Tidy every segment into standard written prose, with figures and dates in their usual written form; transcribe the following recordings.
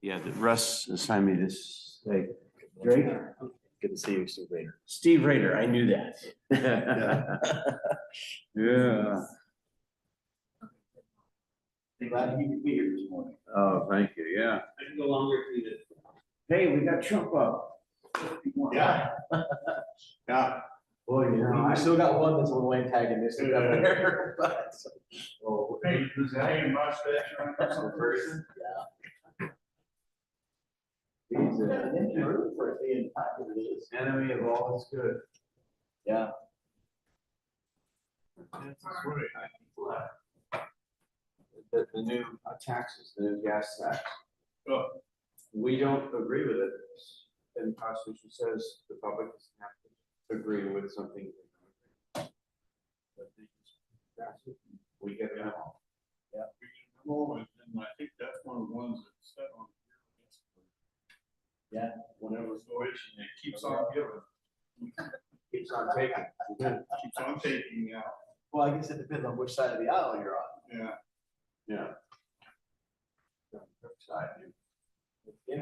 Yeah, Russ assigned me this, like, Drake. Good to see you, Steve Raider. Steve Raider, I knew that. Yeah. Glad you could be here this morning. Oh, thank you, yeah. I can go longer if needed. Hey, we got Trump up. Yeah. Yeah. Boy, you know, We still got one that's a little antagonistic up there, but. Oh, Hey, who's that? Hey, mustache on some person. he's an Room for it being packed as it is. enemy of all that's good. Yeah. The new taxes, the new gas tax. Oh. We don't agree with it. And the Constitution says the public doesn't have to agree with something. But they just pass it, we get it out. And I think that's one of the ones that's set on. Yeah. Whenever it's going, it keeps on giving. Keeps on taking. Keeps on taking, yeah. Well, I guess it depends on which side of the aisle you're on. Yeah. Yeah. Yeah.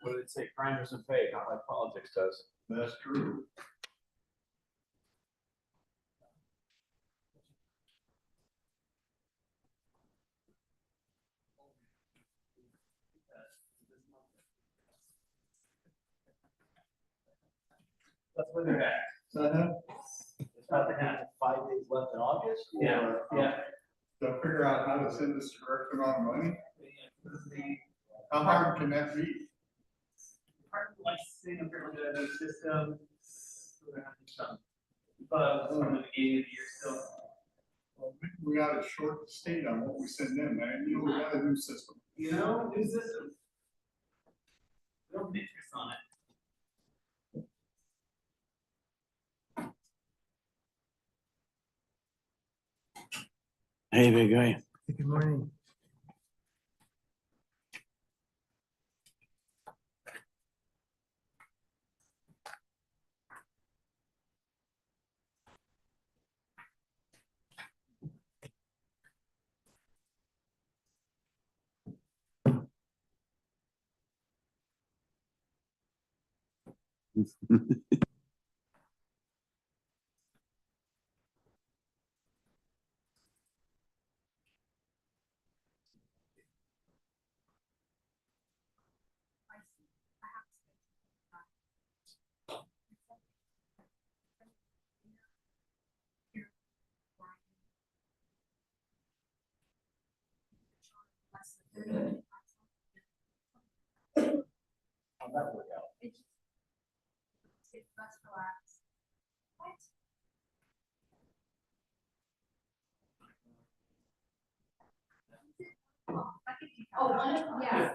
What did it say? Crime doesn't pay, not like politics does. That's true. That's where they're at. It's not the 5 days left in August. Yeah, or- yeah. They'll figure out how to send us the correct amount of money. How hard can that be? Part of licensing, I'm pretty good at the system. We're gonna have some bugs from the beginning of the year still. Well, we gotta short the state on what we send them, man. You know, we got a new system. You know, new system. No interest on it. Hey, big guy. Good morning. How'd that work out? It's best relax. What? Oh, one of, yeah.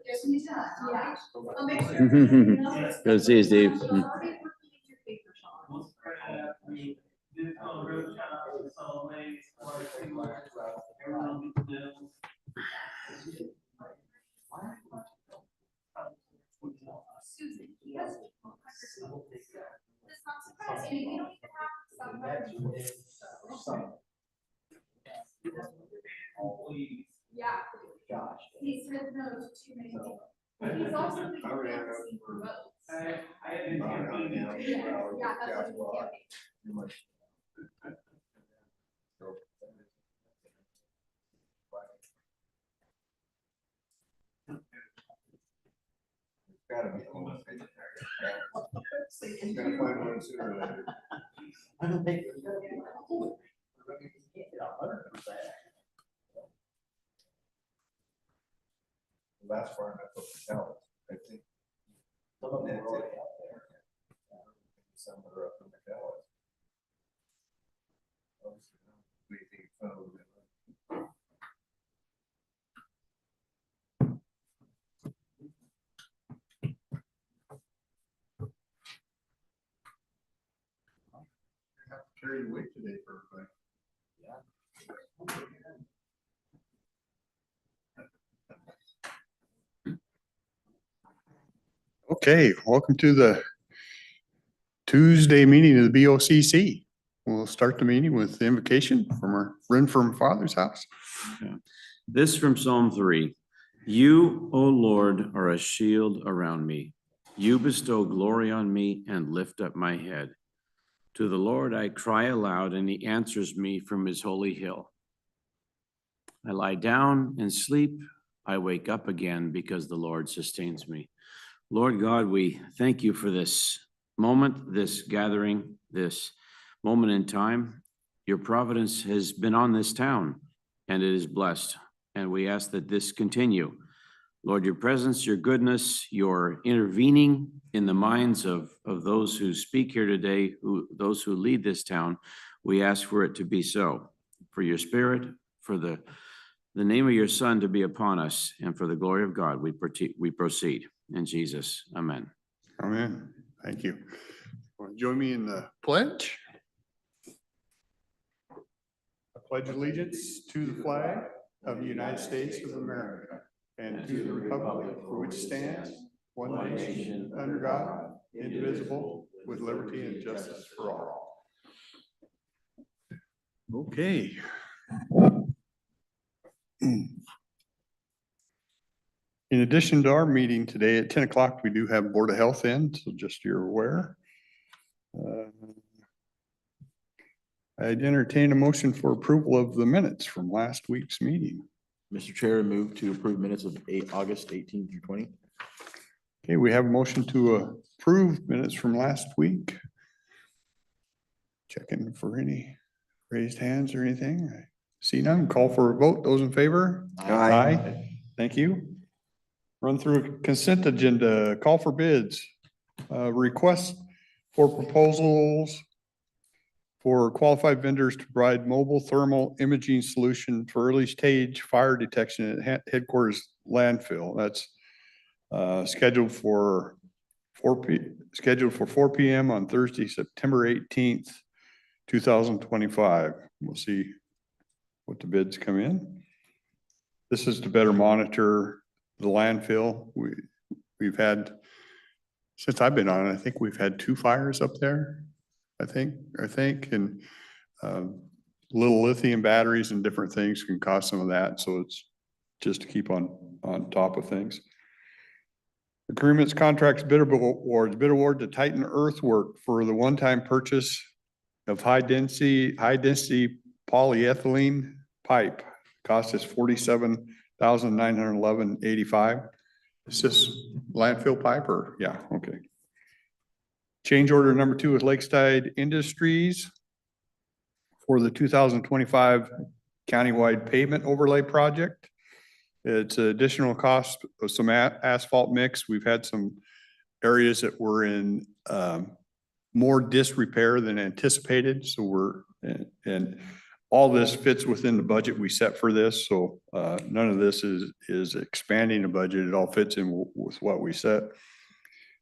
There's me too. Yeah. I'll make sure. Good to see you, Steve. I'll be working with your paper, Sean. We did it on the road shop, solid waste, water, sewer, everyone will know. Susan, yes. It's not surprising, you don't even have some. Yeah. Gosh. He said no to too many people. He's also the canvassing for votes. I have been campaigning. Yeah, that's what he's campaigning. Gotta be. Gonna find one sooner or later. I don't think there's gonna be a hole. We're gonna get it 100%. That's far enough up to Cowlitz, I think. Some of them are already out there. Some are up in the Cowlitz. We think it's fun a little bit. Have to carry the weight today for everybody. Okay, welcome to the Tuesday meeting of the BOCC. We'll start the meeting with the invocation from our friend from Father's house. This from Psalm 3. You, O Lord, are a shield around me. You bestow glory on me and lift up my head. To the Lord I cry aloud, and he answers me from his holy hill. I lie down and sleep. I wake up again because the Lord sustains me. Lord God, we thank you for this moment, this gathering, this moment in time. Your providence has been on this town, and it is blessed. And we ask that this continue. Lord, your presence, your goodness, your intervening in the minds of those who speak here today, those who lead this town, we ask for it to be so. For your spirit, for the name of your Son to be upon us, and for the glory of God, we proceed. In Jesus, amen. Amen. Thank you. Want to join me in the pledge? I pledge allegiance to the flag of the United States of America and to the republic for which stands one nation under God, indivisible, with liberty and justice for all. Okay. In addition to our meeting today at 10 o'clock, we do have Board of Health in, so just you're aware. I'd entertain a motion for approval of the minutes from last week's meeting. Mr. Chair, I move to approve minutes of August 18 through 20. Okay, we have a motion to approve minutes from last week. Checking for any raised hands or anything. I see none. Call for a vote. Those in favor? Aye. Thank you. Run through consent agenda, call for bids, request for proposals for qualified vendors to provide mobile thermal imaging solution for early stage fire detection at headquarters landfill. That's scheduled for 4 p.m. on Thursday, September 18th, 2025. We'll see what the bids come in. This is to better monitor the landfill. We've had, since I've been on, I think we've had 2 fires up there. I think, and little lithium batteries and different things can cause some of that. So it's just to keep on top of things. Agreements, contracts, bid awards, bid award to Titan Earthwork for the one-time purchase of high density polyethylene pipe. Cost is $47,911.85. Is this landfill pipe or? Yeah, okay. Change order number 2 with Lakeside Industries for the 2025 countywide pavement overlay project. It's additional cost of some asphalt mix. We've had some areas that were in more disrepair than anticipated. So and all this fits within the budget we set for this. So none of this is expanding the budget. It all fits in with what we set.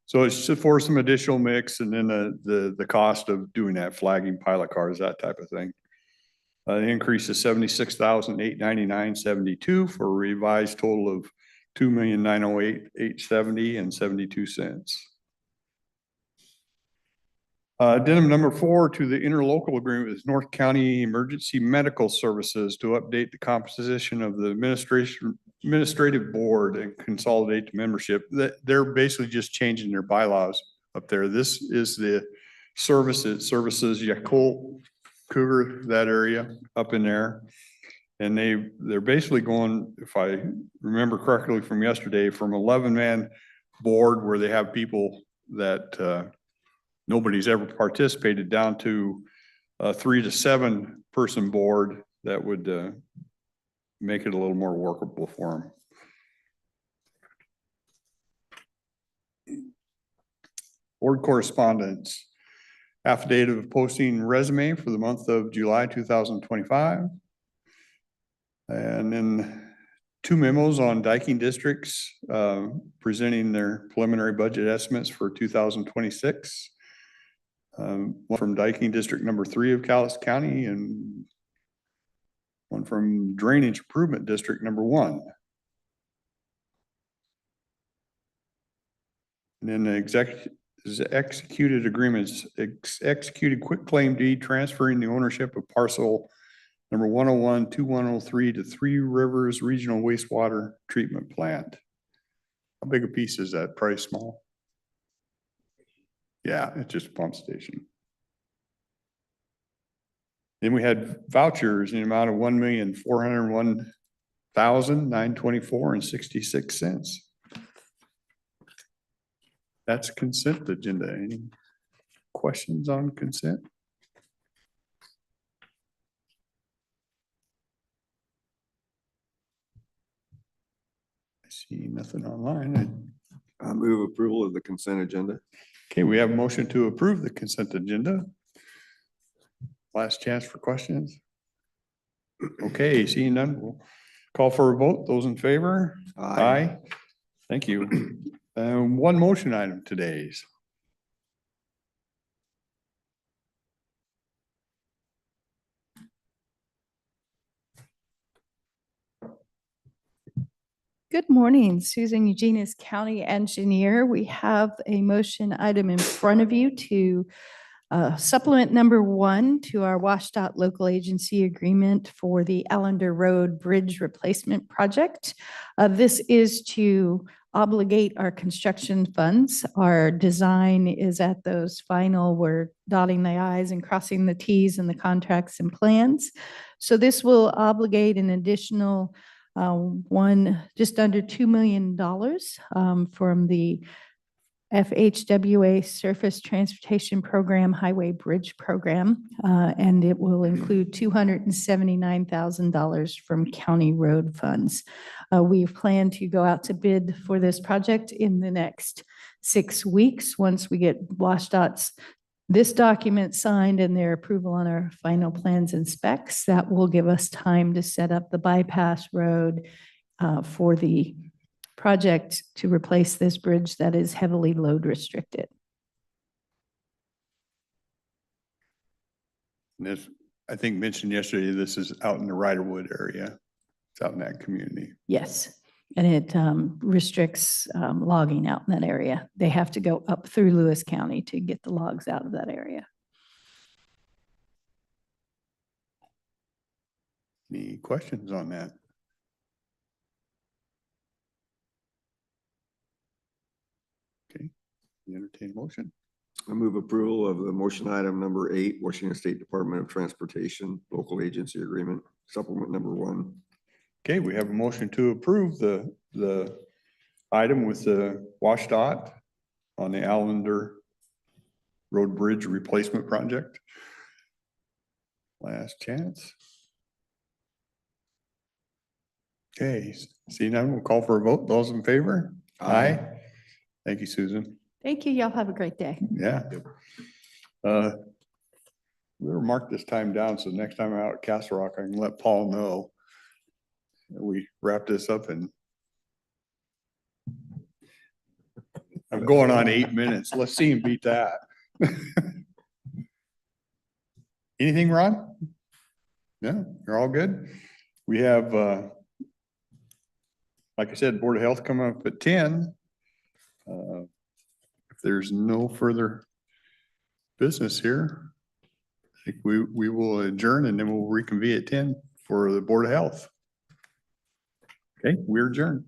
So it's just for some additional mix, and then the cost of doing that, flagging pilot cars, that type of thing. The increase is $76,899.72 for a revised total of $2,908,870.72. Addendum number 4 to the interlocal agreement with North County Emergency Medical Services to update the composition of the administrative board and consolidate the membership. That they're basically just changing their bylaws up there. This is the service. It services Yakult, Cougar, that area up in there. And they're basically going, if I remember correctly from yesterday, from 11-man board where they have people that nobody's ever participated down to a 3 to 7 person board that would make it a little more workable for them. Board correspondence. Affidavit of posting resume for the month of July 2025. And then 2 memos on Diking districts presenting their preliminary budget estimates for 2026. One from Diking District number 3 of Cowlitz County and one from Drainage Improvement District number 1. And then the executed agreements, executed quitclaim deed transferring the ownership of parcel number 101, 2103 to Three Rivers Regional Wastewater Treatment Plant. How big a piece is that? Probably small. Yeah, it's just a pump station. Then we had vouchers in the amount of $1,401,924.66. That's consent agenda. Any questions on consent? I see nothing online. I move approval of the consent agenda. Okay, we have a motion to approve the consent agenda. Last chance for questions. Okay, seeing none, we'll call for a vote. Those in favor? Aye. Thank you. One motion item today's. Good morning, Susan Eugenius, County Engineer. We have a motion item in front of you to supplement number 1 to our WashDOT local agency agreement for the Allender Road Bridge Replacement Project. This is to obligate our construction funds. Our design is at those final, we're dotting the i's and crossing the t's in the contracts and plans. So this will obligate an additional just under $2 million from the FHWA Surface Transportation Program Highway Bridge Program, and it will include $279,000 from county road funds. We plan to go out to bid for this project in the next 6 weeks. Once we get WashDOT's this document signed and their approval on our final plans and specs, that will give us time to set up the bypass road for the project to replace this bridge that is heavily load restricted. This, I think mentioned yesterday, this is out in the Riderwood area. It's out in that community. Yes, and it restricts logging out in that area. They have to go up through Lewis County to get the logs out of that area. Any questions on that? Okay, you entertain a motion. I move approval of the motion item number 8, Washington State Department of Transportation, local agency agreement, supplement number 1. Okay, we have a motion to approve the item with the WashDOT on the Allender Road Bridge Replacement Project. Last chance. Okay, see none, we'll call for a vote. Those in favor? Aye. Thank you, Susan. Thank you. Y'all have a great day. Yeah. We'll mark this time down, so next time I'm out at Castle Rock, I can let Paul know. We wrap this up and I'm going on 8 minutes. Let's see him beat that. Anything, Ron? No, you're all good. We have, like I said, Board of Health coming up at 10. If there's no further business here, I think we will adjourn and then we'll reconvene at 10 for the Board of Health. Okay, we're adjourned.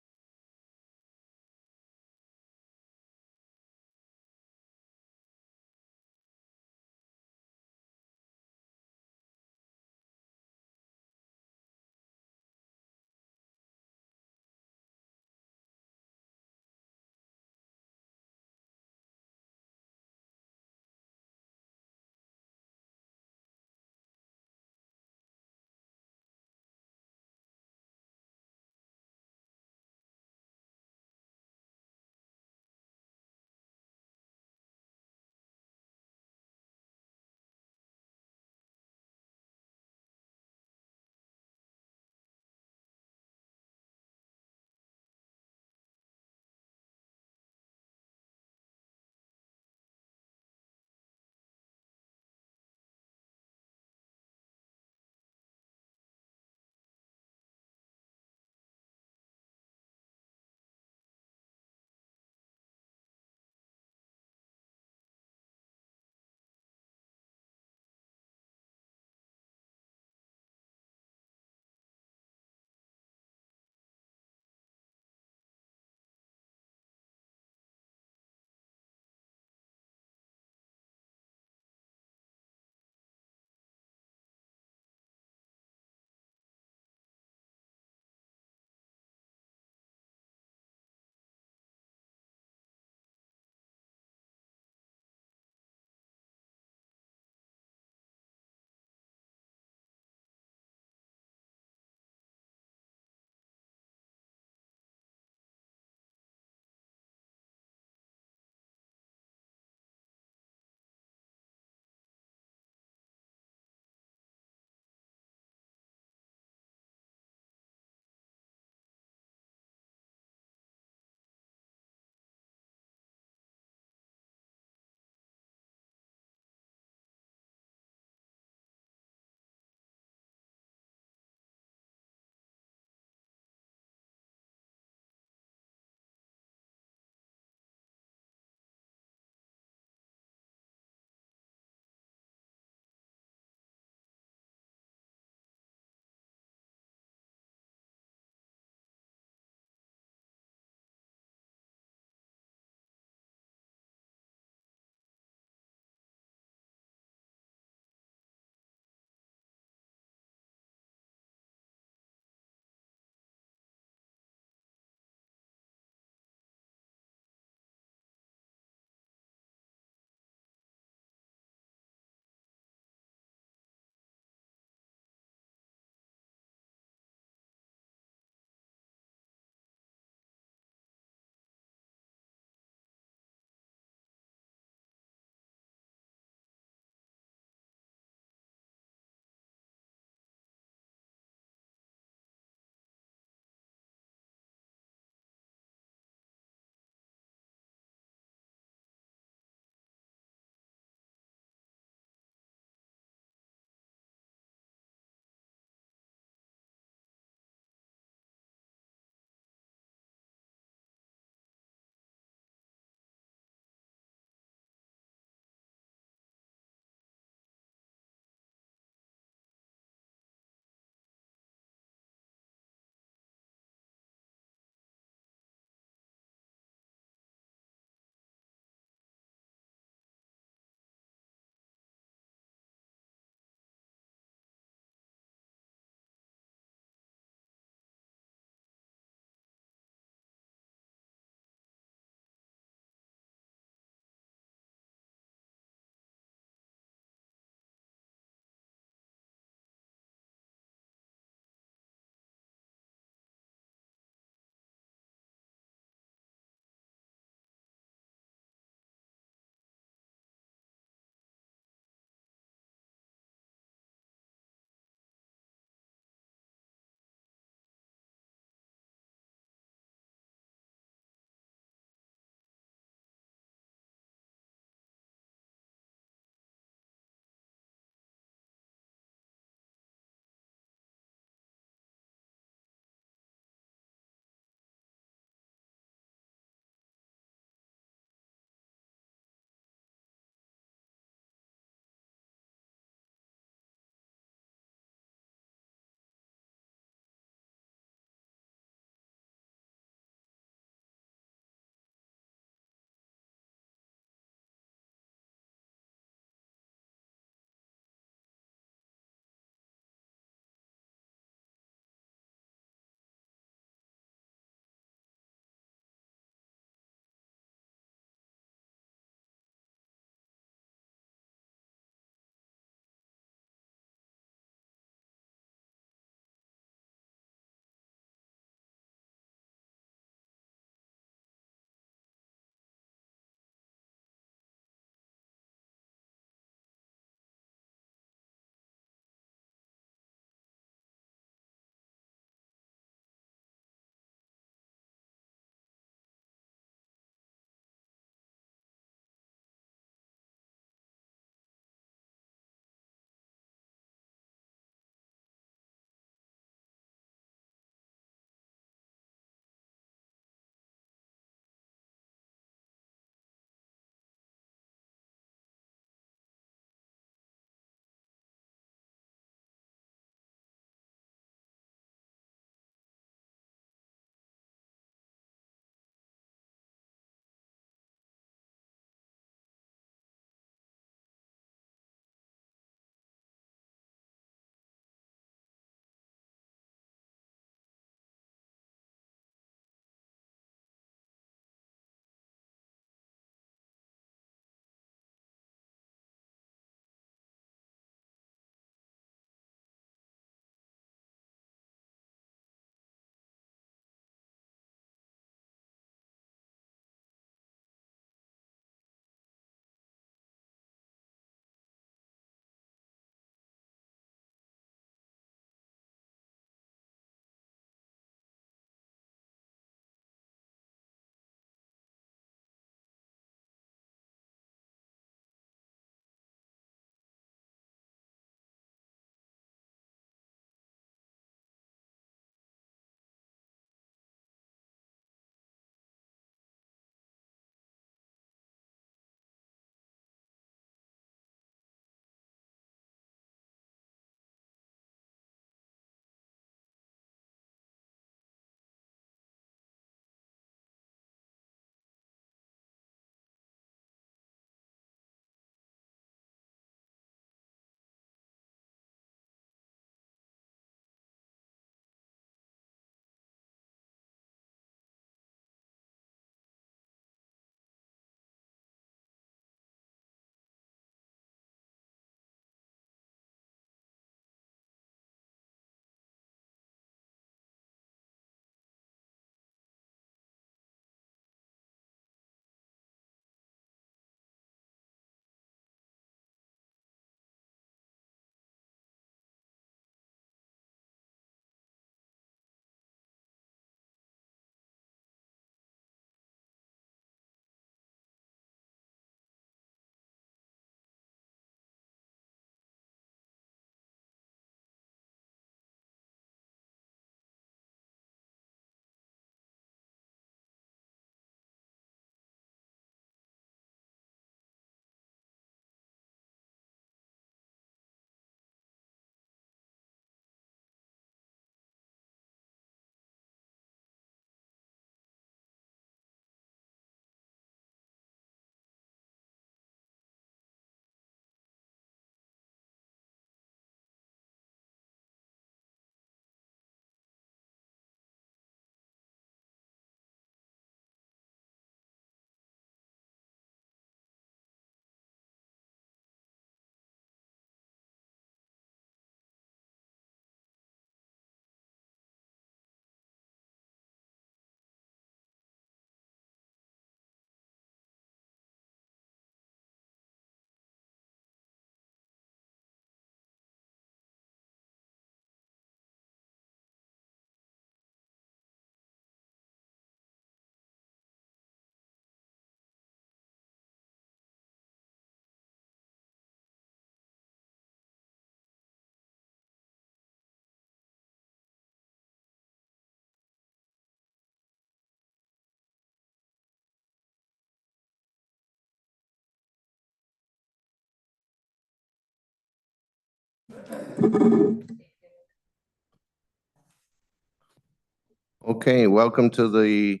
Okay, welcome to the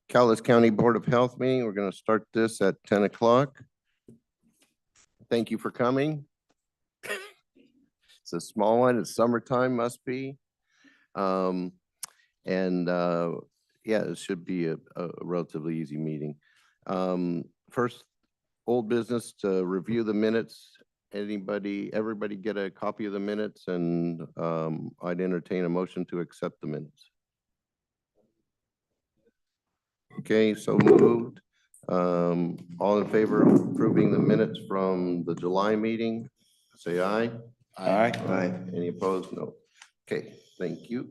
Cowlitz County Board of Health meeting. We're going to start this at 10 o'clock. Thank you for coming. It's a small one. It's summertime, must be. Yeah, it should be a relatively easy meeting. First, old business to review the minutes. Everybody get a copy of the minutes, and I'd entertain a motion to accept the minutes. Okay, so moved. All in favor of approving the minutes from the July meeting, say aye. Aye. Aye. Any opposed? No. Okay, thank you.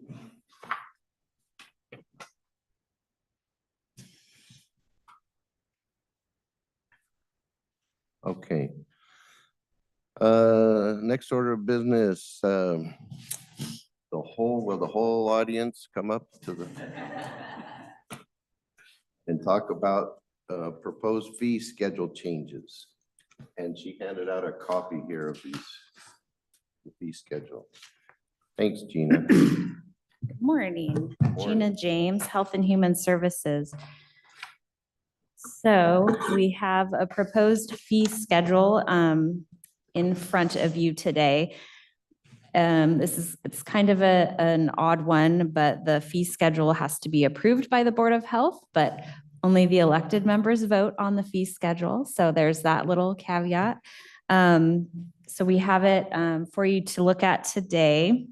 Okay. Next order of business, will the whole audience come up to the and talk about proposed fee schedule changes? And she handed out a copy here of the fee schedule. Thanks, Gina. Good morning, Gina James, Health and Human Services. So we have a proposed fee schedule in front of you today. It's kind of an odd one, but the fee schedule has to be approved by the Board of Health, but only the elected members vote on the fee schedule. So there's that little caveat. So we have it for you to look at today.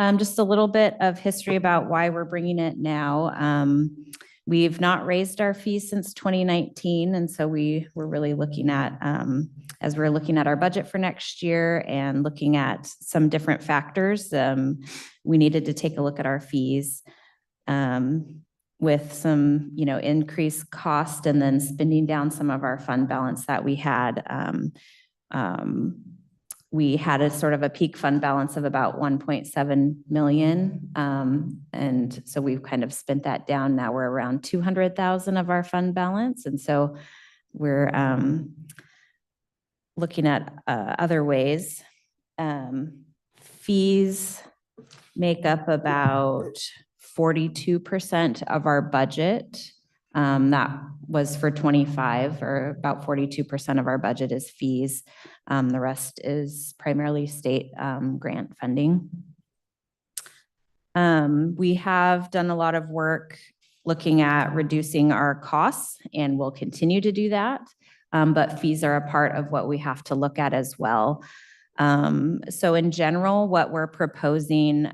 Just a little bit of history about why we're bringing it now. We've not raised our fees since 2019. And so we were really looking at, as we're looking at our budget for next year and looking at some different factors, we needed to take a look at our fees with some, increased cost and then spending down some of our fund balance that we had. We had a sort of a peak fund balance of about 1.7 million. And so we've kind of spent that down. Now we're around 200,000 of our fund balance. And so we're looking at other ways. Fees make up about 42% of our budget. That was for 25, or about 42% of our budget is fees. The rest is primarily state grant funding. We have done a lot of work looking at reducing our costs, and we'll continue to do that. But fees are a part of what we have to look at as well. So in general, what we're proposing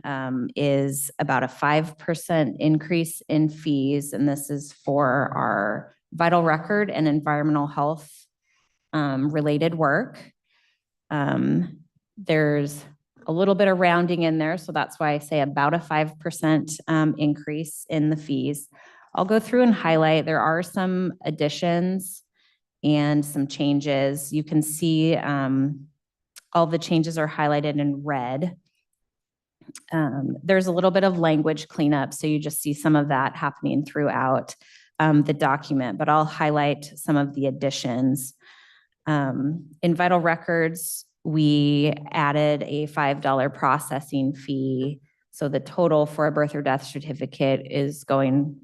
is about a 5% increase in fees, and this is for our vital record and environmental health related work. There's a little bit of rounding in there, so that's why I say about a 5% increase in the fees. I'll go through and highlight. There are some additions and some changes. You can see all the changes are highlighted in red. There's a little bit of language cleanup, so you just see some of that happening throughout the document, but I'll highlight some of the additions. In vital records, we added a $5 processing fee. So the total for a birth or death certificate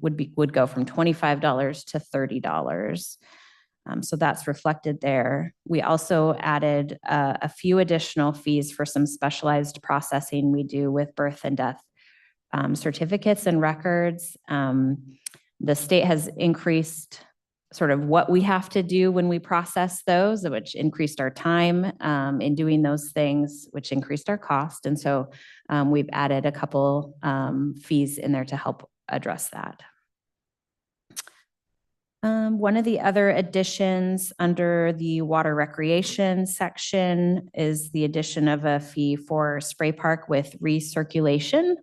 would go from $25 to $30. So that's reflected there. We also added a few additional fees for some specialized processing we do with birth and death certificates and records. The state has increased sort of what we have to do when we process those, which increased our time in doing those things, which increased our cost. And so we've added a couple fees in there to help address that. One of the other additions under the water recreation section is the addition of a fee for spray park with recirculation.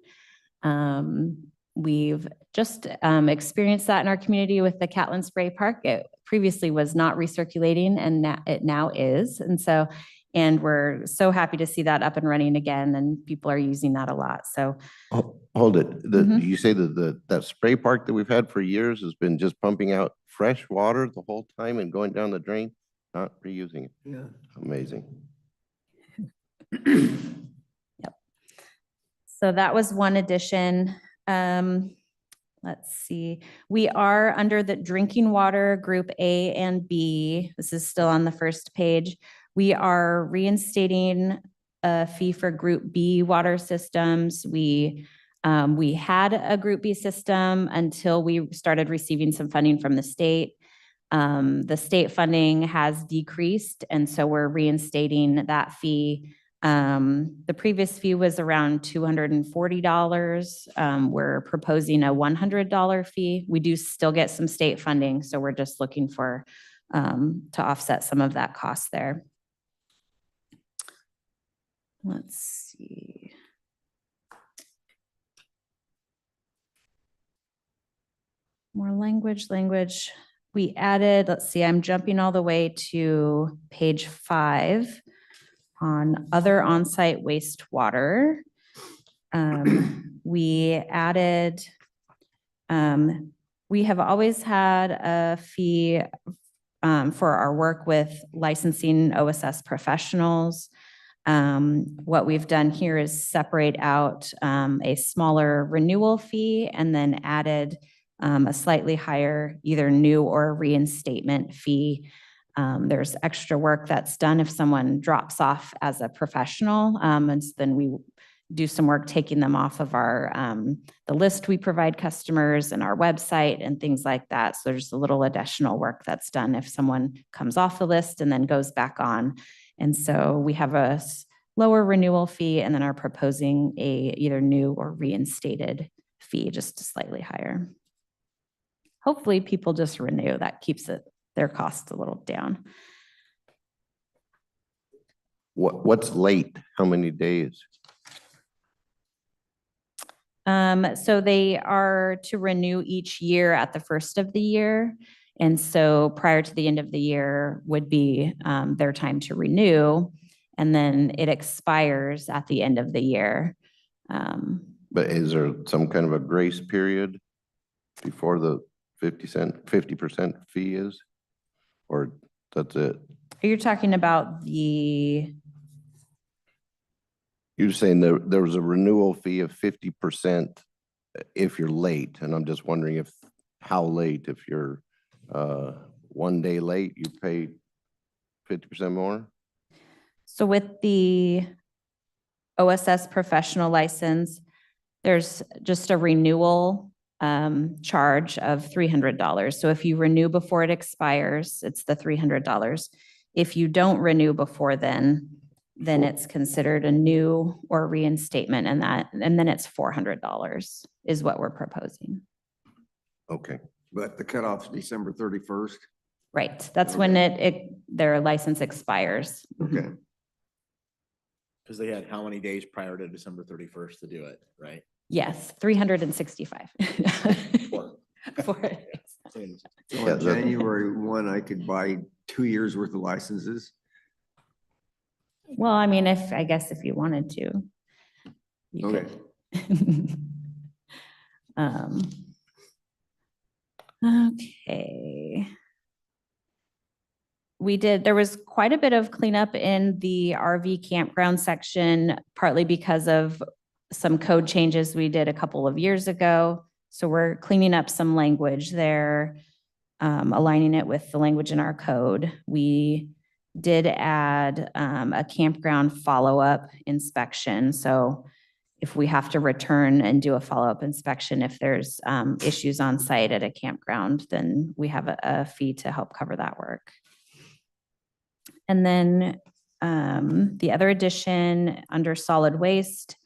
We've just experienced that in our community with the Catlin Spray Park. It previously was not recirculating, and it now is. And we're so happy to see that up and running again, and people are using that a lot. So hold it. You say that spray park that we've had for years has been just pumping out fresh water the whole time and going down the drain, not reusing it. Yeah. Amazing. Yep. So that was one addition. Let's see. We are under the drinking water group A and B. This is still on the first page. We are reinstating a fee for group B water systems. We had a group B system until we started receiving some funding from the state. The state funding has decreased, and so we're reinstating that fee. The previous fee was around $240. We're proposing a $100 fee. We do still get some state funding, so we're just looking for to offset some of that cost there. Let's see. More language. We added, let's see, I'm jumping all the way to page 5 on other on-site wastewater. We added, we have always had a fee for our work with licensing OSS professionals. What we've done here is separate out a smaller renewal fee and then added a slightly higher either new or reinstatement fee. There's extra work that's done if someone drops off as a professional, and then we do some work taking them off of our the list we provide customers and our website and things like that. So there's a little additional work that's done if someone comes off the list and then goes back on. And so we have a lower renewal fee and then are proposing a either new or reinstated fee, just slightly higher. Hopefully people just renew. That keeps their costs a little down. What's late? How many days? So they are to renew each year at the first of the year. And so prior to the end of the year would be their time to renew. And then it expires at the end of the year. But is there some kind of a grace period before the 50% fee is? Or that's it? Are you talking about You're saying there was a renewal fee of 50% if you're late, and I'm just wondering how late. If you're 1 day late, you pay 50% more? So with the OSS professional license, there's just a renewal charge of $300. So if you renew before it expires, it's the $300. If you don't renew before then it's considered a new or reinstatement, and then it's $400 is what we're proposing. Okay. But the cutoff's December 31st. Right. That's when their license expires. Okay. Because they had how many days prior to December 31st to do it, right? Yes, 365. For it. So on January 1, I could buy 2 years worth of licenses. Well, I mean, I guess if you wanted to. You Okay. could. Okay. There was quite a bit of cleanup in the RV campground section, partly because of some code changes we did a couple of years ago. So we're cleaning up some language there, aligning it with the language in our code. We did add a campground follow-up inspection. So if we have to return and do a follow-up inspection, if there's issues on site at a campground, then we have a fee to help cover that work. And then the other addition under solid waste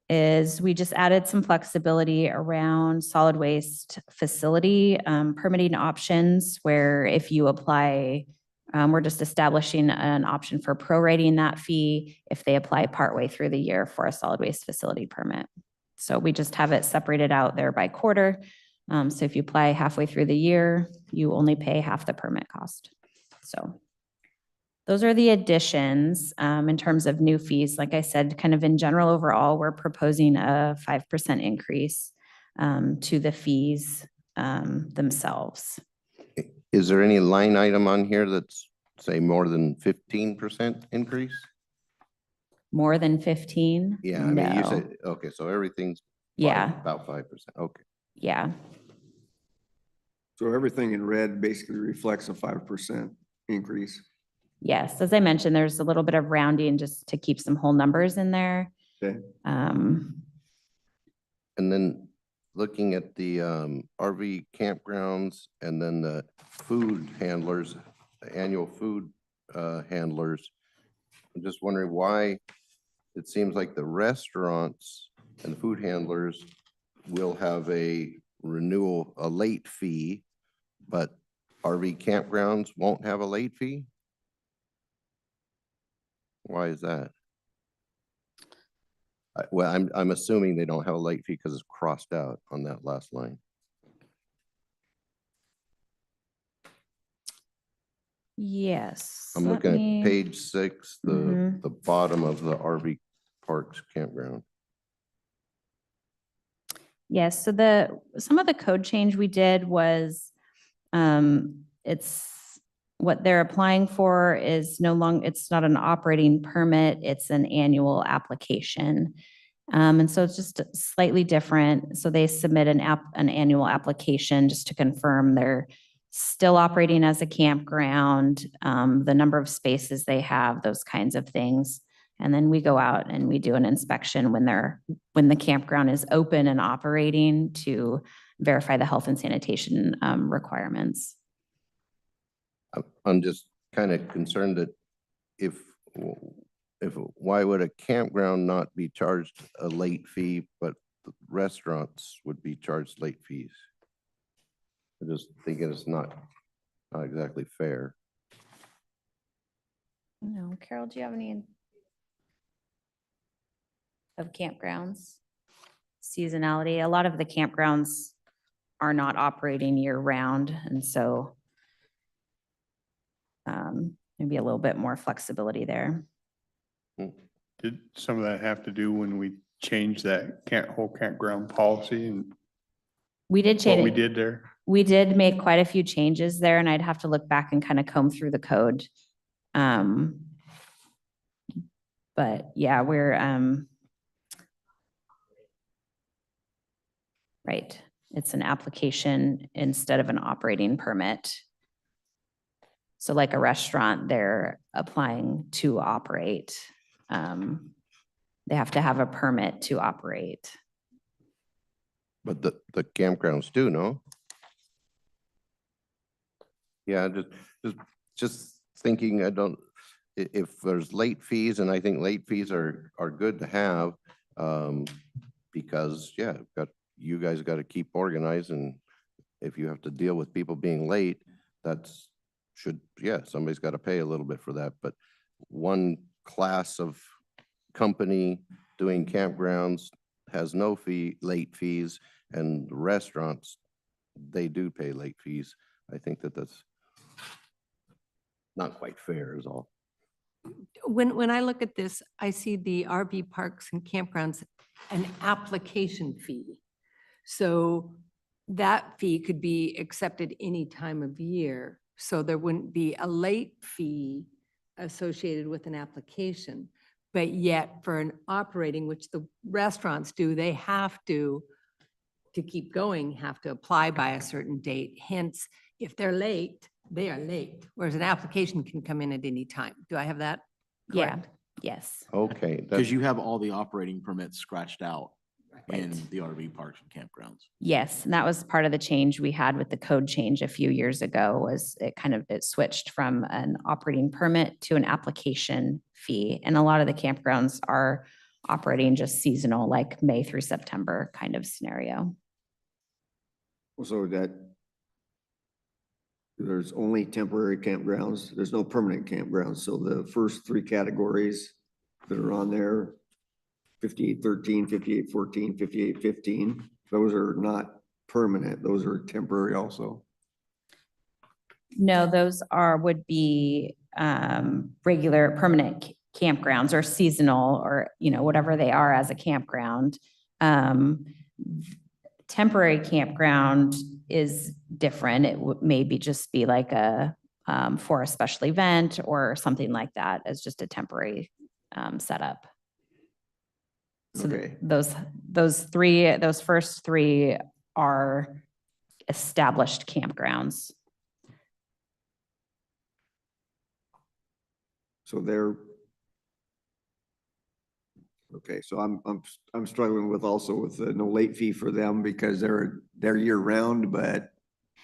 is we just added some flexibility around solid waste facility permitting options, where if you apply, we're just establishing an option for prorating that fee if they apply partway through the year for a solid waste facility permit. So we just have it separated out there by quarter. So if you apply halfway through the year, you only pay half the permit cost. So those are the additions in terms of new fees. Like I said, kind of in general overall, we're proposing a 5% increase to the fees themselves. Is there any line item on here that's say more than 15% increase? More than 15? Yeah, I mean, you No. said, okay, so everything's Yeah, about 5%. Okay. yeah. So everything in red basically reflects a 5% increase. Yes, as I mentioned, there's a little bit of rounding just to keep some whole numbers in there. Okay. Um, And then looking at the RV campgrounds and then the food handlers, the annual food handlers. I'm just wondering why it seems like the restaurants and food handlers will have a renewal, a late fee, but RV campgrounds won't have a late fee? Why is that? Well, I'm assuming they don't have a late fee because it's crossed out on that last line. yes. I'm let looking me- at page 6, Mhm. the bottom of the RV parks campground. Yes, so some of the code change we did was, it's, what they're applying for is it's not an operating permit, it's an annual application. And so it's just slightly different. So they submit an annual application just to confirm they're still operating as a campground, the number of spaces they have, those kinds of things. And then we go out and we do an inspection when the campground is open and operating to verify the health and sanitation requirements. I'm just kind of concerned that if, why would a campground not be charged a late fee, but restaurants would be charged late fees? I just think it's not exactly fair. No, Carol, do you have any of campgrounds? Seasonality, a lot of the campgrounds are not operating year round, and so maybe a little bit more flexibility there. Did some of that have to do when we changed that whole campground policy and We did change. what we did there? We did make quite a few changes there, and I'd have to look back and kind of comb through the code. But yeah, we're right. It's an application instead of an operating permit. So like a restaurant, they're applying to operate. They have to have a permit to operate. But the campgrounds do, no? Yeah, just thinking, if there's late fees, and I think late fees are good to have, because, yeah, you guys got to keep organized, and if you have to deal with people being late, somebody's got to pay a little bit for that. But one class of company doing campgrounds has no late fees, and restaurants, they do pay late fees. I think that's not quite fair is all. When I look at this, I see the RV parks and campgrounds, an application fee. So that fee could be accepted any time of year. So there wouldn't be a late fee associated with an application. But yet for an operating, which the restaurants do, they have to keep going, have to apply by a certain date. Hence, if they're late, they are late, whereas an application can come in at any time. Do I have that Yeah, correct? yes. Okay. Because you have all the operating permits scratched out in Right. the RV parks and campgrounds. Yes, and that was part of the change we had with the code change a few years ago, was it switched from an operating permit to an application fee. And a lot of the campgrounds are operating just seasonal, like May through September kind of scenario. So that there's only temporary campgrounds. There's no permanent campgrounds. So the first 3 categories that are on there, 5813, 5814, 5815, those are not permanent. Those are temporary also. No, those would be regular permanent campgrounds or seasonal, or, whatever they are as a campground. Temporary campground is different. It would maybe just be like for a special event or something like that, as just a temporary setup. So Okay. those first three are established campgrounds. So they're. Okay, so I'm struggling with also with the no late fee for them because they're year round, but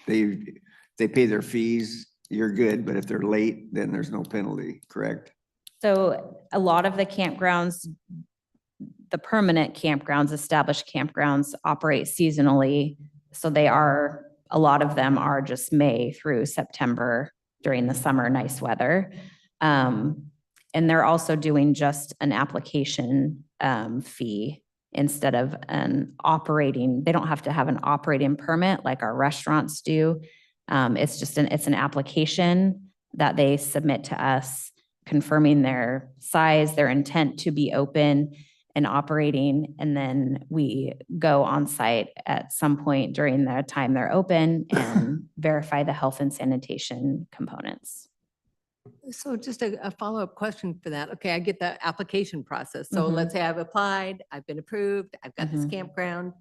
they pay their fees, you're good, but if they're late, then there's no penalty, correct? So a lot of the campgrounds, the permanent campgrounds, established campgrounds operate seasonally. So a lot of them are just May through September during the summer, nice weather. And they're also doing just an application fee instead of they don't have to have an operating permit like our restaurants do. It's an application that they submit to us confirming their size, their intent to be open and operating. And then we go on site at some point during the time they're open and verify the health and sanitation components. So just a follow-up question for that. Okay, I get the application process. So Mhm. let's say I've applied, I've been approved, I've got this Mhm. campground,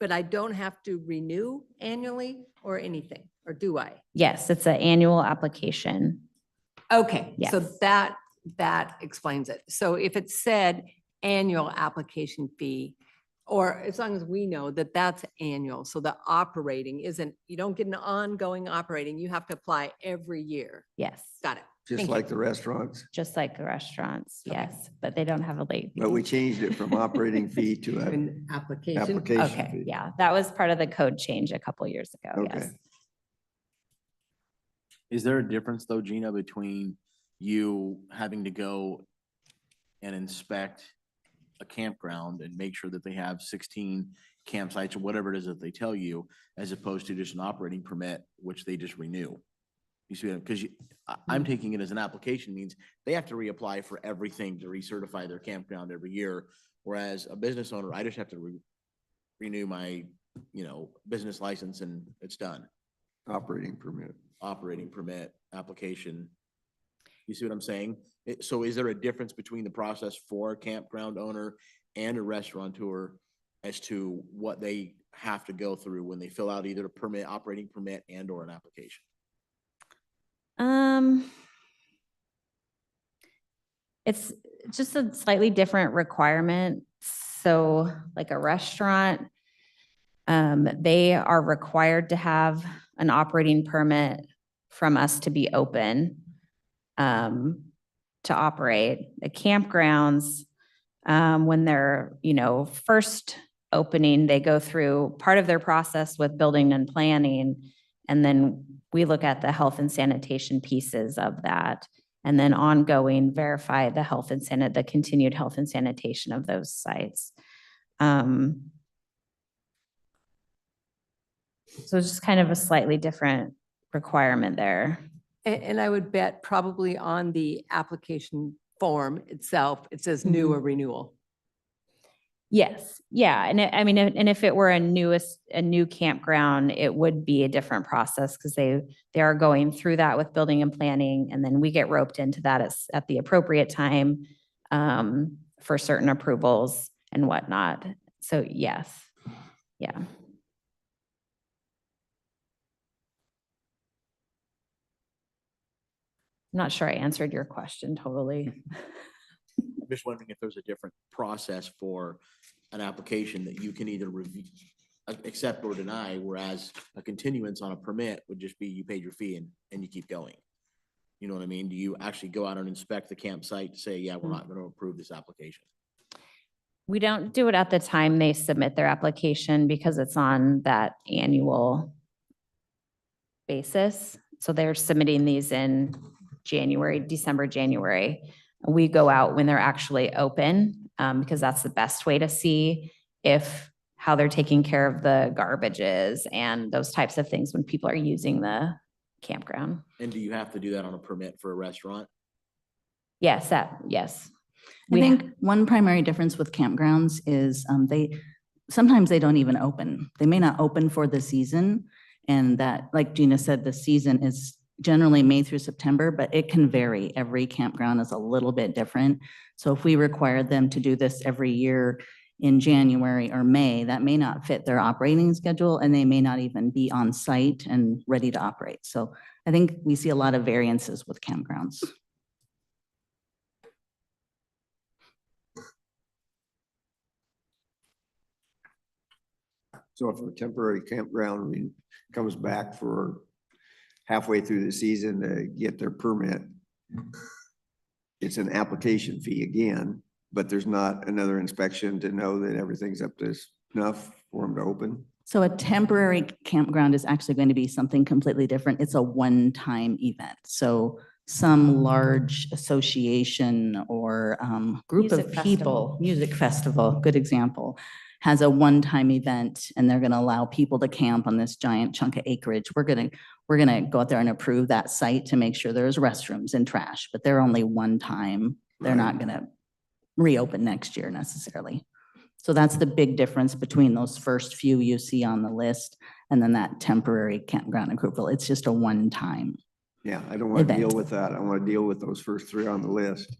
but I don't have to renew annually or anything, or do I? Yes, it's an annual application. Okay, so Yes. that explains it. So if it said annual application fee, or as long as we know that that's annual, so the operating isn't, you don't get an ongoing operating, you have to apply every year. Yes, Got it. Just Thank you. like the restaurants, just like the restaurants, Okay. yes, but they don't have a late fee. but we changed it from operating fee to an An application. application Okay, fee. yeah, that was part of the code change a couple years ago, Okay. yes. Is there a difference though, Gina, between you having to go and inspect a campground and make sure that they have 16 campsites or whatever it is that they tell you, as opposed to just an operating permit, which they just renew? You see, because I'm taking it as an application means they have to reapply for everything to recertify their campground every year. Whereas a business owner, I just have to renew my, business license and it's done. Operating permit. Operating permit, application. You see what I'm saying? So is there a difference between the process for a campground owner and a restaurateur as to what they have to go through when they fill out either a permit, operating permit and or an application? It's just a slightly different requirement. So like a restaurant, they are required to have an operating permit from us to be open, to operate. The campgrounds, when they're, first opening, they go through part of their process with building and planning. And then we look at the health and sanitation pieces of that. And then ongoing, verify the continued health and sanitation of those sites. So it's just kind of a slightly different requirement there. And I would bet probably on the application form itself, it says new or renewal. Yes, yeah, and and if it were a new campground, it would be a different process because they are going through that with building and planning, and then we get roped into that at the appropriate time for certain approvals and whatnot. So yes, yeah. I'm not sure I answered your question totally. I'm just wondering if there's a different process for an application that you can either review, accept or deny, whereas a continuance on a permit would just be you paid your fee and you keep going. You know what I mean? Do you actually go out and inspect the campsite to say, yeah, we're not going to approve this application? We don't do it at the time they submit their application because it's on that annual basis. So they're submitting these in December, January. We go out when they're actually open because that's the best way to see how they're taking care of the garbages and those types of things when people are using the campground. And do you have to do that on a permit for a restaurant? Yes, yes. I think one primary difference with campgrounds is sometimes they don't even open. They may not open for the season. And that, like Gina said, the season is generally May through September, but it can vary. Every campground is a little bit different. So if we required them to do this every year in January or May, that may not fit their operating schedule, and they may not even be on site and ready to operate. So I think we see a lot of variances with campgrounds. So if a temporary campground comes back for halfway through the season to get their permit, it's an application fee again, but there's not another inspection to know that everything's up to snuff for them to open? So a temporary campground is actually going to be something completely different. It's a one-time event. So some large association or group of Music people, music festival, good example, has a one-time event and they're going to allow people to camp on this giant chunk of acreage. We're going to go out there and approve that site to make sure there's restrooms and trash, but they're only one time. They're not going to reopen next year necessarily. So that's the big difference between those first few you see on the list and then that temporary campground approval. It's just a one-time. Yeah, I don't want to deal Event. with that. I want to deal with those first three on the list.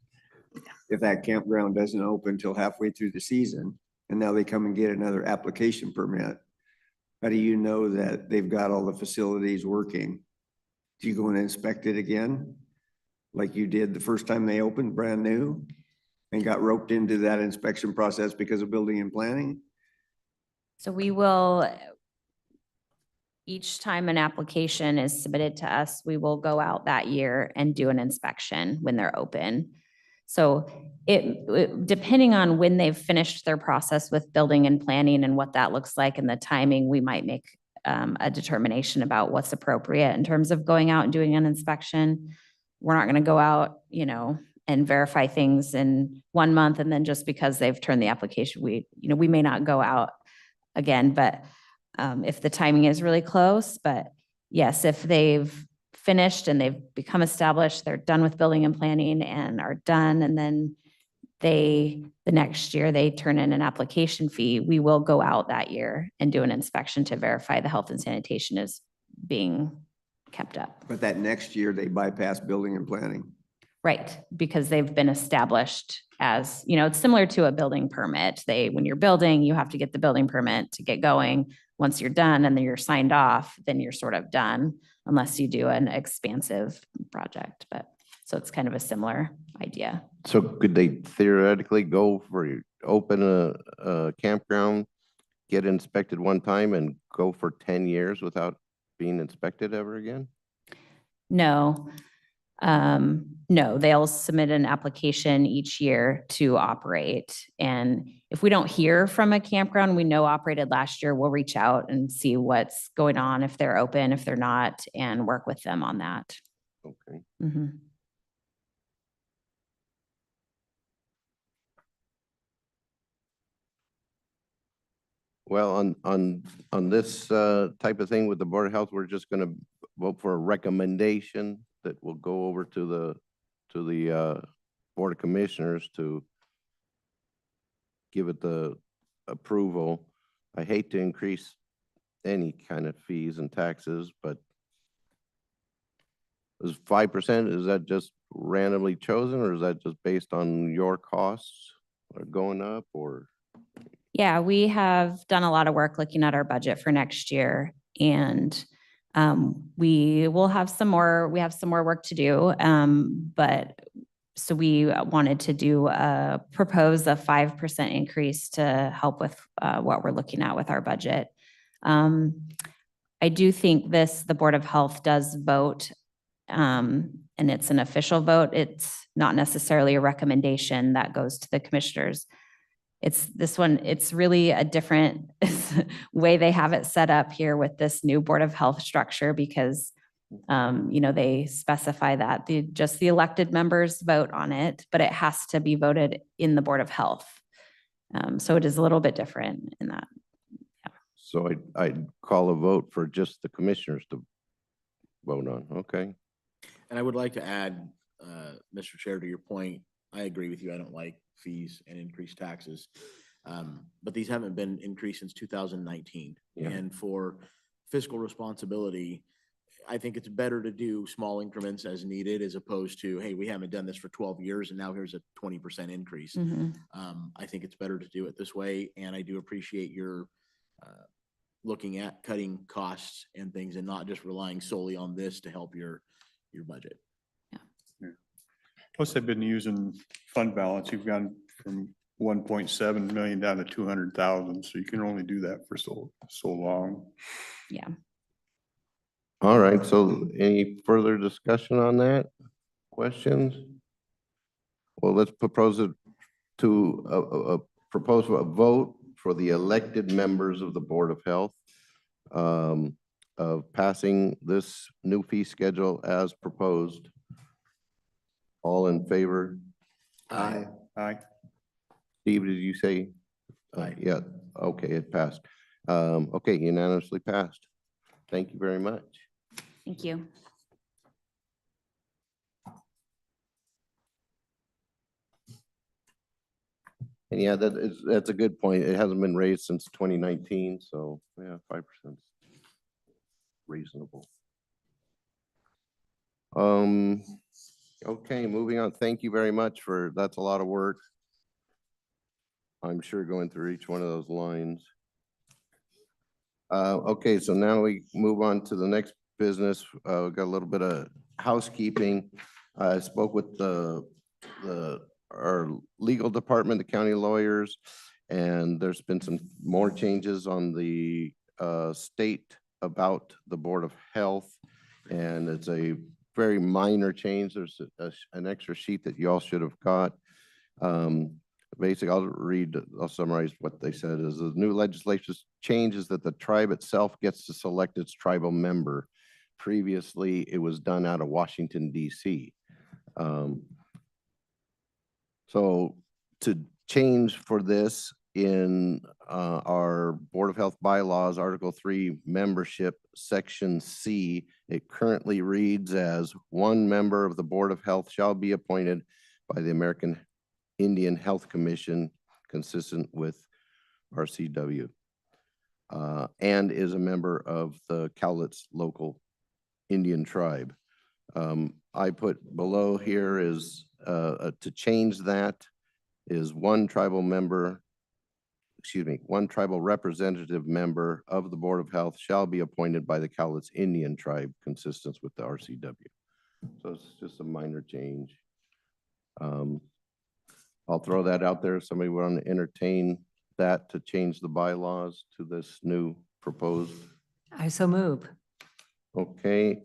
If that campground doesn't open till halfway through the season, and now they come and get another application permit, how do you know that they've got all the facilities working? Do you go and inspect it again? Like you did the first time they opened, brand new, and got roped into that inspection process because of building and planning? So we will, each time an application is submitted to us, we will go out that year and do an inspection when they're open. So depending on when they've finished their process with building and planning and what that looks like and the timing, we might make a determination about what's appropriate in terms of going out and doing an inspection. We're not going to go out, and verify things in 1 month and then just because they've turned the application, we may not go out again, but if the timing is really close. But yes, if they've finished and they've become established, they're done with building and planning and are done, and then the next year they turn in an application fee, we will go out that year and do an inspection to verify the health and sanitation is being kept up. But that next year they bypass building and planning. Right, because they've been established as, it's similar to a building permit. When you're building, you have to get the building permit to get going. Once you're done and then you're signed off, then you're sort of done unless you do an expansive project. But so it's kind of a similar idea. So could they theoretically open a campground, get inspected one time and go for 10 years without being inspected ever again? No. No, they'll submit an application each year to operate. And if we don't hear from a campground we know operated last year, we'll reach out and see what's going on, if they're open, if they're not, and work with them on that. Okay. Mm-hmm. Well, on this type of thing with the Board of Health, we're just going to vote for a recommendation that will go over to the Board of Commissioners to give it the approval. I hate to increase any kind of fees and taxes, but is 5%, is that just randomly chosen, or is that just based on your costs are going up, or? Yeah, we have done a lot of work looking at our budget for next year, and we will have some more work to do. But so we wanted to propose a 5% increase to help with what we're looking at with our budget. I do think the Board of Health does vote, and it's an official vote. It's not necessarily a recommendation that goes to the commissioners. It's really a different way they have it set up here with this new Board of Health structure because, they specify that just the elected members vote on it, but it has to be voted in the Board of Health. So it is a little bit different in that. Yeah. So I'd call a vote for just the commissioners to vote on. Okay. And I would like to add, Mr. Chair, to your point, I agree with you. I don't like fees and increased taxes. But these haven't been increased since 2019. Yeah. And for fiscal responsibility, I think it's better to do small increments as needed as opposed to, hey, we haven't done this for 12 years and now here's a 20% increase. Mhm. I think it's better to do it this way, and I do appreciate your looking at cutting costs and things and not just relying solely on this to help your budget. Plus, they've been using fund balance. You've gone from 1.7 million down to 200,000, so you can only do that for so long. Yeah. All right, so any further discussion on that? Questions? Well, let's propose it to propose a vote for the elected members of the Board of Health of passing this new fee schedule as proposed. All in favor? Aye. Aye. Steve, did you say? Aye. Yeah, okay, it passed. Okay, unanimously passed. Thank you very much. Thank you. And yeah, that's a good point. It hasn't been raised since 2019, so yeah, 5% reasonable. Okay, moving on. Thank you very much that's a lot of work. I'm sure going through each one of those lines. Okay, so now we move on to the next business. We've got a little bit of housekeeping. I spoke with our legal department, the county lawyers, and there's been some more changes on the state about the Board of Health, and it's a very minor change. There's an extra sheet that you all should have got. Basically, I'll summarize what they said is the new legislation changes that the tribe itself gets to select its tribal member. Previously, it was done out of Washington, D.C. So to change for this in our Board of Health bylaws, Article 3 membership, Section C, it currently reads as one member of the Board of Health shall be appointed by the American Indian Health Commission, consistent with RCW, and is a member of the Cowlitz local Indian tribe. I put below here is to change that is one tribal representative member of the Board of Health shall be appointed by the Cowlitz Indian tribe, consistent with the RCW. So it's just a minor change. I'll throw that out there. If somebody want to entertain that to change the bylaws to this new proposed. I so move. Okay.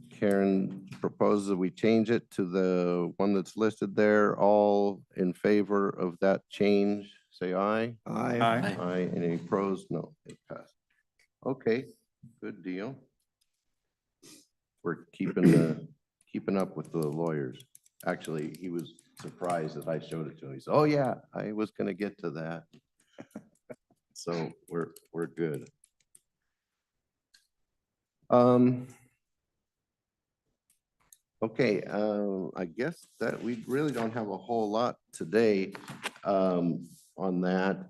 Karen proposes that we change it to the one that's listed there. All in favor of that change, say aye. Aye. Aye. Aye. Any opposed? No, it passed. Okay, good deal. We're keeping up with the lawyers. Actually, he was surprised that I showed it to him. He said, "Oh yeah, I was going to get to that." So we're good. Okay, I guess that we really don't have a whole lot today on that.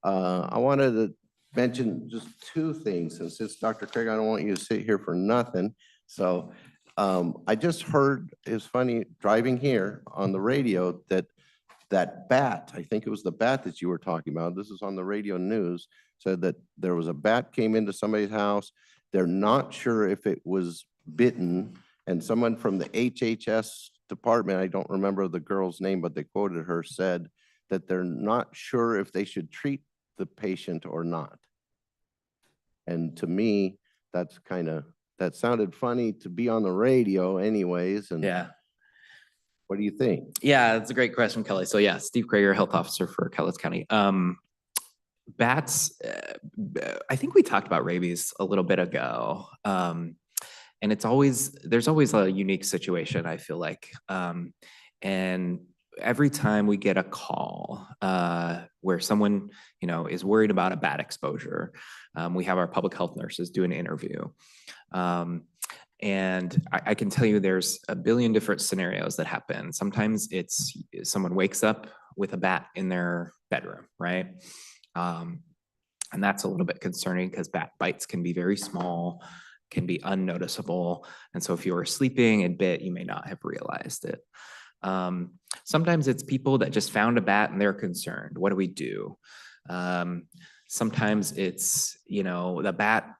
I wanted to mention just two things, and since Dr. Craig, I don't want you to sit here for nothing. So I just heard, it's funny, driving here on the radio that bat, I think it was the bat that you were talking about, this is on the radio news, said that there was a bat came into somebody's house. They're not sure if it was bitten, and someone from the HHS department, I don't remember the girl's name, but they quoted her, said that they're not sure if they should treat the patient or not. And to me, that's that sounded funny to be on the radio anyways. And yeah. What do you think? Yeah, that's a great question, Kelly. So yeah, Steve Krager, health officer for Cowlitz County. Bats, I think we talked about rabies a little bit ago. And there's always a unique situation, I feel like. And every time we get a call where someone, is worried about a bat exposure, we have our public health nurses do an interview. And I can tell you there's a billion different scenarios that happen. Sometimes it's someone wakes up with a bat in their bedroom, right? And that's a little bit concerning because bat bites can be very small, can be unnoticeable. And so if you were sleeping and bit, you may not have realized it. Sometimes it's people that just found a bat and they're concerned. What do we do? Sometimes it's, the bat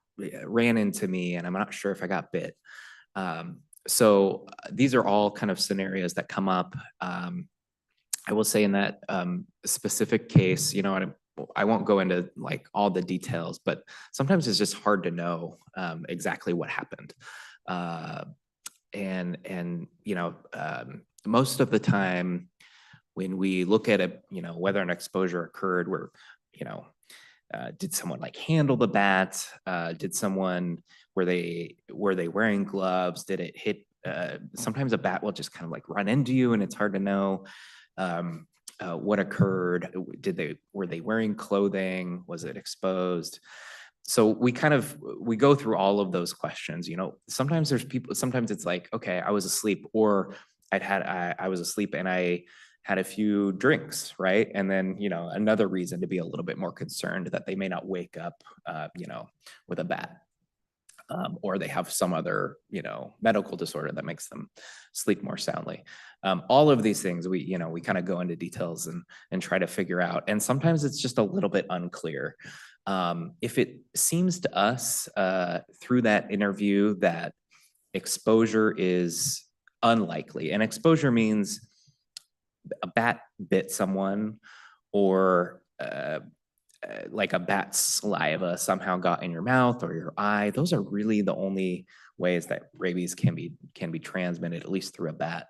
ran into me and I'm not sure if I got bit. So these are all kind of scenarios that come up. I will say in that specific case, I won't go into like all the details, but sometimes it's just hard to know exactly what happened. Most of the time when we look at it, whether an exposure occurred, did someone like handle the bat? Were they wearing gloves? Did it hit? Sometimes a bat will just kind of like run into you and it's hard to know what occurred. Were they wearing clothing? Was it exposed? So we go through all of those questions. Sometimes it's like, okay, I was asleep, or I was asleep and I had a few drinks, right? And then, another reason to be a little bit more concerned that they may not wake up, with a bat. Or they have some other, medical disorder that makes them sleep more soundly. All of these things, we kind of go into details and try to figure out. And sometimes it's just a little bit unclear. If it seems to us through that interview that exposure is unlikely, and exposure means a bat bit someone, or like a bat's saliva somehow got in your mouth or your eye. Those are really the only ways that rabies can be transmitted, at least through a bat.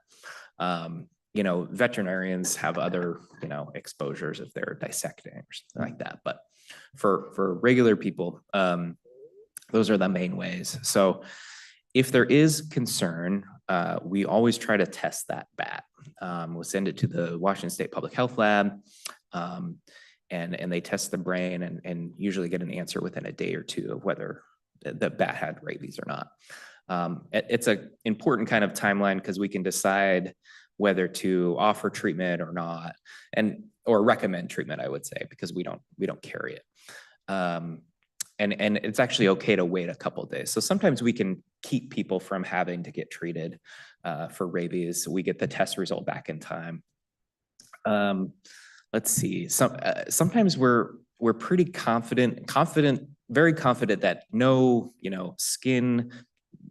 Veterinarians have other, exposures if they're dissecting or something like that. But for regular people, those are the main ways. So if there is concern, we always try to test that bat. We'll send it to the Washington State Public Health Lab, and they test the brain and usually get an answer within a day or two of whether the bat had rabies or not. It's an important kind of timeline because we can decide whether to offer treatment or not, or recommend treatment, I would say, because we don't carry it. And it's actually okay to wait a couple of days. So sometimes we can keep people from having to get treated for rabies. We get the test result back in time. Let's see. Sometimes we're pretty very confident that no, skin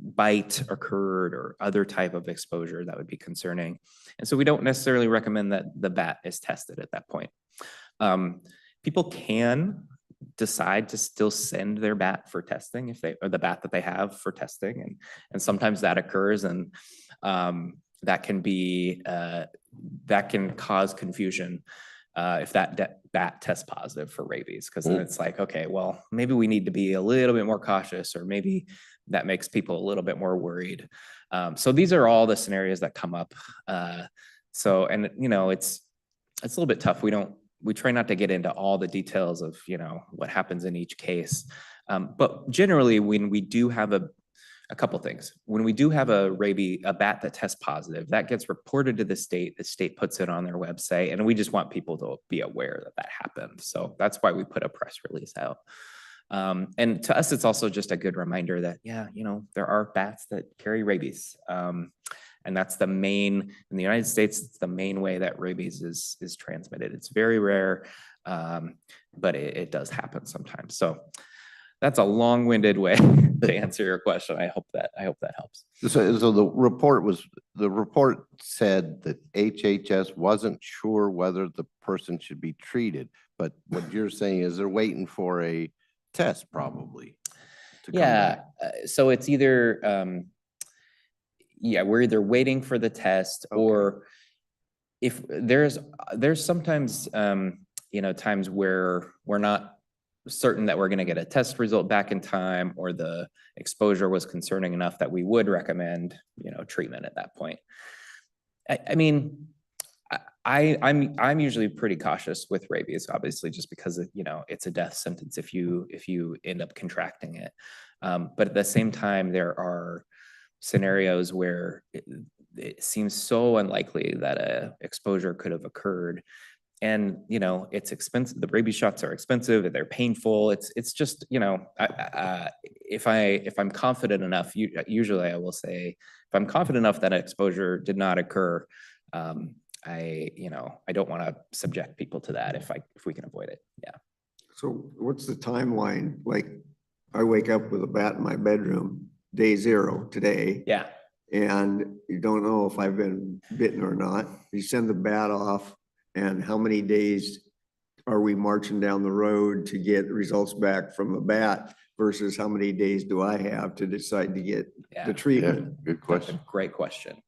bite occurred or other type of exposure that would be concerning. And so we don't necessarily recommend that the bat is tested at that point. People can decide to still send their bat for testing or the bat that they have for testing. And sometimes that occurs, and that can cause confusion if that bat tests positive for rabies, because then it's like, okay, well, maybe we need to be a little bit more cautious, or maybe that makes people a little bit more worried. So these are all the scenarios that come up. It's a little bit tough. We try not to get into all the details of, what happens in each case. But generally, when we do have a couple things. When we do have a bat that tests positive, that gets reported to the state puts it on their website, and we just want people to be aware that happened. So that's why we put a press release out. And to us, it's also just a good reminder that, there are bats that carry rabies. And that's in the United States, it's the main way that rabies is transmitted. It's very rare, but it does happen sometimes. So that's a long-winded way to answer your question. I hope that helps. So the report said that HHS wasn't sure whether the person should be treated, but what you're saying is they're waiting for a test probably. Yeah. So it's either, we're either waiting for the test, okay, or if there's sometimes, times where we're not certain that we're going to get a test result back in time, or the exposure was concerning enough that we would recommend, treatment at that point. I'm usually pretty cautious with rabies, obviously, just because it's a death sentence if you end up contracting it. But at the same time, there are scenarios where it seems so unlikely that a exposure could have occurred. And, it's expensive. The rabies shots are expensive and they're painful. It's just, if I'm confident enough, usually I will say, if I'm confident enough that exposure did not occur, I don't want to subject people to that if we can avoid it. Yeah. So what's the timeline? Like, I wake up with a bat in my bedroom, day 0 today. Yeah. And you don't know if I've been bitten or not. You send the bat off, and how many days are we marching down the road to get results back from the bat versus how many days do I have to decide to get the treatment? Good question. Great question.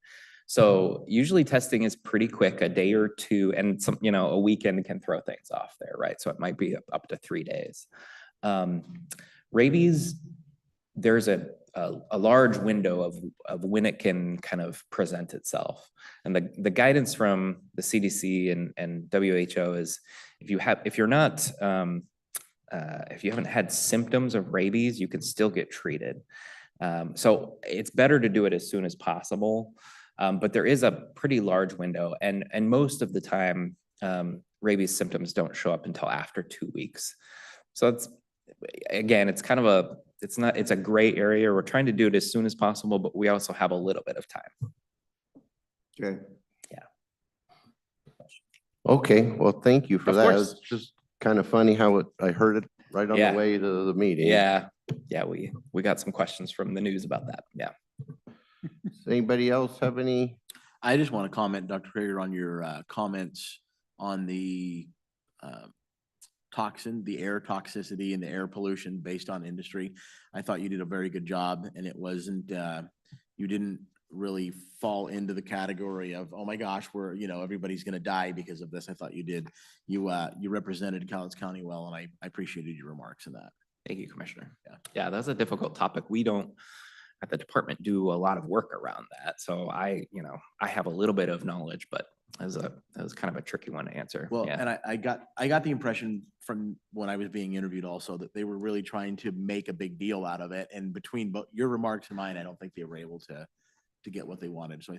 So usually testing is pretty quick, a day or two, and a weekend can throw things off there, right? So it might be up to 3 days. Rabies, there's a large window of when it can kind of present itself. And the guidance from the CDC and WHO is if you haven't had symptoms of rabies, you can still get treated. So it's better to do it as soon as possible. But there is a pretty large window, and most of the time, rabies symptoms don't show up until after 2 weeks. So it's kind of it's a gray area. We're trying to do it as soon as possible, but we also have a little bit of time. Okay. Yeah. Okay, well, thank you for Of that. course. It's just kind of funny how I heard it right on Yeah. the way to the meeting. Yeah, we got some questions from the news about that. Yeah. Does anybody else have any? I just want to comment, Dr. Krager, on your comments on the toxin, the air toxicity and the air pollution based on industry. I thought you did a very good job, and it wasn't, you didn't really fall into the category of, oh my gosh, everybody's going to die because of this. I thought you did. You represented Cowlitz County well, and I appreciated your remarks in that. Thank you, Commissioner. Yeah, that's a difficult topic. We don't at the department do a lot of work around that. So I have a little bit of knowledge, but that was kind of a tricky one to answer. Well, yeah. and I got the impression from when I was being interviewed also that they were really trying to make a big deal out of it. And between both your remarks and mine, I don't think they were able to get what they wanted. So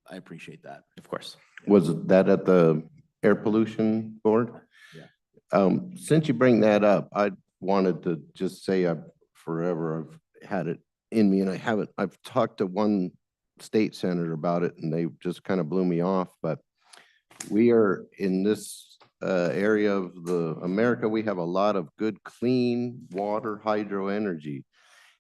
I appreciate that. Of course. Was that at the air pollution board? Yeah. Since you bring that up, I wanted to just say I've had it in me, and I've talked to one state senator about it, and they just kind of blew me off. But we are in this area of America, we have a lot of good, clean water, hydro energy,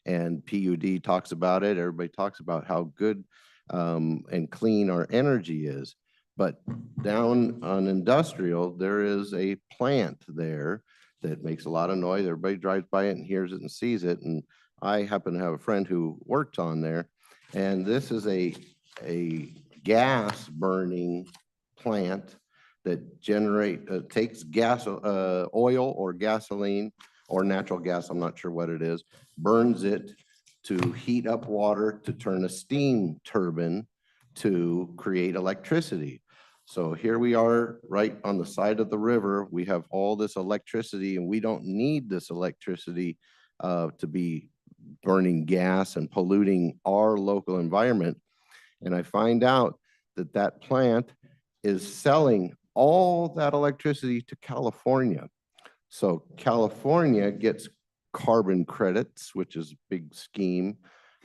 and PUD talks about it. Everybody talks about how good and clean our energy is. But down on industrial, there is a plant there that makes a lot of noise. Everybody drives by it and hears it and sees it. And I happen to have a friend who worked on there, and this is a gas burning plant that takes oil or gasoline or natural gas, I'm not sure what it is, burns it to heat up water to turn a steam turbine to create electricity. So here we are right on the side of the river. We have all this electricity, and we don't need this electricity to be burning gas and polluting our local environment. And I find out that plant is selling all that electricity to California. So California gets carbon credits, which is a big scheme,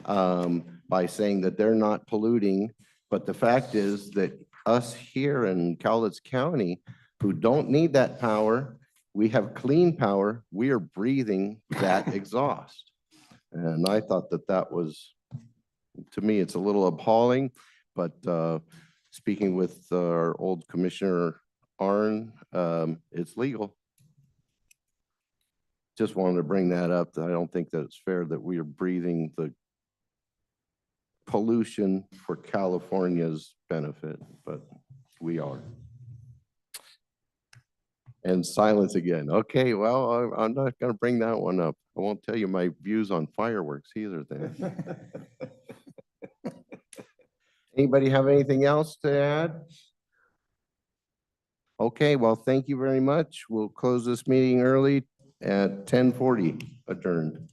by saying that they're not polluting. But the fact is that us here in Cowlitz County, who don't need that power, we have clean power, we are breathing that exhaust. And I thought that was, to me, it's a little appalling, but speaking with our old Commissioner Arn, it's legal. Just wanted to bring that up, that I don't think that it's fair that we are breathing the pollution for California's benefit, but we are. And silence again. Okay, well, I'm not going to bring that one up. I won't tell you my views on fireworks either then. Anybody have anything else to add? Okay, well, thank you very much. We'll close this meeting early at 10:40, adjourned.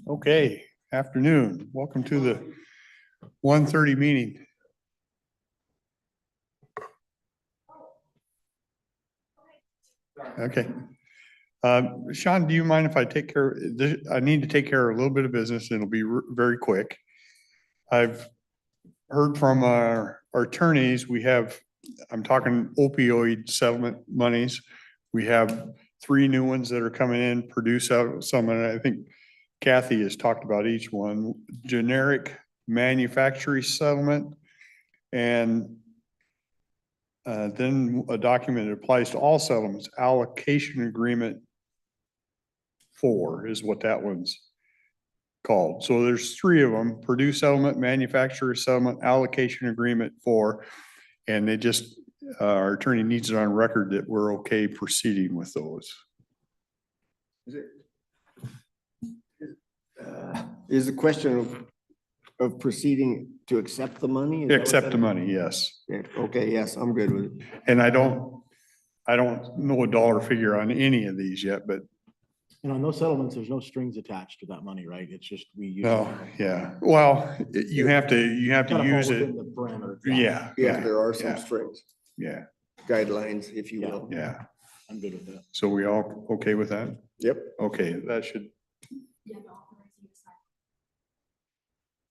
Okay, afternoon. Welcome to the 1:30 meeting. Okay. Sean, do you mind if I take care of this? I need to take care of a little bit of business and it'll be very quick. I've heard from our attorneys, I'm talking opioid settlement monies. We have 3 new ones that are coming in, produce out some, and I think Kathy has talked about each one. Generic manufacturing settlement, and then a document that applies to all settlements, allocation agreement 4 is what that one's called. So there's 3 of them: Purdue settlement, manufacturer settlement, allocation agreement 4. And they just, our attorney needs it on record that we're okay proceeding with those. Is the question of proceeding to accept the money? Is that what Accept that the is? money, yes. Yeah, okay, yes, I'm good with it. And I don't know a dollar figure on any of these yet, but And on those settlements, there's no strings attached to that money, right? It's just we use. no, yeah. Well, you have to Gotta fall use it. within the parameter. Yeah. Yeah, there are some yeah, strings, Yeah, guidelines, if you Yeah. will. yeah. I'm good with that. So we all okay with that? Yep. Okay, that should,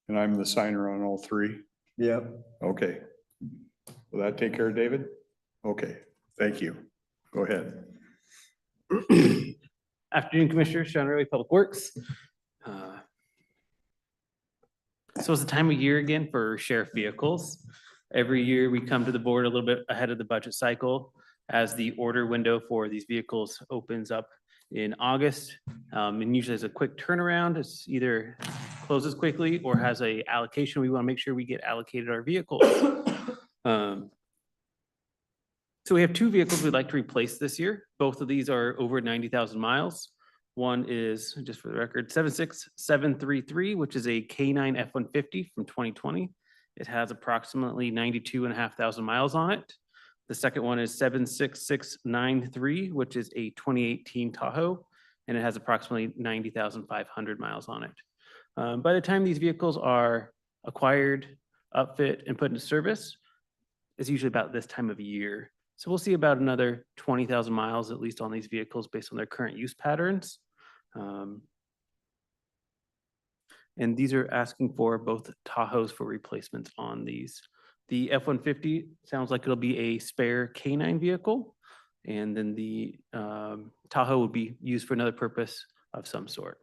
and I'm the signer on all 3? Yep. Okay. Will that take care of David? Okay, thank you. Go ahead. Afternoon, Commissioners, Sean Riley, Public Works. So it's the time of year again for sheriff vehicles. Every year we come to the board a little bit ahead of the budget cycle as the order window for these vehicles opens up in August. And usually there's a quick turnaround. It's either closes quickly or has a allocation. We want to make sure we get allocated our vehicles. So we have 2 vehicles we'd like to replace this year. Both of these are over 90,000 miles. One is, just for the record, 76733, which is a K9 F-150 from 2020. It has approximately 92,500 miles on it. The second one is 76693, which is a 2018 Tahoe, and it has approximately 90,500 miles on it. By the time these vehicles are acquired, upfit, and put into service, it's usually about this time of year. So we'll see about another 20,000 miles at least on these vehicles based on their current use patterns. And these are asking for both Tahoes for replacements on these. The F-150 sounds like it'll be a spare K9 vehicle. And then the Tahoe would be used for another purpose of some sort.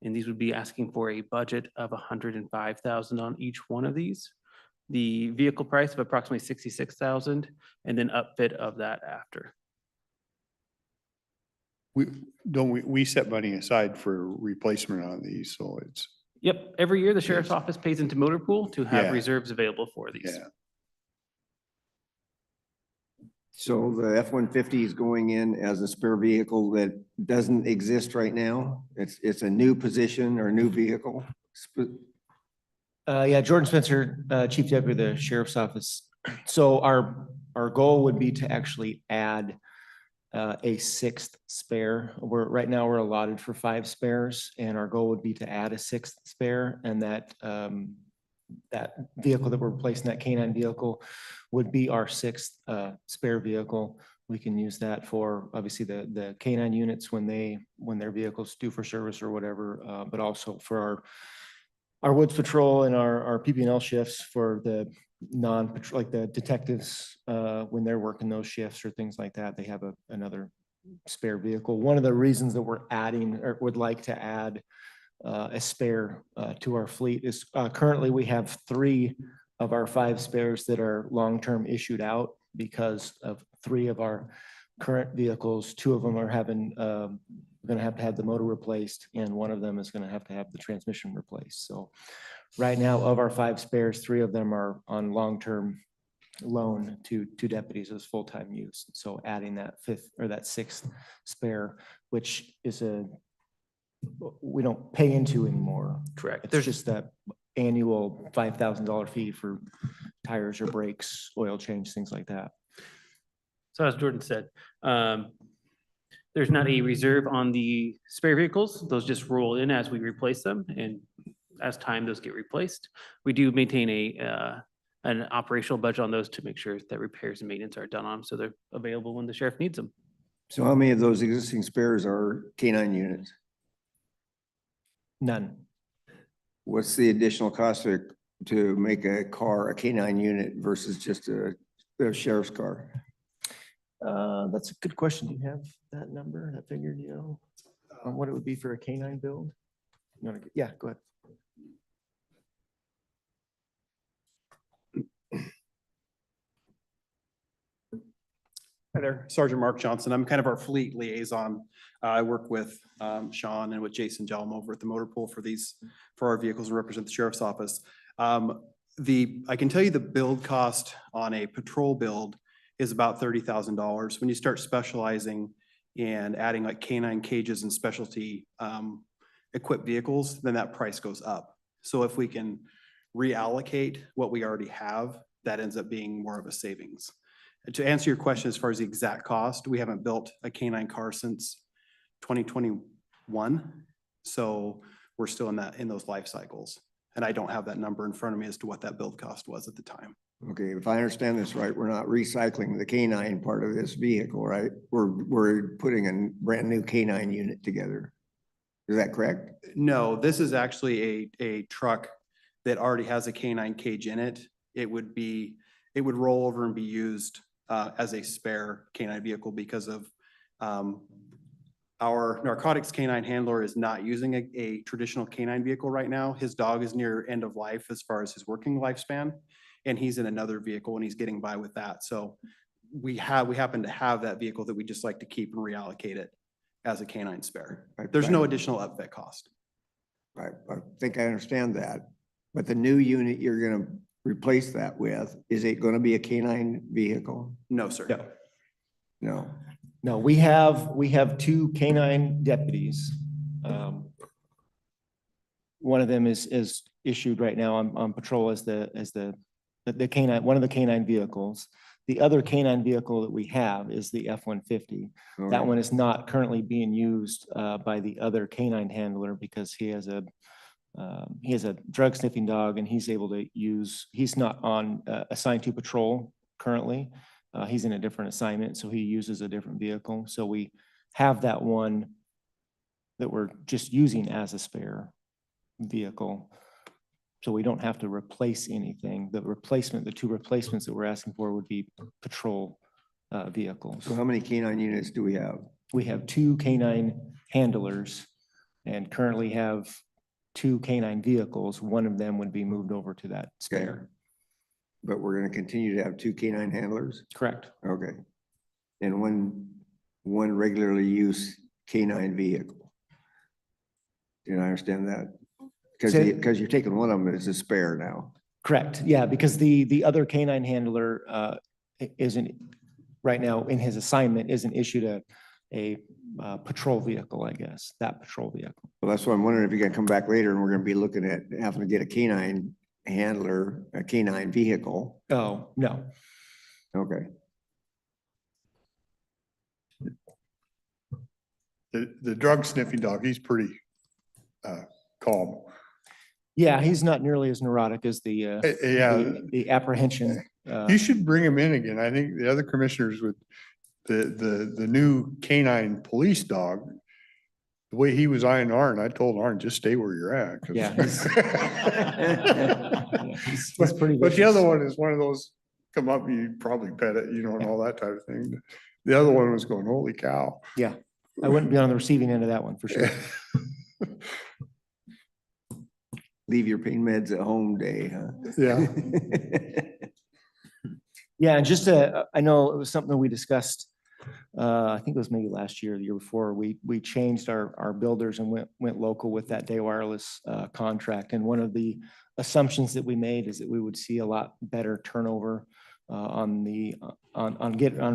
And these would be asking for a budget of $105,000 on each one of these. The vehicle price of approximately $66,000, and then upfit of that after. We set money aside for replacement on these, so it's. Yep, every year the sheriff's office pays into motor pool to have Yeah. reserves available for these. Yeah. So the F-150 is going in as a spare vehicle that doesn't exist right now? It's a new position or new vehicle? Yeah, Jordan Spencer, Chief Deputy of the Sheriff's Office. So our goal would be to actually add a 6th spare. Right now we're allotted for 5 spares, and our goal would be to add a 6th spare, and that vehicle that we're replacing, that K9 vehicle, would be our 6th spare vehicle. We can use that for obviously the K9 units when their vehicles due for service or whatever, but also for our woods patrol and our PP&L shifts for the non-patrol, like the detectives, when they're working those shifts or things like that, they have another spare vehicle. One of the reasons that we're adding or would like to add a spare to our fleet is currently we have 3 of our 5 spares that are long-term issued out because of 3 of our current vehicles. 2 of them are going to have the motor replaced, and one of them is going to have the transmission replaced. So right now, of our 5 spares, 3 of them are on long-term loan to deputies as full-time use. So adding that 5th or that 6th spare, which is we don't pay into anymore. Correct. It's just that annual $5,000 fee for tires or brakes, oil change, things like that. So as Jordan said, There's not a reserve on the spare vehicles. Those just roll in as we replace them, and as time those get replaced. We do maintain an operational budget on those to make sure that repairs and maintenance are done on them, so they're available when the sheriff needs them. So how many of those existing spares are K-9 units? None. What's the additional cost to make a car a K-9 unit versus just a sheriff's car? That's a good question. Do you have that number, that figure, do you know, on what it would be for a K-9 build? Yeah, go ahead. Hi there, Sergeant Mark Johnson. I'm kind of our fleet liaison. I work with Sean and with Jason Jelm over at the motor pool for our vehicles and represent the sheriff's office. I can tell you the build cost on a patrol build is about $30,000. When you start specializing and adding like K-9 cages and specialty equipped vehicles, then that price goes up. So if we can reallocate what we already have, that ends up being more of a savings. To answer your question, as far as the exact cost, we haven't built a K-9 car since 2021. So we're still in those life cycles. And I don't have that number in front of me as to what that build cost was at the time. Okay, if I understand this right, we're not recycling the K-9 part of this vehicle, right? We're putting a brand new K-9 unit together. Is that correct? No, this is actually a truck that already has a K-9 cage in it. It would roll over and be used as a spare K-9 vehicle because of our narcotics K-9 handler is not using a traditional K-9 vehicle right now. His dog is near end of life as far as his working lifespan, and he's in another vehicle and he's getting by with that. So we happen to have that vehicle that we just like to keep and reallocate it as a K-9 spare. There's no additional upfit cost. I think I understand that, but the new unit you're gonna replace that with, is it gonna be a K-9 vehicle? No, sir. No. No. No, we have two K-9 deputies. One of them is issued right now on patrol as the K-9, one of the K-9 vehicles. The other K-9 vehicle that we have is the F-150. That one is not currently being used by the other K-9 handler because he has a drug sniffing dog and he's not on assigned to patrol currently. He's in a different assignment, so he uses a different vehicle. So we have that one that we're just using as a spare vehicle. So we don't have to replace anything. The two replacements that we're asking for would be patrol vehicles. So how many K-9 units do we have? We have two K-9 handlers and currently have two K-9 vehicles. One of them would be moved over to that spare. But we're gonna continue to have two K-9 handlers? Correct. Okay. And one regularly used K-9 vehicle. Do I understand that? Because you're taking one of them as a spare now. Correct. Yeah, because the other K-9 handler isn't right now in his assignment isn't issued a patrol vehicle, I guess, that patrol vehicle. Well, that's why I'm wondering if you're gonna come back later and we're gonna be looking at having to get a K-9 handler, a K-9 vehicle. Oh, no. Okay. The drug sniffing dog, he's pretty calm. Yeah, he's not nearly as neurotic as the apprehension. You should bring him in again. I think the other commissioners with the new K-9 police dog, the way he was eyeing Arn, I told Arn, just stay where you're at. Yeah. He's pretty But the other one is one of those, come up, you probably pet it, and all that type of thing. The other one was going, holy cow. Yeah, I wouldn't be on the receiving end of that one for sure. Leave your pain meds at home day, huh? Yeah. Yeah, and just I know it was something we discussed, I think it was maybe last year, the year before, we changed our builders and went local with that day wireless contract. And one of the assumptions that we made is that we would see a lot better turnover on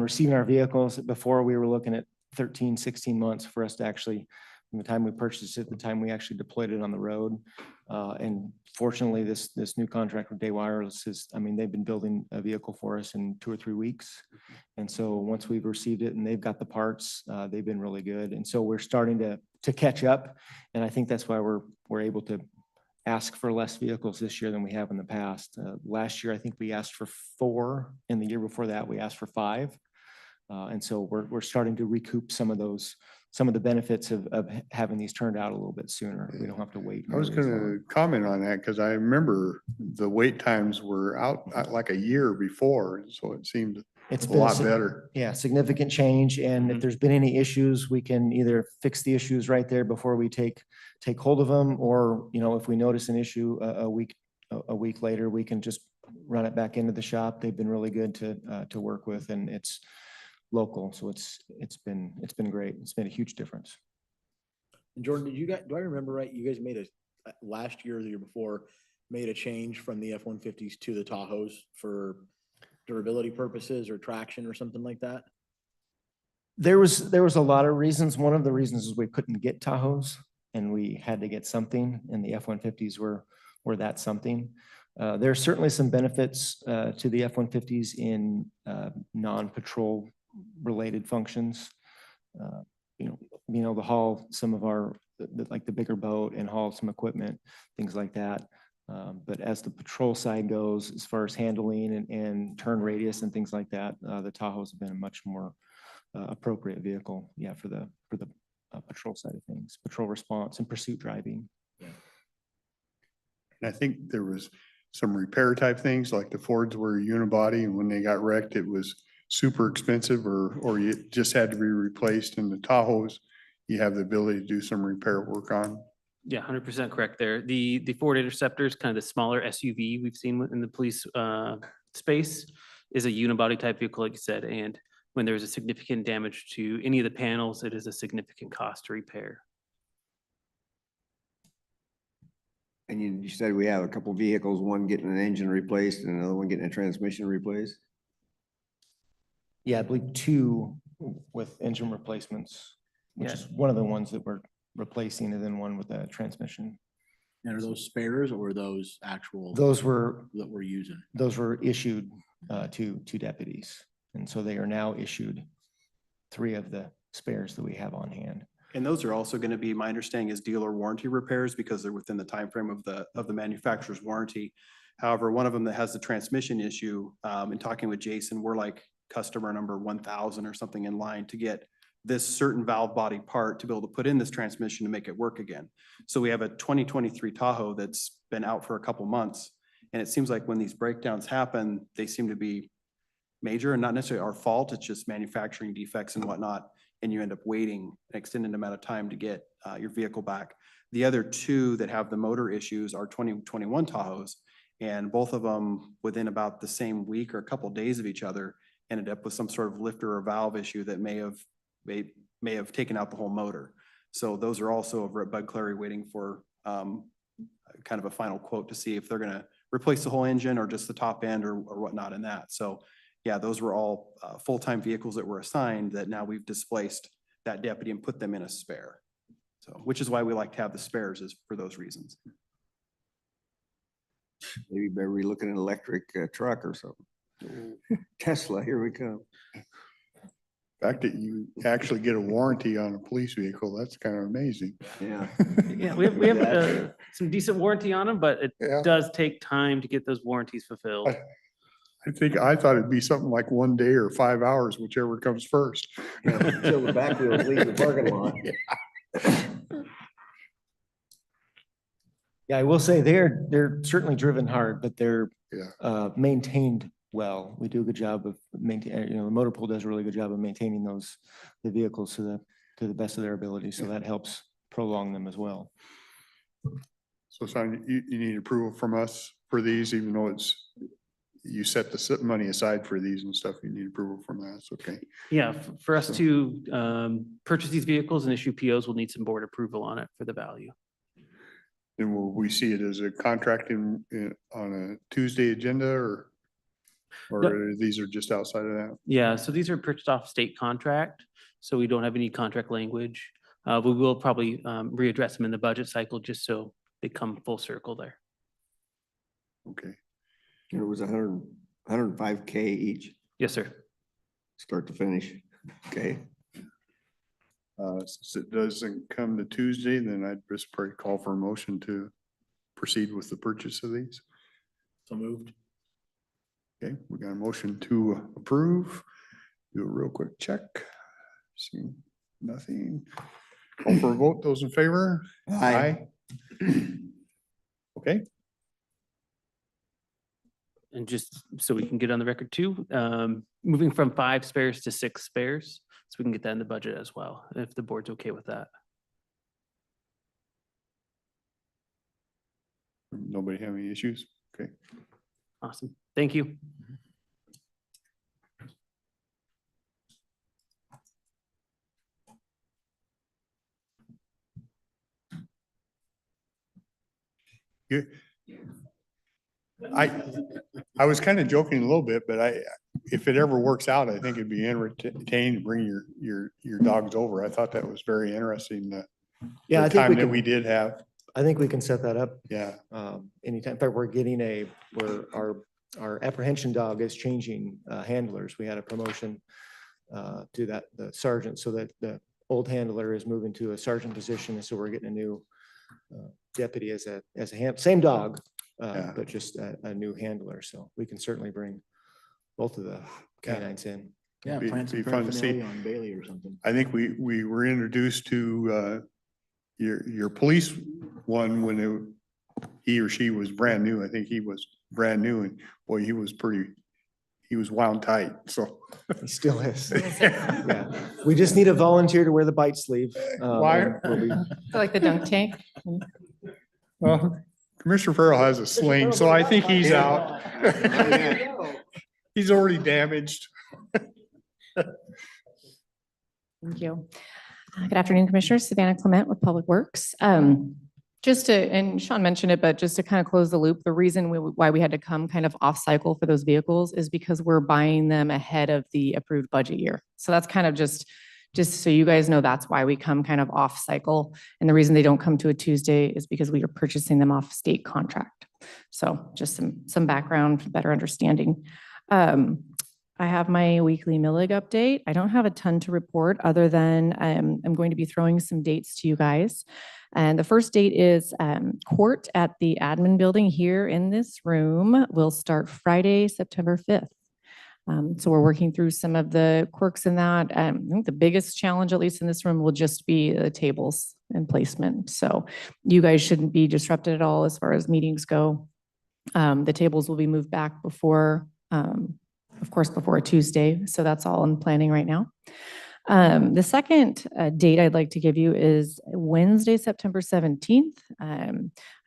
receiving our vehicles. Before we were looking at 13, 16 months for us to actually from the time we purchased it, the time we actually deployed it on the road. And fortunately, this new contract with Day Wireless is, I mean, they've been building a vehicle for us in 2 or 3 weeks. And so once we've received it and they've got the parts, they've been really good. And so we're starting to catch up. And I think that's why we're able to ask for less vehicles this year than we have in the past. Last year, I think we asked for 4, and the year before that, we asked for 5. And so we're starting to recoup some of the benefits of having these turned out a little bit sooner. We don't have to wait. I was nearly as gonna long. comment on that because I remember the wait times were out like a year before, and so it seemed It's a been lot better. Yeah, significant change. And if Mhm. there's been any issues, we can either fix the issues right there before we take hold of them, or, you know, if we notice an issue a week later, we can just run it back into the shop. They've been really good to work with, and it's local, so it's been great. It's made a huge difference. And Jordan, do I remember right? You guys made last year or the year before, made a change from the F-150s to the Tahoes for durability purposes or traction or something like that? There was a lot of reasons. One of the reasons is we couldn't get Tahoes, and we had to get something, and the F-150s were that something. There are certainly some benefits to the F-150s in non-patrol related functions. You know, to haul some of our, like the bigger boat and haul some equipment, things like that. But as the patrol side goes, as far as handling and turn radius and things like that, the Tahoes have been a much more appropriate vehicle, yeah, for the patrol side of things, patrol response and pursuit driving. And I think there was some repair type things, like the Fords were unibody, and when they got wrecked, it was super expensive, or you just had to be replaced. In the Tahoes, you have the ability to do some repair work on. Yeah, 100% correct there. The Ford Interceptor is kind of the smaller SUV we've seen in the police space, is a unibody type vehicle, like you said. And when there's a significant damage to any of the panels, it is a significant cost to repair. And you said we have a couple vehicles, one getting an engine replaced and another one getting a transmission replaced? Yeah, I believe 2 with engine replacements, which Yeah. is one of the ones that we're replacing, and then one with a transmission. And are those spares or those actual Those were that we're using? issued to deputies. And so they are now issued 3 of the spares that we have on hand. And those are also going to be, my understanding is dealer warranty repairs because they're within the time frame of the manufacturer's warranty. However, one of them that has the transmission issue, in talking with Jason, we're like customer number 1,000 or something in line to get this certain valve body part to be able to put in this transmission to make it work again. So we have a 2023 Tahoe that's been out for a couple months. And it seems like when these breakdowns happen, they seem to be major and not necessarily our fault. It's just manufacturing defects and whatnot. And you end up waiting an extended amount of time to get your vehicle back. The other 2 that have the motor issues are 2021 Tahoes. And both of them, within about the same week or a couple of days of each other, ended up with some sort of lifter or valve issue that may have taken out the whole motor. So those are also over at Bud Clary waiting for kind of a final quote to see if they're gonna replace the whole engine or just the top end or whatnot in that. So yeah, those were all full-time vehicles that were assigned that now we've displaced that deputy and put them in a spare. So, which is why we like to have the spares, is for those reasons. Maybe better be looking at an electric truck or something. Tesla, here we come. The fact that you actually get a warranty on a police vehicle, that's kind of amazing. Yeah. Yeah, we have some decent warranty on them, but it Yeah. does take time to get those warranties fulfilled. I thought it'd be something like 1 day or 5 hours, whichever comes first. Yeah, until the back wheels leave the parking lot. Yeah, I will say they're certainly driven hard, but they're Yeah. maintained well. We do a good job of maintaining, you know, the motor pool does a really good job of maintaining the vehicles to the best of their ability. So that helps prolong them as well. So Sonia, you need approval from us for these, even though you set the money aside for these and stuff, you need approval from us, okay? Yeah, for us to purchase these vehicles and issue POs, we'll need some board approval on it for the value. And will we see it as a contract on a Tuesday agenda, or these are just outside of that? Yeah, so these are purchased off state contract, so we don't have any contract language. We will probably readdress them in the budget cycle just so they come full circle there. Okay. It was 105K each, Yes, sir. start to finish. Okay. Since it doesn't come to Tuesday, then I'd just probably call for a motion to proceed with the purchase of these. So moved. Okay, we got a motion to approve. Do a real quick check. See nothing. Call for a vote. Those in favor? Aye. Okay, And just so we can get on the record too, moving from 5 spares to 6 spares, so we can get that in the budget as well, if the board's okay with that. nobody have any issues? Okay. Awesome. Thank you. You, I was kind of joking a little bit, but if it ever works out, I think it'd be entertaining to bring your dogs over. I thought that was very interesting, Yeah, the I think time we that can, we did have. I think we can set that up Yeah, anytime. In fact, we're getting our apprehension dog is changing handlers. We had a promotion to the sergeant, so that the old handler is moving to a sergeant position. And so we're getting a new deputy as a same dog, Yeah. but just a new handler. So we can certainly bring both of the canines in. Yeah, Be- plant some be fun to see. paraphernalia on Bailey or something. I think we were introduced to your police one when he or she was brand new. I think he was brand new, and boy, he was wound tight, so. He still is. Yeah, we just need a volunteer to wear the bite sleeve. Why? and we'll be- Like the dunk tank? Well, Commissioner Farrell has a sling, so I think he's out. He's already damaged. Thank you. Good afternoon, Commissioners. Savannah Clement with Public Works. Just to, and Sean mentioned it, but just to kind of close the loop, the reason why we had to come kind of off cycle for those vehicles is because we're buying them ahead of the approved budget year. So that's kind of just so you guys know, that's why we come kind of off cycle. And the reason they don't come to a Tuesday is because we are purchasing them off state contract. So just some background, better understanding. I have my weekly milling update. I don't have a ton to report other than I'm going to be throwing some dates to you guys. And the first date is court at the admin building here in this room will start Friday, September 5th. So we're working through some of the quirks in that. I think the biggest challenge, at least in this room, will just be the tables and placement. So you guys shouldn't be disrupted at all as far as meetings go. The tables will be moved back before, of course, before a Tuesday. So that's all in planning right now. The second date I'd like to give you is Wednesday, September 17th.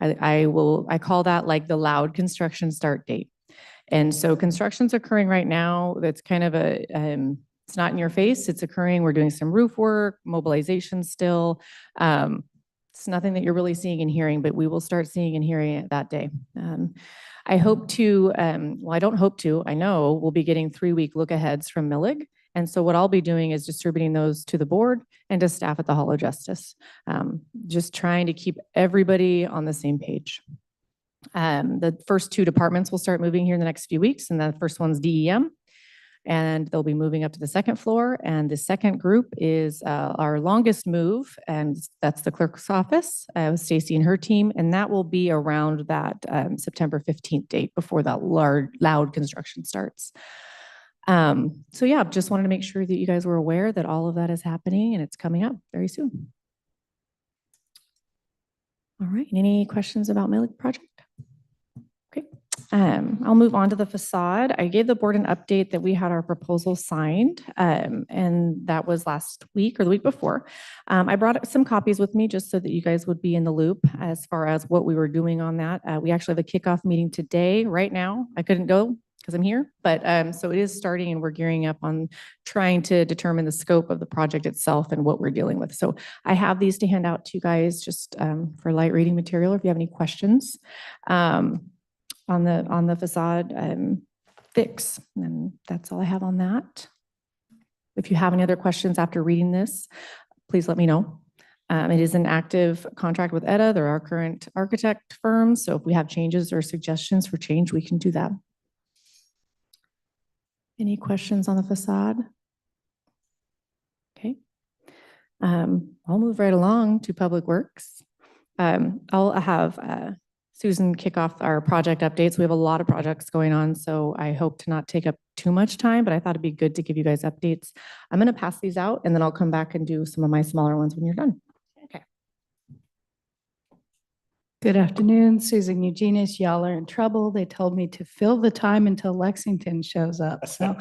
I call that like the loud construction start date. And so construction's occurring right now. That's kind of it's not in your face. It's occurring. We're doing some roof work, mobilization still. It's nothing that you're really seeing and hearing, but we will start seeing and hearing it that day. I hope to, well, I don't hope to, I know we'll be getting 3-week look aheads from Millig. And so what I'll be doing is distributing those to the board and to staff at the Hall of Justice. Just trying to keep everybody on the same page. The first 2 departments will start moving here in the next few weeks, and the first one's DEM. And they'll be moving up to the 2nd floor. And the second group is our longest move, and that's the clerk's office, Stacy and her team. And that will be around that September 15th date before that loud construction starts. So yeah, just wanted to make sure that you guys were aware that all of that is happening and it's coming up very soon. All right, any questions about Millig project? Okay, I'll move on to the facade. I gave the board an update that we had our proposal signed, and that was last week or the week before. I brought some copies with me just so that you guys would be in the loop as far as what we were doing on that. We actually have a kickoff meeting today, right now. I couldn't go because I'm here, but so it is starting and we're gearing up on trying to determine the scope of the project itself and what we're dealing with. So I have these to hand out to you guys just for light reading material if you have any questions on the facade fix. And that's all I have on that. If you have any other questions after reading this, please let me know. It is an active contract with ETA. They're our current architect firm. So if we have changes or suggestions for change, we can do that. Any questions on the facade? Okay. I'll move right along to Public Works. I'll have Susan kick off our project updates. We have a lot of projects going on, so I hope to not take up too much time, but I thought it'd be good to give you guys updates. I'm going to pass these out and then I'll come back and do some of my smaller ones when you're done. Okay. Good afternoon, Susan Eugenius. Y'all are in trouble. They told me to fill the time until Lexington shows up. So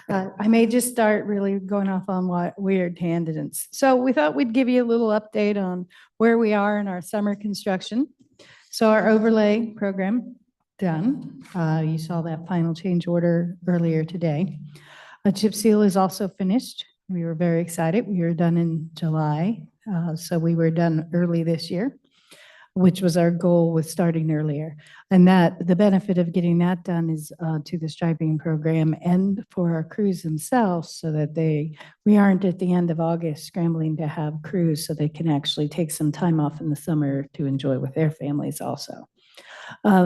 I may just start really going off on weird tangents. So we thought we'd give you a little update on where we are in our summer construction. So our overlay program done. You saw that final change order earlier today. A chip seal is also finished. We were very excited. We were done in July. So we were done early this year, which was our goal with starting earlier. And that the benefit of getting that done is to the striping program and for our crews themselves so that we aren't at the end of August scrambling to have crews so they can actually take some time off in the summer to enjoy with their families also.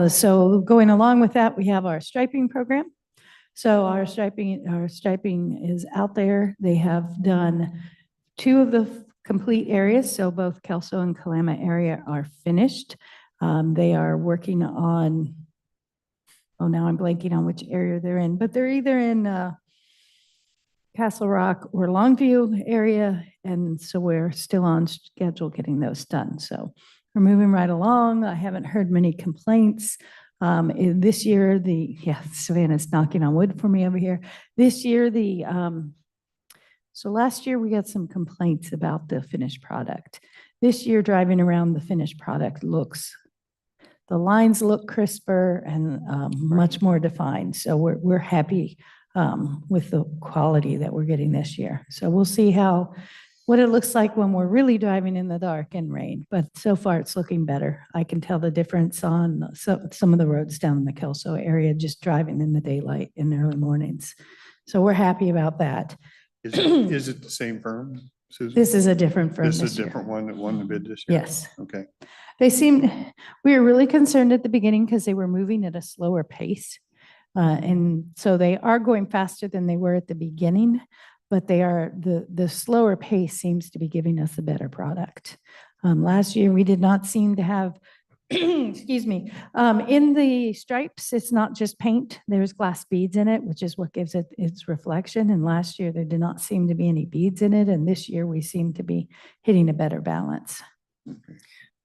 So going along with that, we have our striping program. So our striping is out there. They have done 2 of the complete areas. So both Kelso and Kalama area are finished. They are working on, oh, now I'm blanking on which area they're in, but they're either in Castle Rock or Longview area. And so we're still on schedule getting those done. So we're moving right along. I haven't heard many complaints. This year, Savannah's knocking on wood for me over here. This year, so last year we got some complaints about the finished product. This year, driving around, the finished product the lines look crisper and much more defined. So we're happy with the quality that we're getting this year. So we'll see what it looks like when we're really driving in the dark and rain. But so far it's looking better. I can tell the difference on some of the roads down in the Kelso area, just driving in the daylight in the early mornings. So we're happy about that. Is it the same firm, Susan? This is a different firm This is this a year. different one that won the bid this year? Yes. Okay. We were really concerned at the beginning because they were moving at a slower pace. And so they are going faster than they were at the beginning, but the slower pace seems to be giving us a better product. Last year, we did not seem to have, excuse me, in the stripes, it's not just paint, there's glass beads in it, which is what gives it its reflection. And last year, there did not seem to be any beads in it. And this year, we seem to be hitting a better balance.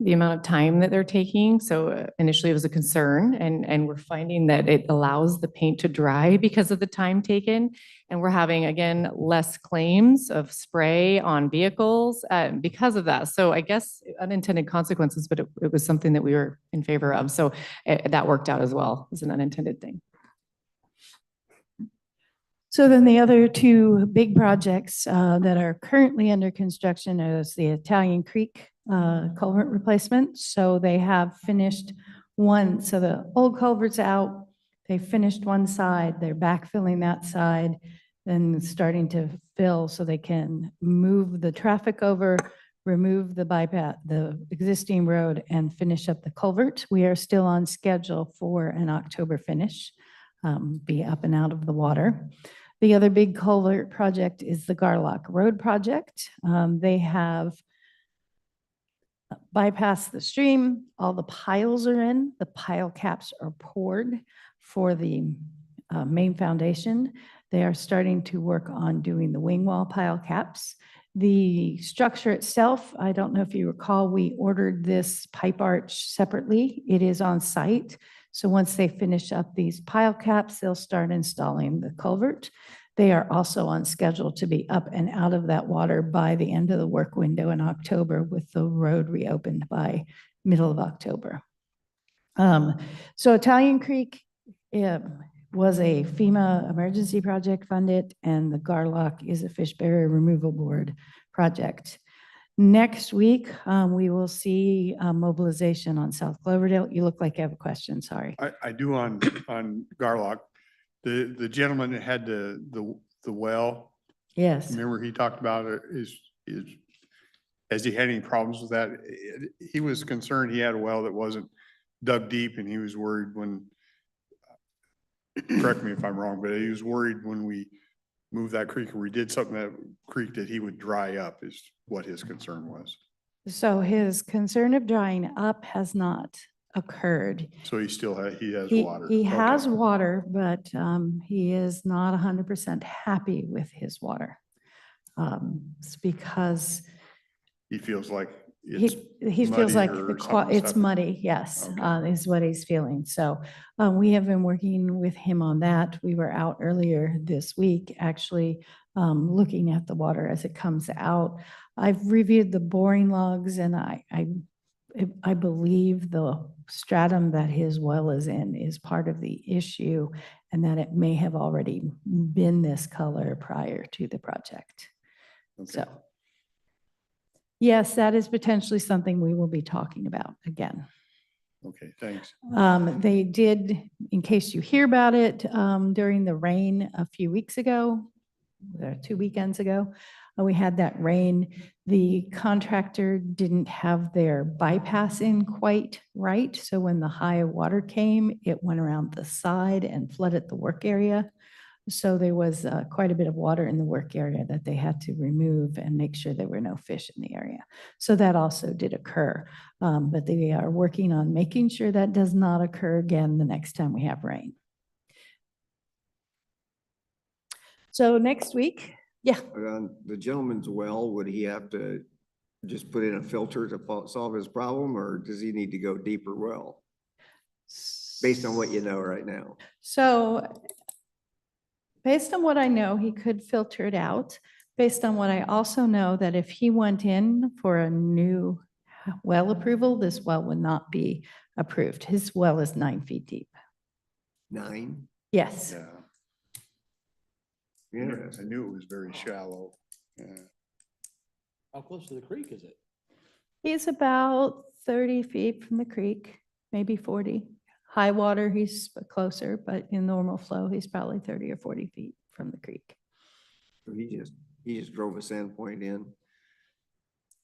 The amount of time that they're taking. So initially it was a concern and we're finding that it allows the paint to dry because of the time taken. And we're having, again, less claims of spray on vehicles because of that. So I guess unintended consequences, but it was something that we were in favor of. So that worked out as well as an unintended thing. So then the other 2 big projects that are currently under construction is the Italian Creek culvert replacement. So they have finished one. So the old culvert's out. They finished one side. They're backfilling that side, then starting to fill so they can move the traffic over, remove the bypass, the existing road, and finish up the culvert. We are still on schedule for an October finish, be up and out of the water. The other big culvert project is the Garlock Road project. They have bypassed the stream. All the piles are in. The pile caps are poured for the main foundation. They are starting to work on doing the wing wall pile caps. The structure itself, I don't know if you recall, we ordered this pipe arch separately. It is on site. So once they finish up these pile caps, they'll start installing the culvert. They are also on schedule to be up and out of that water by the end of the work window in October, with the road reopened by middle of October. So Italian Creek was a FEMA emergency project funded, and the Garlock is a fish barrier removal board project. Next week, we will see mobilization on South Cloverdale. You look like you have a question, sorry. I do on Garlock. The gentleman that had the well. Yes. Remember he talked about it, is has he had any problems with that? He was concerned he had a well that wasn't dug deep and he was worried when, correct me if I'm wrong, but he was worried when we moved that creek or we did something that creek that he would dry up is what his concern was. So his concern of drying up has not occurred. So he has He, water. he has Okay. water, but he is not 100% happy with his water. It's because He feels like he, it's he feels muddy like or it's something's muddy, yes, Okay. is what he's feeling. So we have been working with him on that. We were out earlier this week, actually looking at the water as it comes out. I've reviewed the boring logs and I believe the stratum that his well is in is part of the issue and that it may have already been this color prior to the project. Okay. So, yes, that is potentially something we will be talking about again. Okay, thanks. They did, in case you hear about it, during the rain a few weeks ago, 2 weekends ago, we had that rain. The contractor didn't have their bypass in quite right. So when the high water came, it went around the side and flooded the work area. So there was quite a bit of water in the work area that they had to remove and make sure there were no fish in the area. So that also did occur. But they are working on making sure that does not occur again the next time we have rain. So next week, yeah. The gentleman's well, would he have to just put in a filter to solve his problem, or does he need to go deeper well? Based on what you know right now. So based on what I know, he could filter it out. Based on what I also know, that if he went in for a new well approval, this well would not be approved. His well is 9 feet deep. 9? Yes. Yeah. Yeah. I knew it was very shallow. Yeah. How close to the creek is it? He's about 30 feet from the creek, maybe 40. High water, he's closer, but in normal flow, he's probably 30 or 40 feet from the creek. So he just drove a sand point in.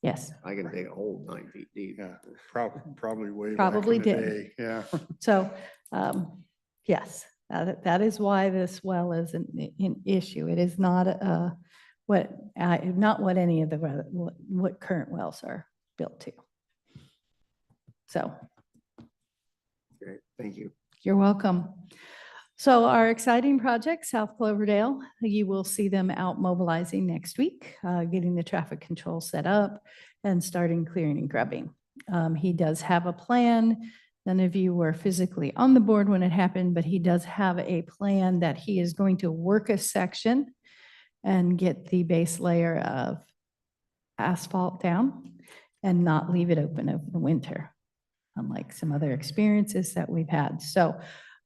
Yes. I can dig a hole 9 feet deep. Yeah, probably way back Probably in the did. day. Yeah. So, yes, that is why this well is an issue. It is not not what any of the what current wells are built to. So. Great, thank you. You're welcome. So our exciting project, South Cloverdale, you will see them out mobilizing next week, getting the traffic control set up and starting clearing and grubbing. He does have a plan. None of you were physically on the board when it happened, but he does have a plan that he is going to work a section and get the base layer of asphalt down and not leave it open over the winter, unlike some other experiences that we've had. So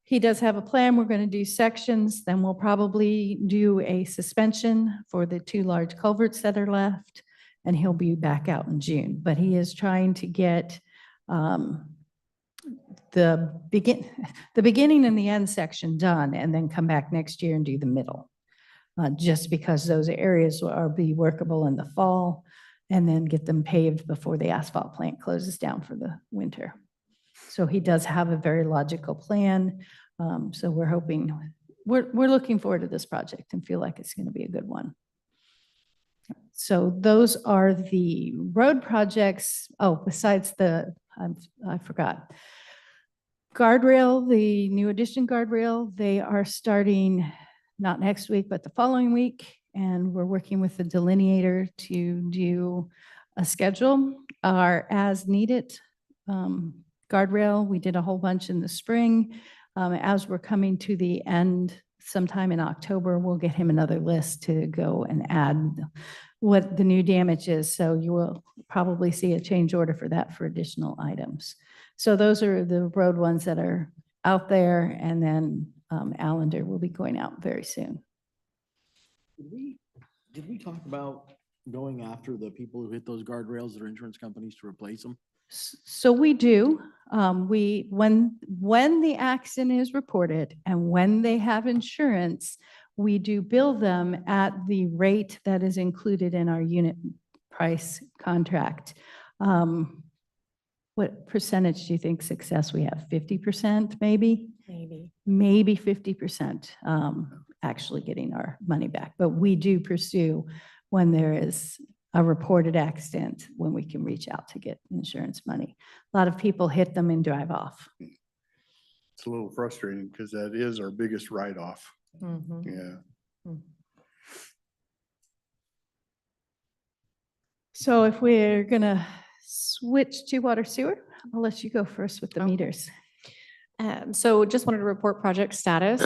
he does have a plan. We're going to do sections, then we'll probably do a suspension for the 2 large culverts that are left, and he'll be back out in June. But he is trying to get the beginning and the end section done and then come back next year and do the middle. Just because those areas will be workable in the fall and then get them paved before the asphalt plant closes down for the winter. So he does have a very logical plan. So we're hoping, we're looking forward to this project and feel like it's going to be a good one. So those are the road projects. Oh, besides I forgot. Guardrail, the new addition guardrail, they are starting not next week, but the following week. And we're working with the delineator to do a schedule. Our as needed guardrail, we did a whole bunch in the spring. As we're coming to the end, sometime in October, we'll get him another list to go and add what the new damage is. So you will probably see a change order for that for additional items. So those are the road ones that are out there, and then Allender will be going out very soon. Did we talk about going after the people who hit those guardrails that are insurance companies to replace them? So we do. When the accident is reported and when they have insurance, we do bill them at the rate that is included in our unit price contract. What percentage do you think success we have? 50% maybe? Maybe 50% actually getting our money back. But we do pursue when there is a reported accident, when we can reach out to get insurance money. A lot of people hit them and drive off. It's a little frustrating because that is our biggest write-off. Yeah. So if we're gonna switch to water sewer, I'll let you go first with the meters. So just wanted to report project status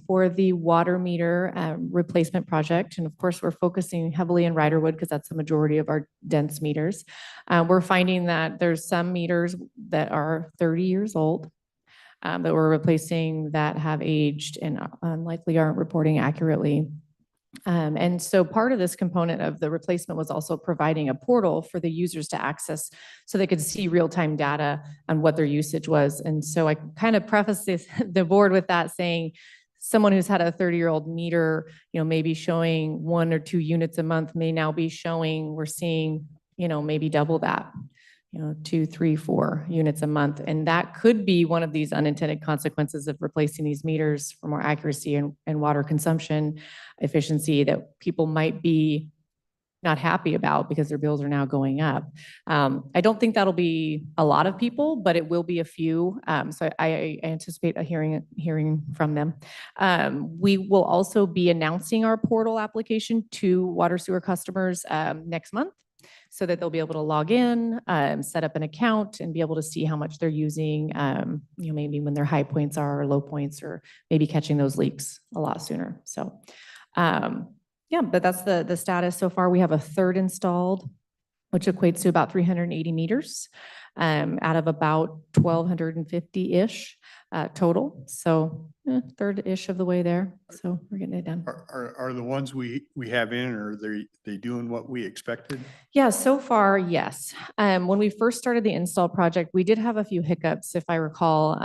for the water meter replacement project. And of course, we're focusing heavily in Riderwood because that's the majority of our dense meters. We're finding that there's some meters that are 30 years old that we're replacing that have aged and likely aren't reporting accurately. And so part of this component of the replacement was also providing a portal for the users to access so they could see real-time data on what their usage was. And so I kind of preface the board with that saying, someone who's had a 30-year-old meter, maybe showing 1 or 2 units a month may now be showing, we're seeing, maybe double that. 2, 3, 4 units a month. And that could be one of these unintended consequences of replacing these meters for more accuracy and water consumption efficiency that people might be not happy about because their bills are now going up. I don't think that'll be a lot of people, but it will be a few. So I anticipate hearing from them. We will also be announcing our portal application to water sewer customers next month, so that they'll be able to log in, set up an account, and be able to see how much they're using, maybe when their high points are or low points, or maybe catching those leaks a lot sooner. So, yeah, but that's the status so far. We have a third installed, which equates to about 380 meters out of about 1,250-ish total. So third-ish of the way there. So we're getting it done. Are the ones we have in, are they doing what we expected? Yeah, so far, yes. When we first started the install project, we did have a few hiccups, if I recall.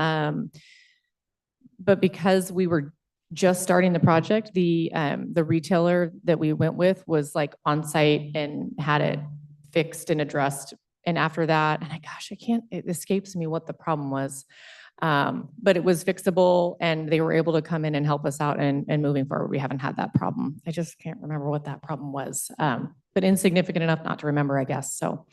But because we were just starting the project, the retailer that we went with was like on site and had it fixed and addressed. And after that, and it escapes me what the problem was. But it was fixable and they were able to come in and help us out, and moving forward, we haven't had that problem. I just can't remember what that problem was, but insignificant enough not to remember, I guess. So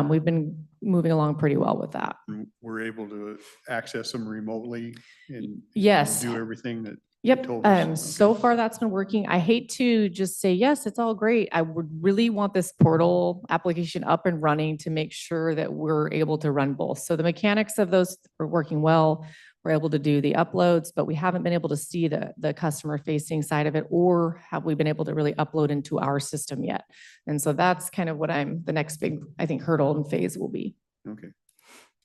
we've been moving along pretty well with that. We're able to access them remotely and Yes. do everything that. Yep. So far that's been working. I hate to just say, yes, it's all great. I would really want this portal application up and running to make sure that we're able to run both. So the mechanics of those are working well. We're able to do the uploads, but we haven't been able to see the customer facing side of it, or have we been able to really upload into our system yet? And so that's kind of what the next big, I think, hurdle and phase will be. Okay.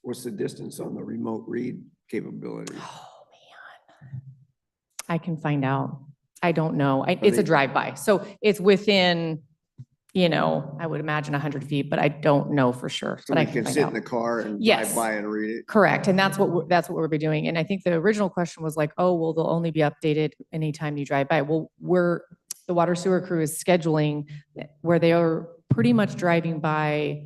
What's the distance on the remote read capability? Oh, man. I can find out. I don't know. It's a drive-by. So it's within, I would imagine 100 feet, but I don't know for sure. So but I I can find sit out. in the car and Yes. drive by and read it? Correct. And that's what we'll be doing. And I think the original question was like, oh, well, they'll only be updated anytime you drive by. Well, the water sewer crew is scheduling where they are pretty much driving by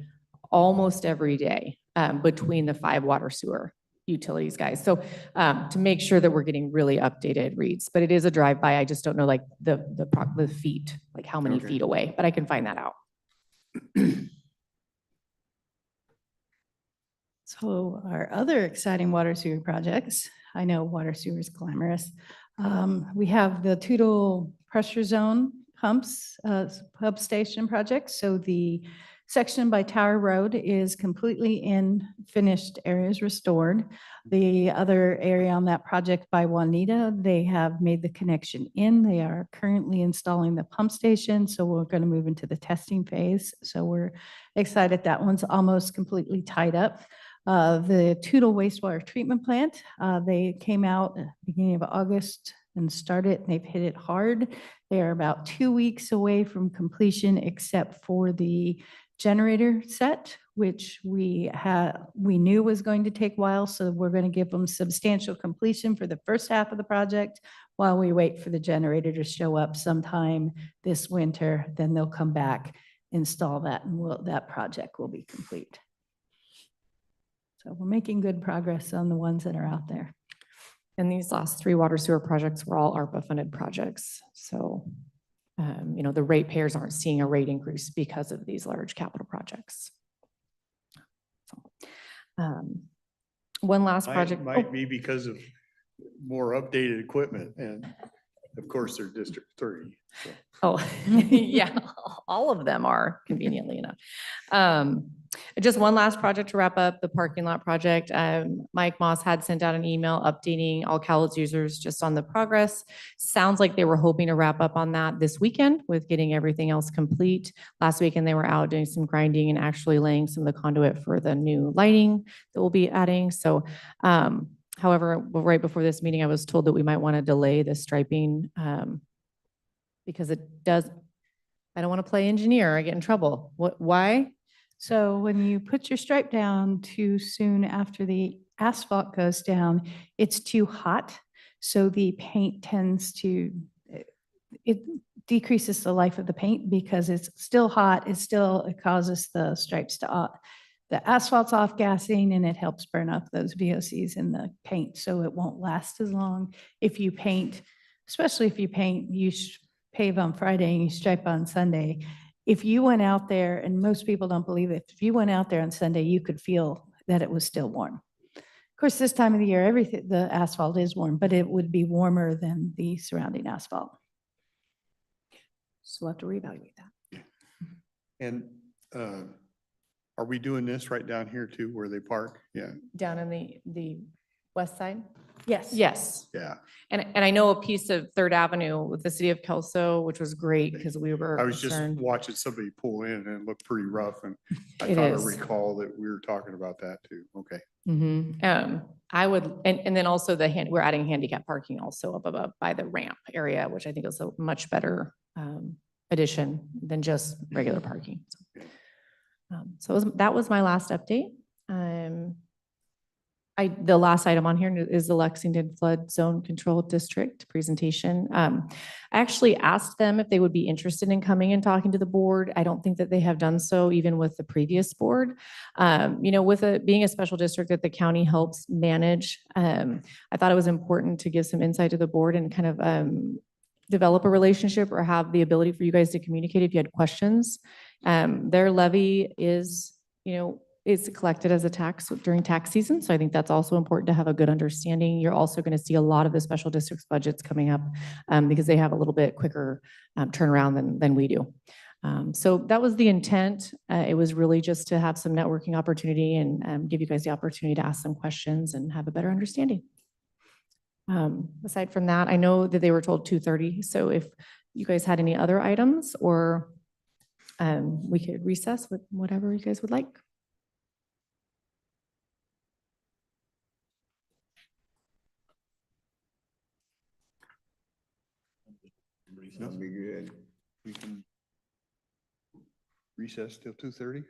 almost every day between the 5 water sewer utilities guys. So to make sure that we're getting really updated reads, but it is a drive-by. I just don't know like the feet, like how many feet away, but I can find that out. So our other exciting water sewer projects, I know water sewer is glamorous. We have the Tootle pressure zone pumps, pump station project. So the section by Tower Road is completely in finished areas restored. The other area on that project by Juanita, they have made the connection in. They are currently installing the pump station. So we're going to move into the testing phase. So we're excited. That one's almost completely tied up. The Tootle wastewater treatment plant, they came out at the beginning of August and started, and they've hit it hard. They are about 2 weeks away from completion, except for the generator set, which we knew was going to take a while. So we're going to give them substantial completion for the first half of the project while we wait for the generator to show up sometime this winter. Then they'll come back install that and that project will be complete. So we're making good progress on the ones that are out there. And these last 3 water sewer projects were all ARPA funded projects. So, you know, the ratepayers aren't seeing a rate increase because of these large capital projects. So, one last project. Might be because of more updated equipment, and of course, they're District 3. So. Oh, yeah, all of them are conveniently enough. Just one last project to wrap up, the parking lot project. Mike Moss had sent out an email updating all Cowlitz users just on the progress. Sounds like they were hoping to wrap up on that this weekend with getting everything else complete. Last weekend, they were out doing some grinding and actually laying some of the conduit for the new lighting that we'll be adding. So, however, right before this meeting, I was told that we might want to delay the striping because it does, I don't want to play engineer, I get in trouble. Why? So when you put your stripe down too soon after the asphalt goes down, it's too hot. So the paint tends to, it decreases the life of the paint because it's still hot. It causes the stripes to, the asphalt's off gassing and it helps burn up those VOCs in the paint. So it won't last as long. If you paint, especially if you paint, you pave on Friday and you stripe on Sunday. If you went out there, and most people don't believe it, if you went out there on Sunday, you could feel that it was still warm. Of course, this time of the year, the asphalt is warm, but it would be warmer than the surrounding asphalt. So we'll have to reevaluate that. And are we doing this right down here too, where they park? Yeah. Down in the west side? Yes. Yes. Yeah. And I know a piece of Third Avenue with the city of Kelso, which was great because we were I was just concerned. watching somebody pull in and it looked pretty rough, and I It thought I is. recall that we were talking about that too. Okay. I would, and then also we're adding handicap parking also up above by the ramp area, which I think is a much better addition than just regular parking. So that was my last update. The last item on here is the Lexington Flood Zone Control District presentation. I actually asked them if they would be interested in coming and talking to the board. I don't think that they have done so even with the previous board. You know, with being a special district that the county helps manage, I thought it was important to give some insight to the board and kind of develop a relationship or have the ability for you guys to communicate if you had questions. Their levy is, you know, it's collected as a tax during tax season. So I think that's also important to have a good understanding. You're also going to see a lot of the special districts budgets coming up because they have a little bit quicker turnaround than we do. So that was the intent. It was really just to have some networking opportunity and give you guys the opportunity to ask some questions and have a better understanding. Aside from that, I know that they were told 2:30. So if you guys had any other items or we could recess with whatever you guys would like. That'd be good. We can recess till 2:30.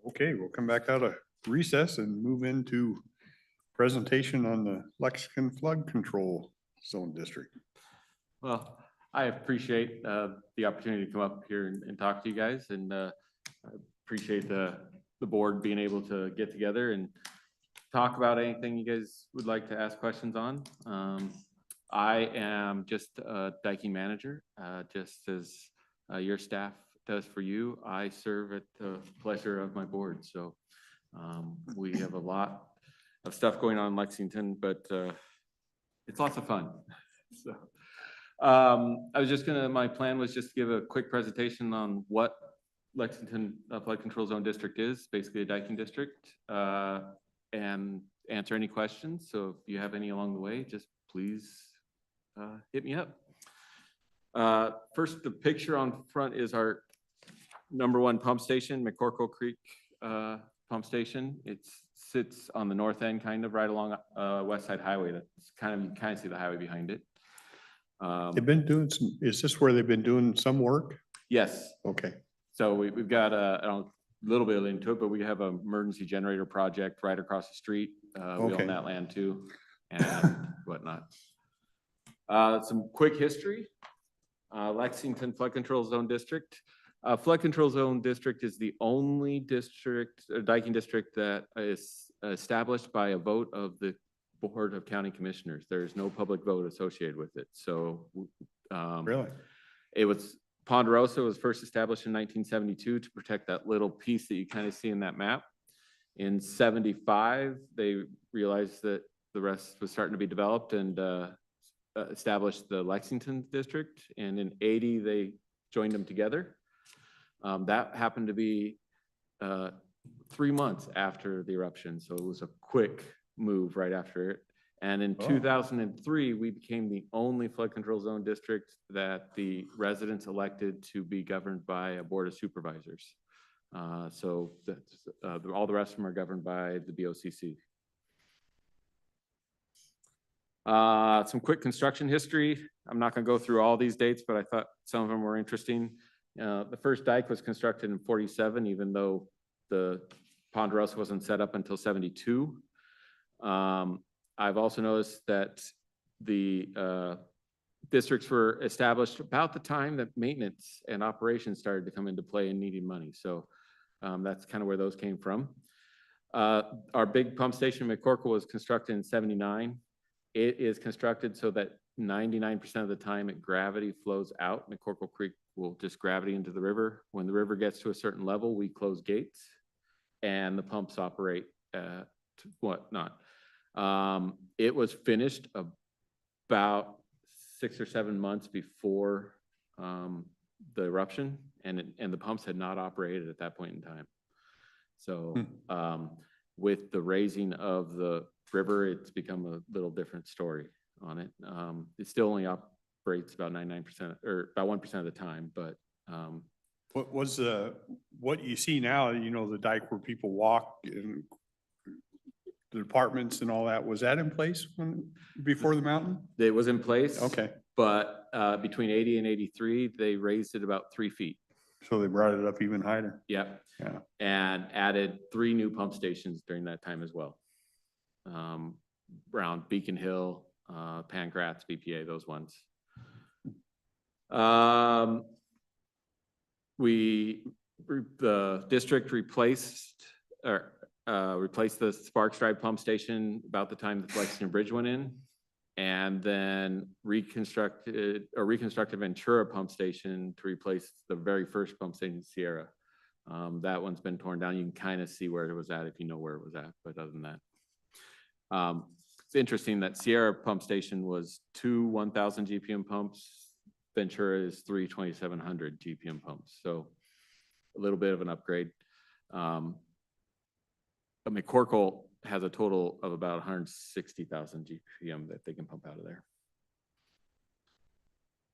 Okay, we'll come back out of recess and move into presentation on the Lexington Flood Control Zone District. Well, I appreciate the opportunity to come up here and talk to you guys, and I appreciate the board being able to get together and talk about anything you guys would like to ask questions on. I am just a diking manager, just as your staff does for you. I serve at the pleasure of my board, so we have a lot of stuff going on in Lexington, but it's lots of fun. So I was just my plan was just to give a quick presentation on what Lexington Flood Control Zone District is, basically a diking district, and answer any questions. So if you have any along the way, just please hit me up. First, the picture on front is our #1 pump station, McCorkle Creek pump station. It sits on the north end, kind of right along West Side Highway. That's you kind of see the highway behind it. They've been doing some, is this where they've been doing some work? Yes. Okay. So we've got a little bit into it, but we have an emergency generator project right across the street. We own that land too, and whatnot. Some quick history. Lexington Flood Control Zone District. Flood Control Zone District is the only district, diking district that is established by a vote of the Board of County Commissioners. There's no public vote associated with it. So Really? It was, Ponderosa was first established in 1972 to protect that little piece that you kind of see in that map. In 75, they realized that the rest was starting to be developed and established the Lexington district. And in 80, they joined them together. That happened to be 3 months after the eruption. So it was a quick move right after it. And in 2003, we became the only flood control zone district that the residents elected to be governed by a board of supervisors. So that's, all the rest of them are governed by the BOCC. Some quick construction history. I'm not going to go through all these dates, but I thought some of them were interesting. The first dike was constructed in 47, even though the Ponderosa wasn't set up until 72. I've also noticed that the districts were established about the time that maintenance and operations started to come into play and needing money. So that's kind of where those came from. Our big pump station in McCorkle was constructed in 79. It is constructed so that 99% of the time gravity flows out. McCorkle Creek will just gravity into the river. When the river gets to a certain level, we close gates and the pumps operate whatnot. It was finished about 6 or 7 months before the eruption, and the pumps had not operated at that point in time. So with the raising of the river, it's become a little different story on it. It still only operates about 99% or about 1% of the time, but what was what you see now, you know, the dike where people walk and the apartments and all that, was that in place before the mountain? It was in place. Okay. But between 80 and 83, they raised it about 3 feet. So they brought it up even higher. Yep. Yeah. And added 3 new pump stations during that time as well. Around Beacon Hill, Pancratz, BPA, those ones. The district replaced the Sparks Drive pump station about the time the Lexington Bridge went in, and then reconstructed Ventura pump station to replace the very first pump station, Sierra. That one's been torn down. You can kind of see where it was at if you know where it was at, but other than that. It's interesting that Sierra pump station was 2 1,000 GPM pumps. Ventura is 3 2,700 GPM pumps. So a little bit of an upgrade. McCorkle has a total of about 160,000 GPM that they can pump out of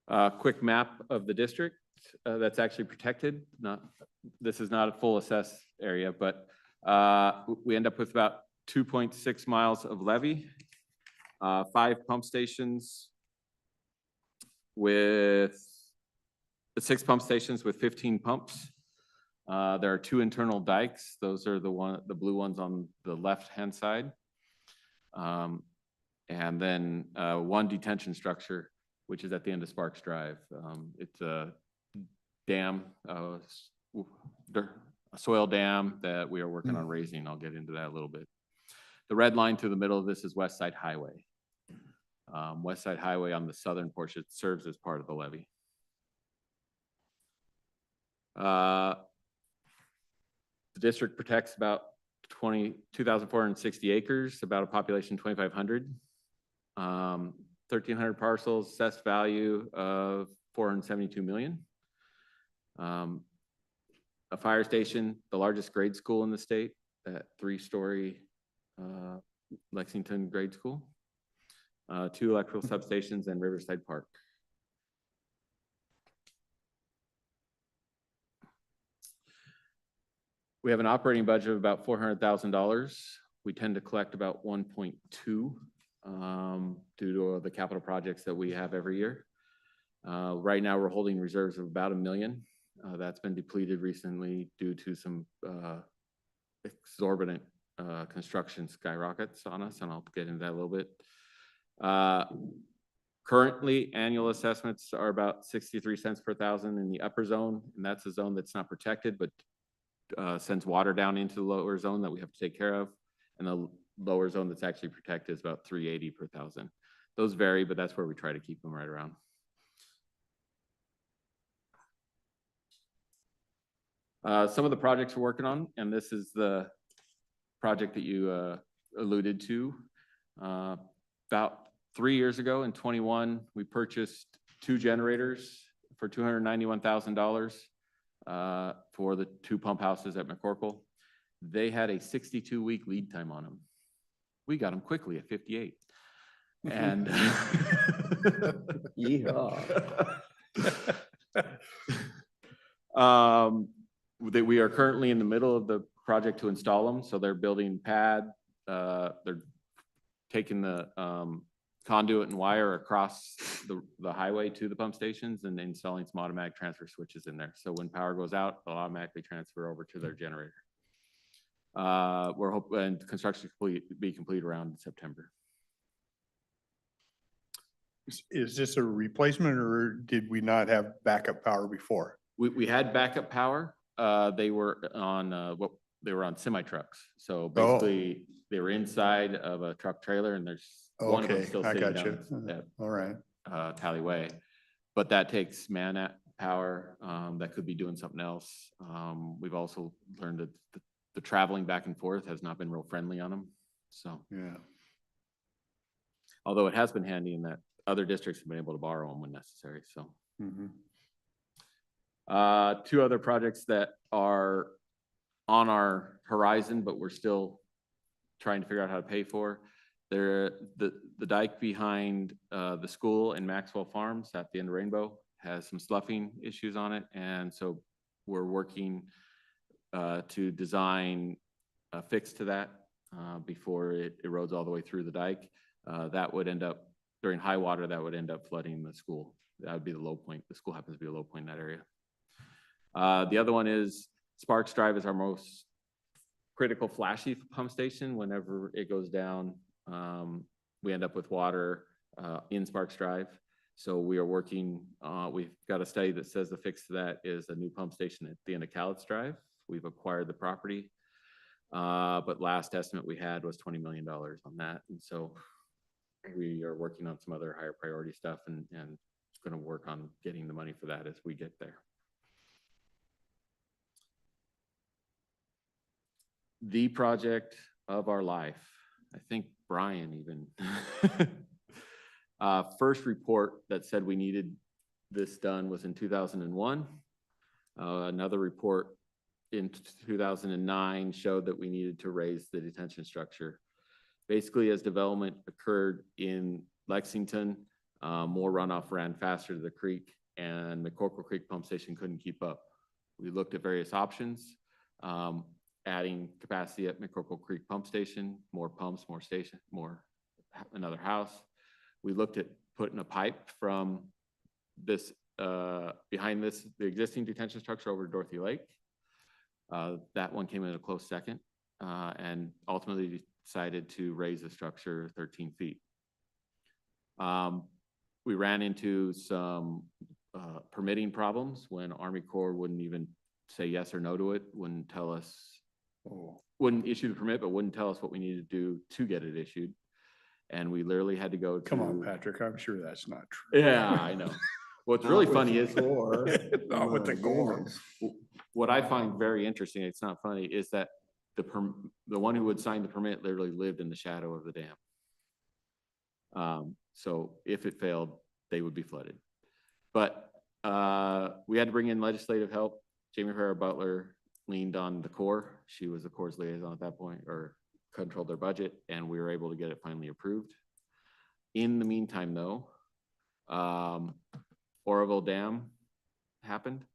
there. Quick map of the district that's actually protected. This is not a full assessed area, but we end up with about 2.6 miles of levee, 5 pump stations with 6 pump stations with 15 pumps. There are 2 internal dikes. Those are the blue ones on the left-hand side. And then 1 detention structure, which is at the end of Sparks Drive. It's a dam, a soil dam that we are working on raising. I'll get into that a little bit. The red line through the middle of this is West Side Highway. West Side Highway on the southern portion serves as part of the levee. The district protects about 2,460 acres, about a population 2,500. 1,300 parcels, assessed value of $472 million. A fire station, the largest grade school in the state, that 3-story Lexington grade school. 2 electrical substations and Riverside Park. We have an operating budget of about $400,000. We tend to collect about 1.2 due to the capital projects that we have every year. Right now, we're holding reserves of about $1 million. That's been depleted recently due to some exorbitant construction skyrockets on us, and I'll get into that a little bit. Currently, annual assessments are about 63 cents per thousand in the upper zone, and that's a zone that's not protected, but sends water down into the lower zone that we have to take care of. And the lower zone that's actually protected is about 380 per thousand. Those vary, but that's where we try to keep them right around. Some of the projects we're working on, and this is the project that you alluded to. About 3 years ago in 21, we purchased 2 generators for $291,000 for the 2 pump houses at McCorkle. They had a 62-week lead time on them. We got them quickly at 58. And we are currently in the middle of the project to install them. So they're building pad, they're taking the conduit and wire across the highway to the pump stations and installing some automatic transfer switches in there. So when power goes out, they'll automatically transfer over to their generator. We're hoping construction be complete around September. Is this a replacement or did we not have backup power before? We had backup power. They were on semi trucks. So basically they were inside of a truck trailer, and there's one of them still sitting down at all right. Tally Way. But that takes man power that could be doing something else. We've also learned that the traveling back and forth has not been real friendly on them. So yeah. Although it has been handy in that other districts have been able to borrow them when necessary. So. Mm-hmm. 2 other projects that are on our horizon, but we're still trying to figure out how to pay for. They're the dike behind the school in Maxwell Farms at the end of Rainbow has some sloughing issues on it. And so we're working to design a fix to that before it erodes all the way through the dike. That would end up, during high water, that would end up flooding the school. That would be the low point. The school happens to be a low point in that area. The other one is Sparks Drive is our most critical flashy pump station. Whenever it goes down, we end up with water in Sparks Drive. So we are working, we've got a study that says the fix to that is a new pump station at the end of Cowlitz Drive. We've acquired the property, but last estimate we had was $20 million on that. And so we are working on some other higher priority stuff and going to work on getting the money for that as we get there. The project of our life. I think Brian even. First report that said we needed this done was in 2001. Another report in 2009 showed that we needed to raise the detention structure. Basically, as development occurred in Lexington, more runoff ran faster to the creek, and McCorkle Creek Pump Station couldn't keep up. We looked at various options. Adding capacity at McCorkle Creek Pump Station, more pumps, more station, another house. We looked at putting a pipe from this behind the existing detention structure over to Dorothy Lake. That one came in a close second, and ultimately decided to raise the structure 13 feet. We ran into some permitting problems when Army Corps wouldn't even say yes or no to it, wouldn't tell us, wouldn't issue the permit, but wouldn't tell us what we needed to do to get it issued. And we literally had to go to. Come on, Patrick, I'm sure that's not true. Yeah, I know. What's really funny is. Not with the core. What I find very interesting, it's not funny, is that the one who would sign the permit literally lived in the shadow of the dam. So if it failed, they would be flooded. But we had to bring in legislative help. Jamie Herrera Butler leaned on the Corps. She was the Corps' liaison at that point, or controlled their budget, and we were able to get it finally approved. In the meantime, though, Oroville Dam happened,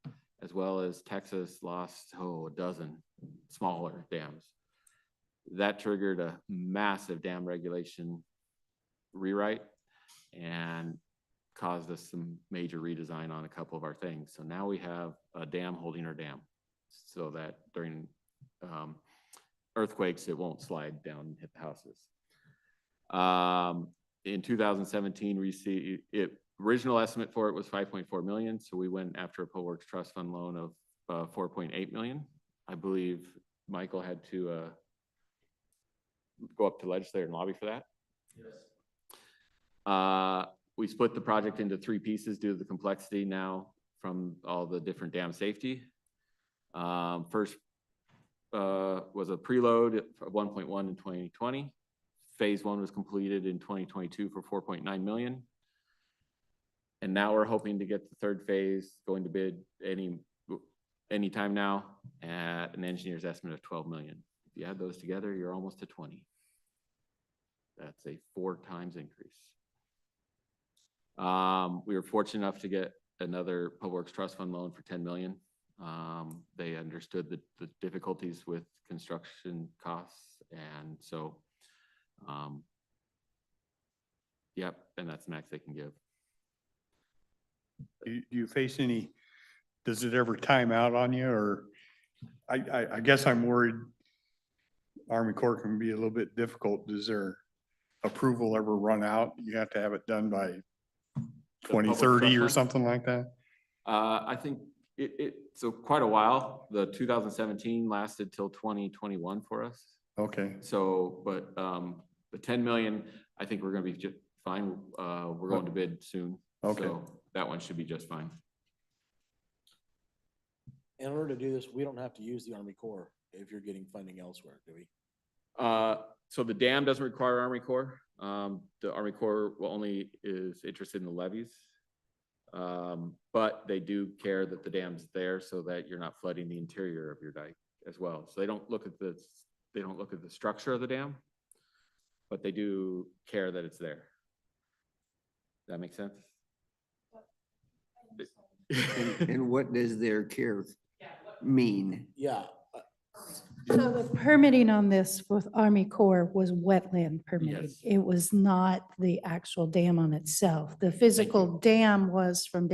as well as Texas lost, a dozen smaller dams. That triggered a massive dam regulation rewrite and caused us some major redesign on a couple of our things. So now we have a dam holding our dam so that during earthquakes, it won't slide down and hit the houses. In 2017, original estimate for it was 5.4 million. So we went after a Public Works Trust Fund loan of 4.8 million. I believe Michael had to go up to legislator and lobby for that. Yes. We split the project into 3 pieces due to the complexity now from all the different dam safety. First was a preload of 1.1 in 2020. Phase 1 was completed in 2022 for 4.9 million. And now we're hoping to get the third phase going to bid any time now at an engineer's estimate of 12 million. If you add those together, you're almost to 20. That's a 4 times increase. We were fortunate enough to get another Public Works Trust Fund loan for 10 million. They understood the difficulties with construction costs, and so, yep, and that's the max they can give. Do you face any, does it ever time out on you, or I guess I'm worried Army Corps can be a little bit difficult. Does their approval ever run out? You have to have it done by 2030 or something like that? I think so quite a while. The 2017 lasted till 2021 for us. Okay. So, but the 10 million, I think we're going to be just fine. We're going to bid soon. Okay. So that one should be just fine. In order to do this, we don't have to use the Army Corps if you're getting funding elsewhere, do we? So the dam doesn't require Army Corps. The Army Corps only is interested in the levees. But they do care that the dam's there so that you're not flooding the interior of your dike as well. So they don't look at the structure of the dam, but they do care that it's there. Does that make sense? And what does their care mean? Yeah. So the permitting on this with Army Corps was wetland permitting. Yes. It was not the actual dam on itself. The physical dam was from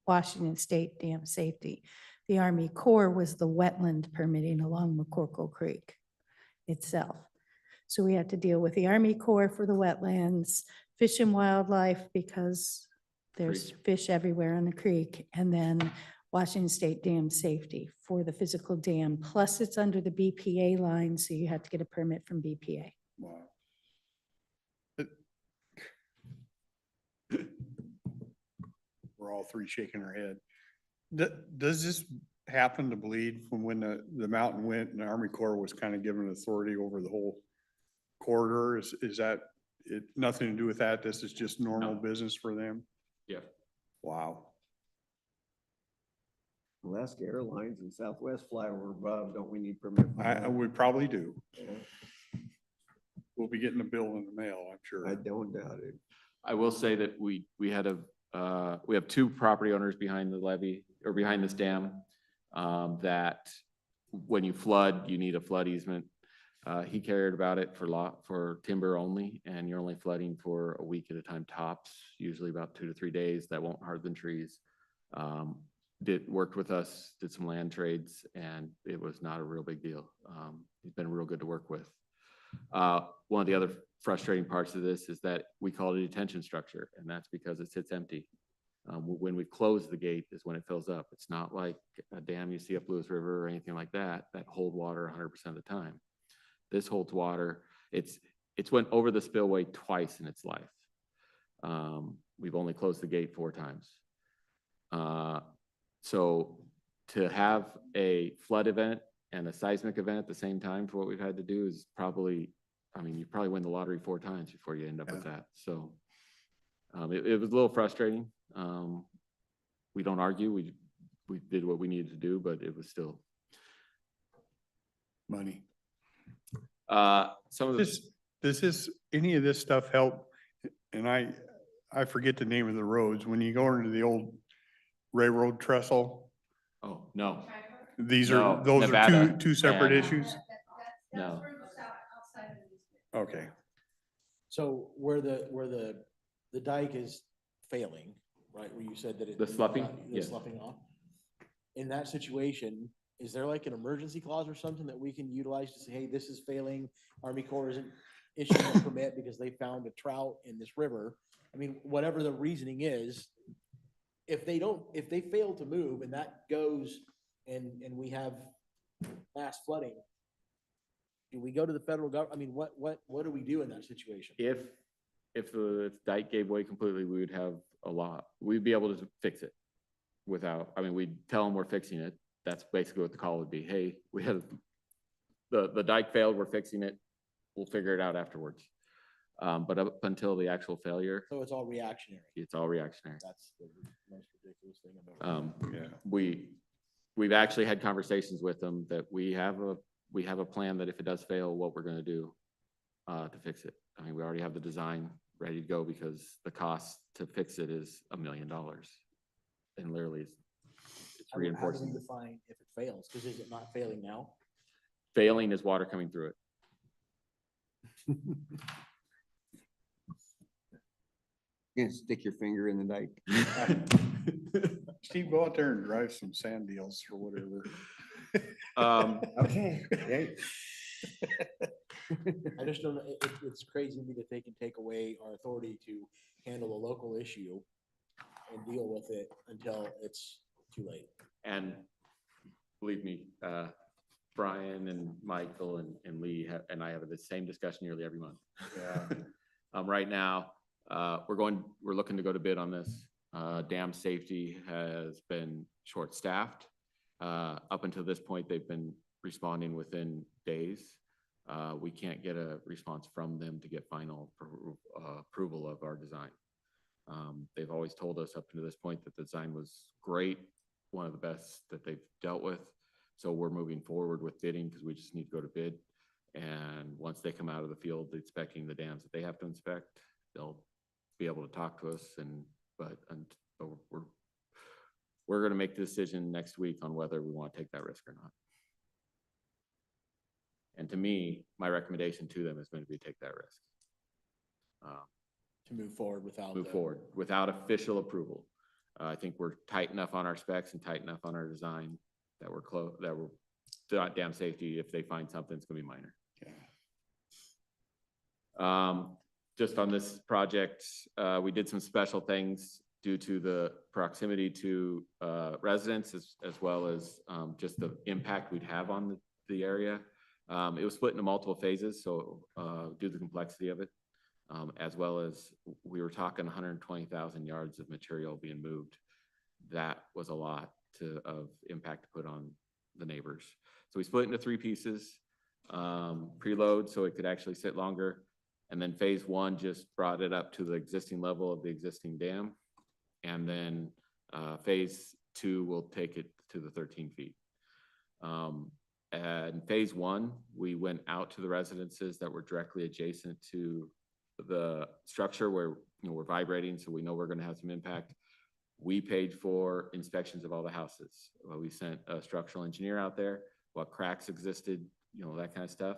Washington State Dam Safety. The Army Corps was the wetland permitting along McCorkle Creek itself. So we had to deal with the Army Corps for the wetlands, Fish and Wildlife because there's fish everywhere on the creek, and then Washington State Dam Safety for the physical dam. Plus it's under the BPA line, so you have to get a permit from BPA. Wow. We're all 3 shaking our head. Does this happen to bleed from when the mountain went and the Army Corps was kind of given authority over the whole corridor? Is that it? Nothing to do with that? This is just normal business for them? Yeah. Wow. Alaska Airlines and Southwest fly over above, don't we need permit? We probably do. We'll be getting a bill in the mail, I'm sure. I don't doubt it. I will say that we have 2 property owners behind the levee or behind this dam that when you flood, you need a flood easement. He cared about it for timber only, and you're only flooding for a week at a time tops, usually about 2 to 3 days. That won't harden trees. worked with us, did some land trades, and it was not a real big deal. He's been real good to work with. One of the other frustrating parts of this is that we call it a detention structure, and that's because it sits empty. When we close the gate is when it fills up. It's not like a dam you see up Lewis River or anything like that hold water 100% of the time. This holds water. It's went over the spillway twice in its life. We've only closed the gate 4 times. So to have a flood event and a seismic event at the same time for what we've had to do is probably, I mean, you probably win the lottery 4 times before you end up with that. So it was a little frustrating. We don't argue. We did what we needed to do, but it was still Money. some of the. Does any of this stuff help? And I forget the name of the roads. When you go into the old railroad trestle, Oh, no, those Nevada are two separate and- issues? no. Okay. So where the dike is failing, right, where you said that it. The sloughing? The Yes. sloughing off. In that situation, is there like an emergency clause or something that we can utilize to say, hey, this is failing, Army Corps isn't issuing a permit because they found a trout in this river? I mean, whatever the reasoning is, if they fail to move and that goes and we have mass flooding, do we go to the federal government? I mean, what do we do in that situation? If the dike gave way completely, we would have a lot. We'd be able to fix it without, I mean, we'd tell them we're fixing it. That's basically what the call would be. Hey, we had the dike failed, we're fixing it. We'll figure it out afterwards. But up until the actual failure, So it's all reactionary. it's all reactionary. That's the most ridiculous thing about it. Yeah. We've actually had conversations with them that we have a plan that if it does fail, what we're gonna do to fix it. I mean, we already have the design ready to go because the cost to fix it is $1 million. And literally it's How do we reinforcing. define if it fails? Because is it not failing now? Failing is water coming through it. You can stick your finger in the dike. Steve, go out there and drive some sand deals or whatever. Okay. I just don't know, it's crazy to me that they can take away our authority to handle a local issue and deal with it until it's too late. And believe me, Brian and Michael and Lee and I have the same discussion nearly every month. Right now, we're looking to go to bid on this. Dam safety has been short-staffed. Up until this point, they've been responding within days. We can't get a response from them to get final approval of our design. They've always told us up to this point that the design was great, one of the best that they've dealt with. So we're moving forward with bidding because we just need to go to bid. And once they come out of the field inspecting the dams that they have to inspect, they'll be able to talk to us. But we're going to make the decision next week on whether we want to take that risk or not. And to me, my recommendation to them is going to be take that risk. To move forward without official approval. I think we're tight enough on our specs and tight enough on our design that we're close, that we're dam safety. If they find something, it's gonna be minor. Just on this project, we did some special things due to the proximity to residents as well as just the impact we'd have on the area. It was split into multiple phases, so due to the complexity of it, as well as we were talking 120,000 yards of material being moved. That was a lot of impact to put on the neighbors. So we split into 3 pieces, preload so it could actually sit longer. And then phase 1 just brought it up to the existing level of the existing dam. And then phase 2 will take it to the 13 feet. And phase 1, we went out to the residences that were directly adjacent to the structure where we're vibrating, so we know we're going to have some impact. We paid for inspections of all the houses. We sent a structural engineer out there, what cracks existed, that kind of stuff,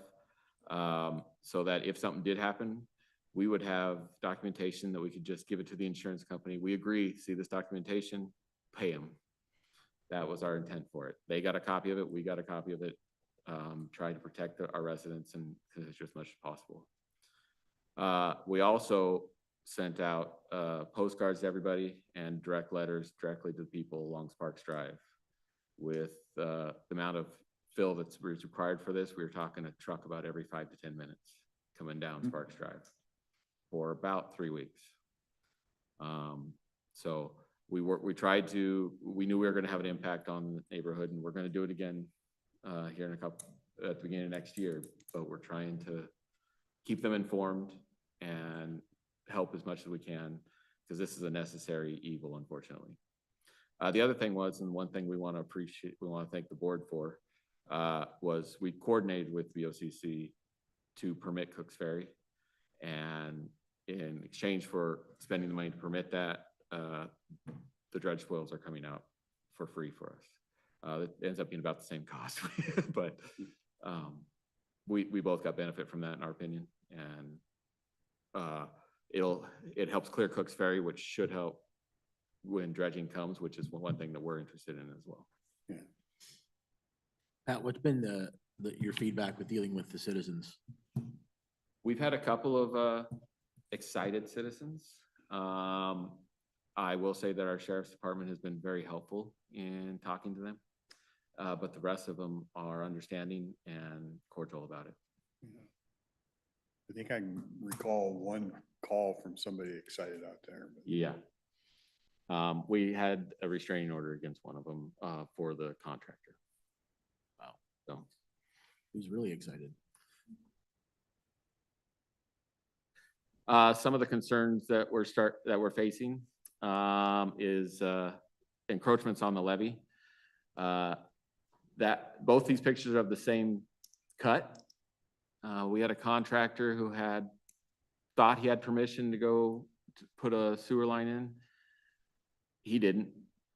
so that if something did happen, we would have documentation that we could just give it to the insurance company. We agree, see this documentation, pay them. That was our intent for it. They got a copy of it, we got a copy of it, tried to protect our residents and finish as much as possible. We also sent out postcards to everybody and direct letters directly to the people along Sparks Drive. With the amount of fill that's required for this, we were talking a truck about every 5 to 10 minutes coming down Sparks Drive for about 3 weeks. So we knew we were gonna have an impact on the neighborhood, and we're gonna do it again here in at the beginning of next year, but we're trying to keep them informed and help as much as we can, because this is a necessary evil, unfortunately. The other thing was, and one thing we want to thank the board for, was we coordinated with VOCC to permit Cooks Ferry. And in exchange for spending the money to permit that, the dredge spoils are coming out for free for us. It ends up being about the same cost, but we both got benefit from that in our opinion. And it helps clear Cooks Ferry, which should help when dredging comes, which is one thing that we're interested in as well. Yeah. Pat, what's been your feedback with dealing with the citizens? We've had a couple of excited citizens. I will say that our sheriff's department has been very helpful in talking to them, but the rest of them are understanding and cordial about it. I think I can recall one call from somebody excited out there. But. Yeah. We had a restraining order against one of them for the contractor. Wow. So he's really excited. Some of the concerns that we're facing is encroachments on the levee. That both these pictures are of the same cut. We had a contractor who thought he had permission to go to put a sewer line in. He didn't.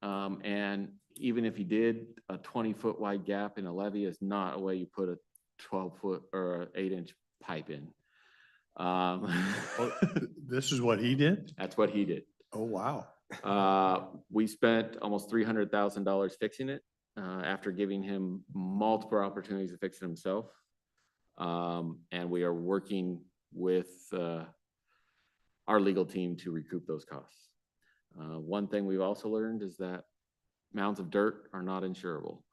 And even if he did, a 20-foot wide gap in a levee is not a way you put a 12-foot or an 8-inch pipe in. This is what he did? That's what he did. Oh, wow. We spent almost $300,000 fixing it after giving him multiple opportunities to fix it himself. And we are working with our legal team to recoup those costs. One thing we've also learned is that mounds of dirt are not insurable.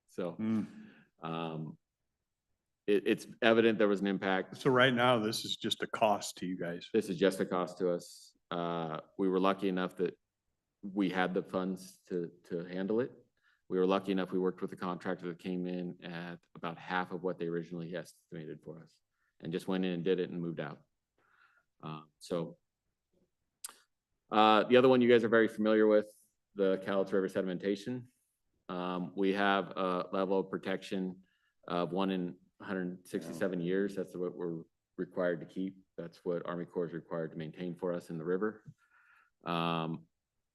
So it's evident there was an impact. So right now, this is just a cost to you guys. This is just a cost to us. We were lucky enough that we had the funds to handle it. We were lucky enough we worked with a contractor that came in at about half of what they originally estimated for us and just went in and did it and moved out. The other one you guys are very familiar with, the Cowlitz River sedimentation. We have a level of protection of 1 in 167 years. That's what we're required to keep. That's what Army Corps is required to maintain for us in the river.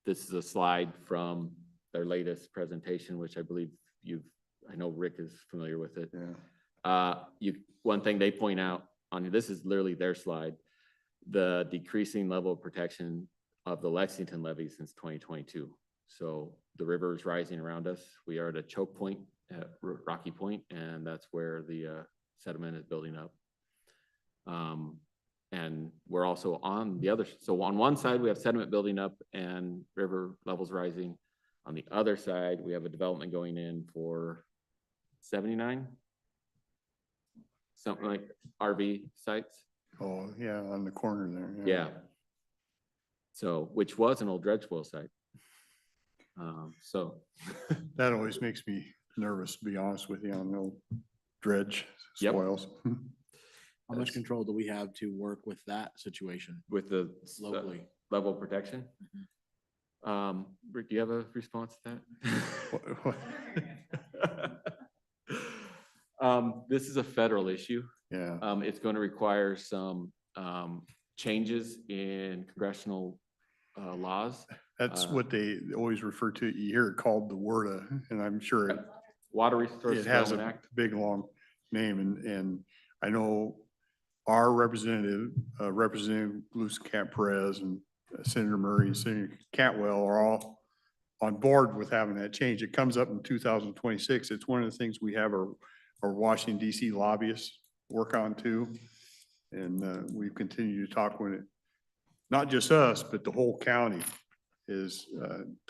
This is a slide from their latest presentation, which I believe I know Rick is familiar with it. Yeah. One thing they point out on this is literally their slide, the decreasing level of protection of the Lexington levee since 2022. So the river is rising around us. We are at a choke point at Rocky Point, and that's where the sediment is building up. And we're also on the other, so on one side we have sediment building up and river levels rising. On the other side, we have a development going in for 79, something like RV sites. Oh, yeah, on the corner there. Yeah. So, which was an old dredge spoil site. So that always makes me nervous, to be honest with you, on the dredge spoils. Yep. How much control do we have to work with that situation? With the locally level of protection? Rick, do you have a response to that? This is a federal issue. Yeah. It's going to require some changes in congressional laws. That's what they always refer to. You hear it called the WRDA, and I'm sure Water Resources it has a Development Act. big, long name. And I know our Representative Luce Camp Perez and Senator Murray and Senator Cantwell are on board with having that change. It comes up in 2026. It's one of the things we have our Washington DC lobbyists work on too. And we've continued to talk with it. Not just us, but the whole county is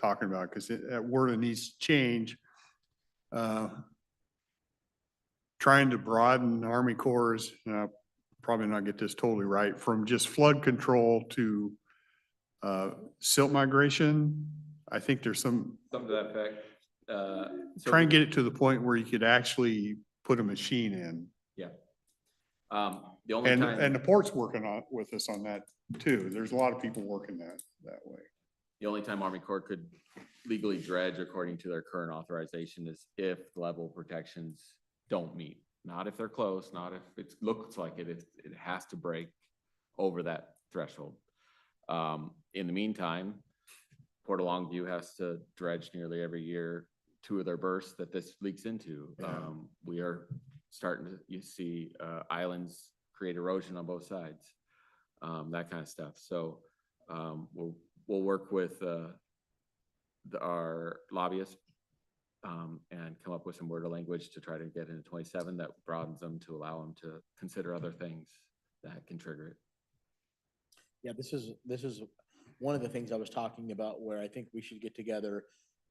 talking about, because that word needs to change. Trying to broaden Army Corps, probably not get this totally right, from just flood control to silt migration. I think there's some, Something to that effect. try and get it to the point where you could actually put a machine in. Yeah. The only And time, the port's working on, with us on that too. There's a lot of people working that way. the only time Army Corps could legally dredge according to their current authorization is if the level of protections don't meet. Not if they're close, not if it looks like it, it has to break over that threshold. In the meantime, Port of Longview has to dredge nearly every year 2 of their bursts that this leaks into. We are starting to, you see, islands create erosion on both sides, that kind of stuff. So we'll work with our lobbyists and come up with some word or language to try to get into 27 that broadens them to allow them to consider other things that can trigger it. Yeah, this is one of the things I was talking about, where I think we should get together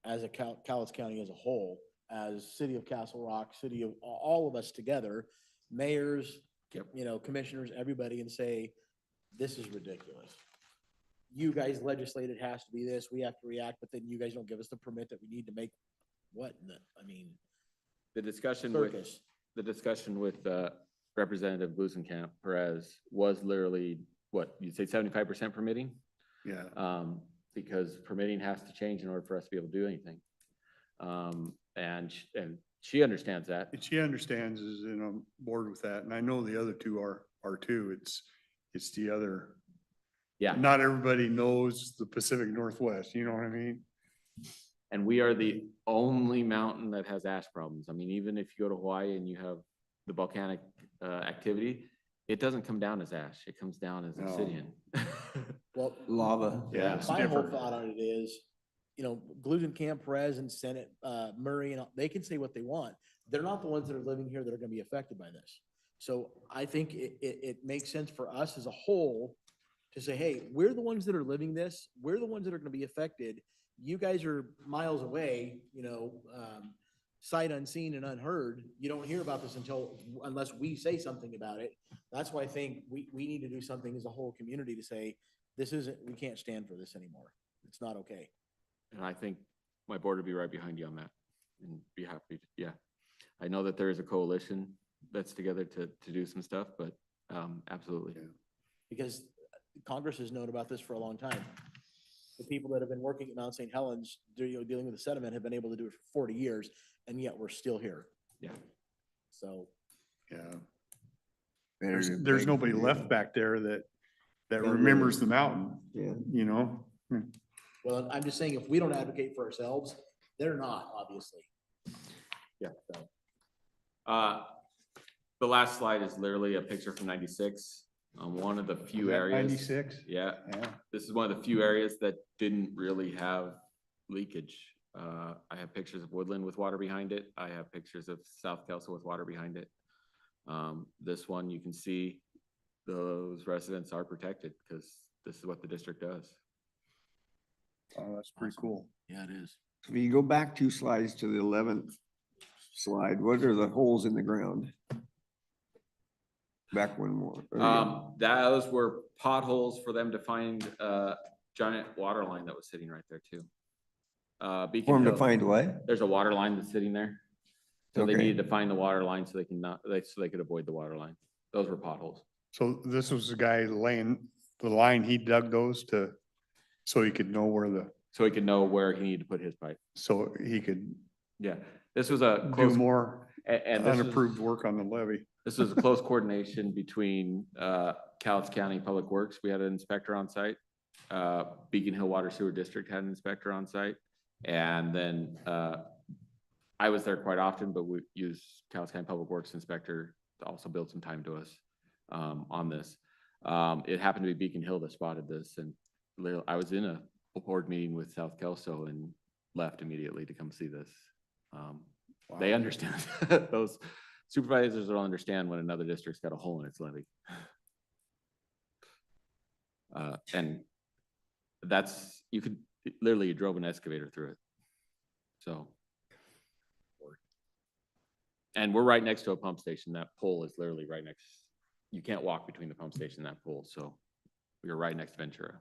as a Cowlitz County as a whole, as city of Castle Rock, city of all of us together, mayors, you know, commissioners, everybody, and say, this is ridiculous. You guys legislate it has to be this, we have to react, but then you guys don't give us the permit that we need to make what? I mean, The discussion circus. with Representative Blusenkamp Perez was literally, what, you'd say 75% permitting? Yeah. Because permitting has to change in order for us to be able to do anything. And she understands that. And she understands, is on board with that. And I know the other two are too. It's the other. Yeah. Not everybody knows the Pacific Northwest, you know what I mean? And we are the only mountain that has ash problems. I mean, even if you go to Hawaii and you have the volcanic activity, it doesn't come down as ash. It comes down as obsidian. Well, Lava. Yeah, it's my whole different. thought on it is, you know, Blusenkamp, Perez, and Senate, Murray, and they can say what they want. They're not the ones that are living here that are gonna be affected by this. So I think it makes sense for us as a whole to say, hey, we're the ones that are living this. We're the ones that are gonna be affected. You guys are miles away, you know, sight unseen and unheard. You don't hear about this unless we say something about it. That's why I think we need to do something as a whole community to say, we can't stand for this anymore. It's not okay. And I think my board would be right behind you on that and be happy. Yeah. I know that there is a coalition that's together to do some stuff, but absolutely. Because Congress has known about this for a long time. The people that have been working at Mount St. Helens, dealing with the sediment, have been able to do it for 40 years, and yet we're still here. Yeah. So. Yeah. There's nobody left back there that really- remembers the mountain, Yeah. you know? Well, I'm just saying, if we don't advocate for ourselves, they're not, obviously. Yeah. The last slide is literally a picture from 96. One of the few areas. 96? Yeah. Yeah. This is one of the few areas that didn't really have leakage. I have pictures of Woodland with water behind it. I have pictures of South Kelso with water behind it. This one, you can see those residents are protected because this is what the district does. Oh, that's pretty cool. Yeah, it is. If you go back 2 slides to the 11th slide, what are the holes in the ground? Back one more. Those were potholes for them to find a giant water line that was sitting right there too. Beacon For them to Hill, find what? there's a water line that's sitting there. So they Okay. needed to find the water line so they could avoid the water line. Those were potholes. So this was the guy laying the line, he dug those so he could know So he could know where he needed to put his pipe. so he could Yeah, this was a do close, more and this was, unapproved work on the levee. this was a close coordination between Cowlitz County Public Works. We had an inspector on site. Beacon Hill Water Sewer District had an inspector on site. And then I was there quite often, but we use Cowlitz County Public Works inspector to also build some time to us on this. It happened to be Beacon Hill that spotted this, and I was in a board meeting with South Kelso, and left immediately to come see this. They understand, those supervisors don't understand when another district's got a hole in its levee. And that's, you could, literally you drove an excavator through it. So. And we're right next to a pump station. That pole is literally right next, you can't walk between the pump station and that pole. So we're right next to Ventura.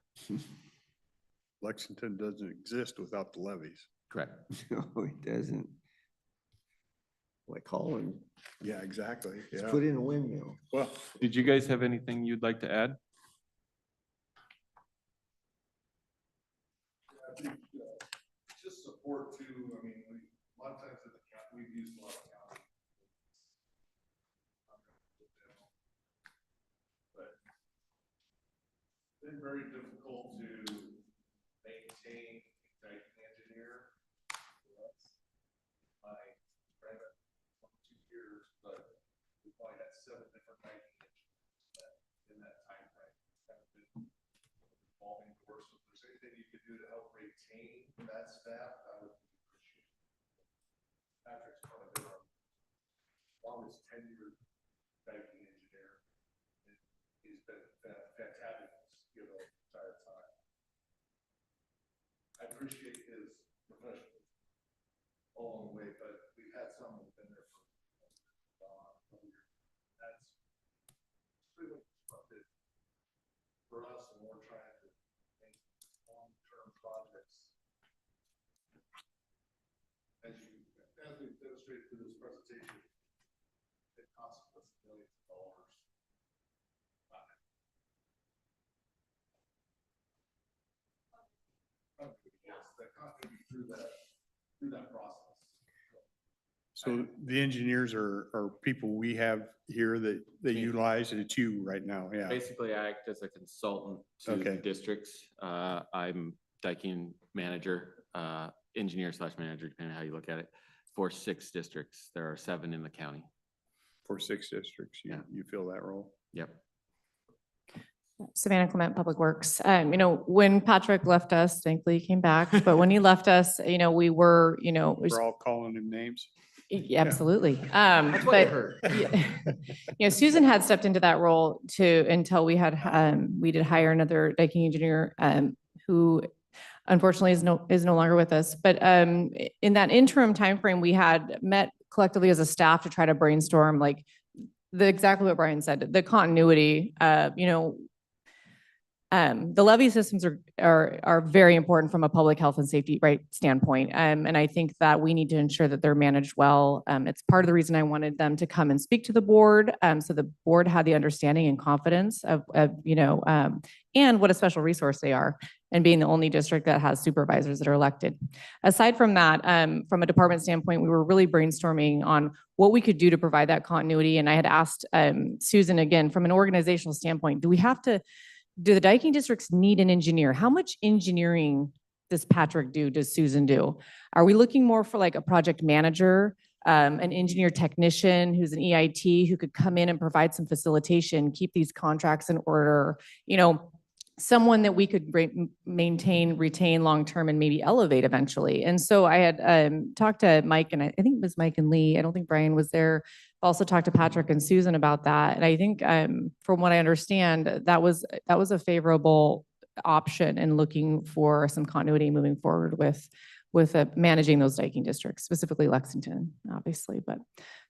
Lexington doesn't exist without the levees. Correct. No, it doesn't. Like Holland, Yeah, exactly. just Yeah. put in a windmill. Well, Did you guys have anything you'd like to add? Just support too. I mean, a lot of times in the county, we've used a lot of county. But it's been very difficult to maintain a dike engineer. My friend, 2 years, but we probably had 7 different dike engineers in that time frame. Kind of been evolving course. So if there's anything you could do to help retain that staff, I would appreciate it. Patrick's one of our longest tenured diking engineer. He's been fantastic, you know, the entire time. I appreciate his professionalism along the way, but we've had some who've been there for years. That's pretty much disruptive for us, and we're trying to make long-term projects. As we've demonstrated through this presentation, it costs us millions of dollars. Yes, that continuity through that process. So the engineers are people we have here that utilize, and it's you right now, yeah. Basically, I act as a consultant to the Okay. districts. I'm diking manager, engineer / manager, depending on how you look at it, for 6 districts. There are 7 in the county. For 6 districts, you fill that role? Yep. Savannah Clement, Public Works. When Patrick left us, thankfully he came back, but when he left us, we were, We're all calling him names? Yeah, absolutely. That's what I heard. Susan had stepped into that role until we did hire another diking engineer, who unfortunately is no longer with us. But in that interim timeframe, we had met collectively as a staff to try to brainstorm like exactly what Brian said, the continuity. The levee systems are very important from a public health and safety standpoint. And I think that we need to ensure that they're managed well. It's part of the reason I wanted them to come and speak to the board. So the board had the understanding and confidence of and what a special resource they are, and being the only district that has supervisors that are elected. Aside from that, from a department standpoint, we were really brainstorming on what we could do to provide that continuity. And I had asked Susan again, from an organizational standpoint, do the diking districts need an engineer? How much engineering does Patrick do? Does Susan do? Are we looking more for like a project manager, an engineer technician who's an EIT who could come in and provide some facilitation, keep these contracts in order, someone that we could maintain, retain long-term and maybe elevate eventually. And so I had talked to Mike, and I think it was Mike and Lee. I don't think Brian was there. Also talked to Patrick and Susan about that. And I think from what I understand, that was a favorable option in looking for some continuity moving forward with managing those diking districts, specifically Lexington, obviously. But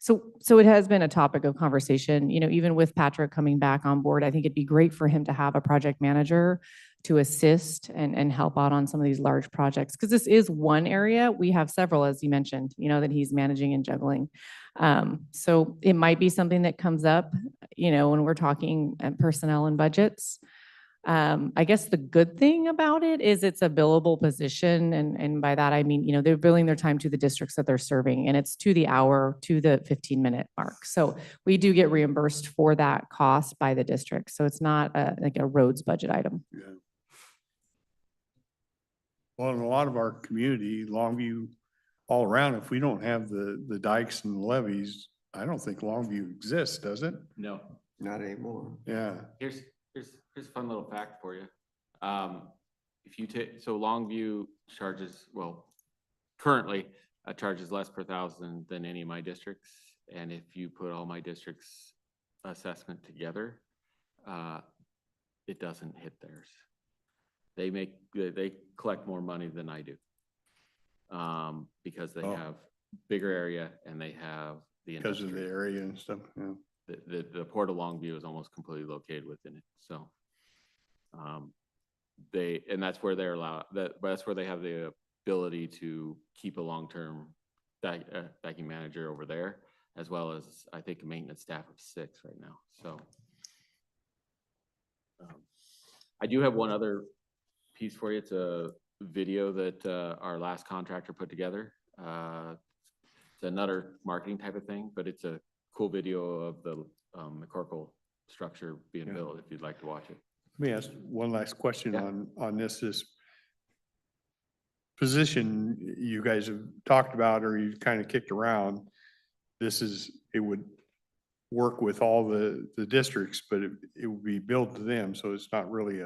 so it has been a topic of conversation, even with Patrick coming back on board. I think it'd be great for him to have a project manager to assist and help out on some of these large projects. Because this is one area. We have several, as you mentioned, that he's managing and juggling. So it might be something that comes up, when we're talking personnel and budgets. I guess the good thing about it is it's a billable position. And by that, I mean, they're billing their time to the districts that they're serving, and it's to the hour, to the 15-minute mark. So we do get reimbursed for that cost by the district. So it's not like a roads budget item. Yeah. Well, in a lot of our community, Longview, all around, if we don't have the dikes and the levees, I don't think Longview exists, does it? No. Not anymore. Yeah. Here's a fun little fact for you. If you take, so Longview charges, well, currently charges less per thousand than any of my districts. And if you put all my districts' assessment together, it doesn't hit theirs. They collect more money than I do. Because they have bigger area and they have the Because of the industry. area and stuff, yeah. The Port of Longview is almost completely located within it, so. And that's where they're allowed, that's where they have the ability to keep a long-term vacuum manager over there, as well as, I think, a maintenance staff of 6 right now, so. I do have one other piece for you. It's a video that our last contractor put together. It's another marketing type of thing, but it's a cool video of the McCorkle structure being built, if you'd like to watch it. Let me ask one last question on this position you guys have talked about, or you kind of kicked around. It would work with all the districts, but it would be billed to them. So it's not really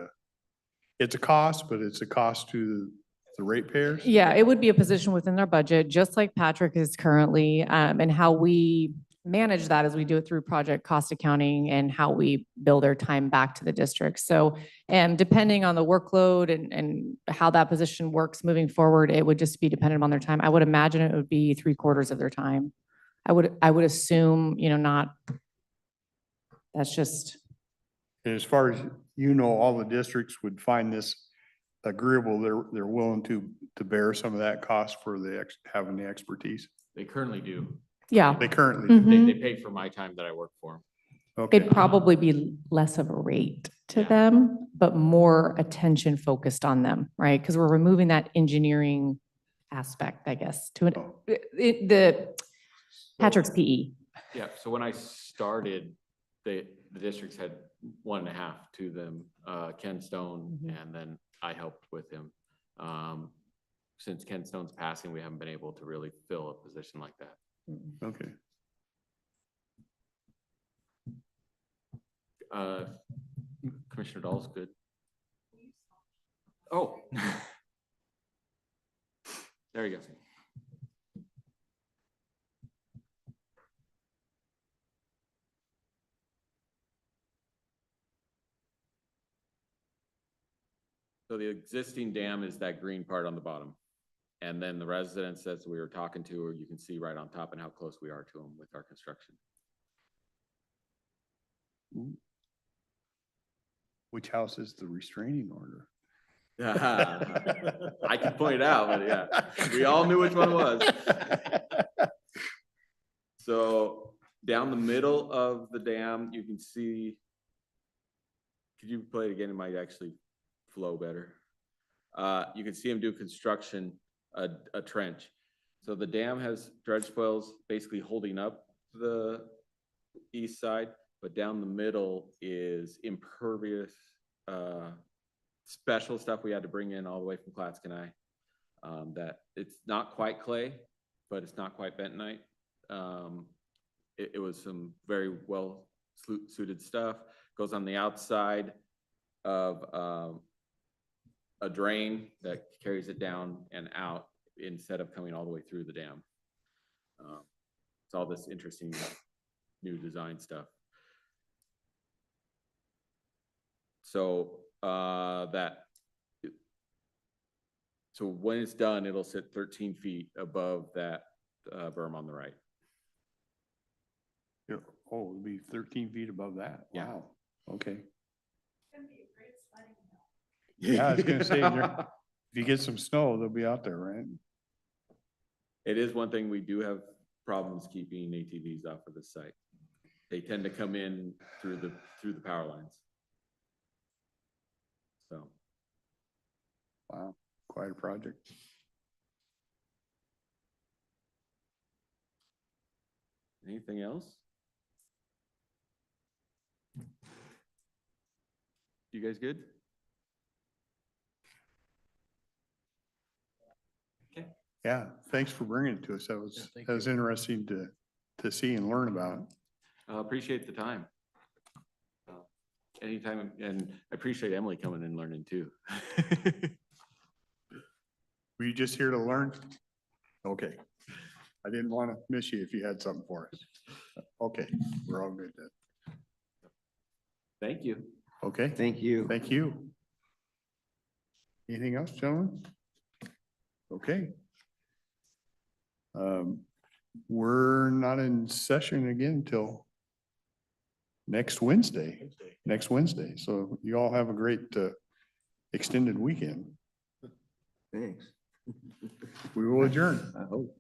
it's a cost, but it's a cost to the ratepayers. Yeah, it would be a position within their budget, just like Patrick is currently, and how we manage that as we do it through project cost accounting and how we bill their time back to the district. So, and depending on the workload and how that position works moving forward, it would just be dependent on their time. I would imagine it would be 3/4 of their time. I would assume, not, that's just. And as far as all the districts would find this agreeable, they're willing to bear some of that cost for having the expertise. They currently do. Yeah. They currently do. Mhm. They pay for my time that I work for them. Okay. It'd probably be less of a rate to them, but more attention focused on them, right? Because we're removing that engineering aspect, I guess, to the Patrick's PE. Yeah, so when I started, the districts had 1.5 to them, Ken Stone, and then I helped with him. Since Ken Stone's passing, we haven't been able to really fill a position like that. Okay. Commissioner Dahl's good. Oh. There you go. So the existing dam is that green part on the bottom. And then the residents that we were talking to, or you can see right on top and how close we are to them with our construction. Which house is the restraining order? I can point it out, but yeah, we all knew which one it was. So down the middle of the dam, you can see, could you play it again? It might actually flow better. You can see him do construction, a trench. So the dam has dredge spoils basically holding up the east side, but down the middle is impervious, special stuff we had to bring in all the way from Clatskanie. That it's not quite clay, but it's not quite bentonite. It was some very well suited stuff. Goes on the outside of a drain that carries it down and out instead of coming all the way through the dam. It's all this interesting new design stuff. So so when it's done, it'll sit 13 feet above that berm on the right. Yeah. Oh, it'd be 13 feet above that. Yeah. Wow. Okay. Yeah, I was gonna say, if you get some snow, they'll be out there, right? It is one thing we do have problems keeping ATVs off of the site. They tend to come in through the power lines. So. Wow, quite a project. Anything else? You guys good? Okay. Yeah, thanks for bringing it to us. That was interesting to see and learn about. Appreciate the time. Anytime, and I appreciate Emily coming and learning too. Were you just here to learn? Okay. I didn't want to miss you if you had something for us. Okay, we're all good then. Thank you. Okay, Thank you. thank you. Anything else, gentlemen? Okay. We're not in session again until next Wednesday. So you all have a great extended weekend. Thanks. We will adjourn. I hope.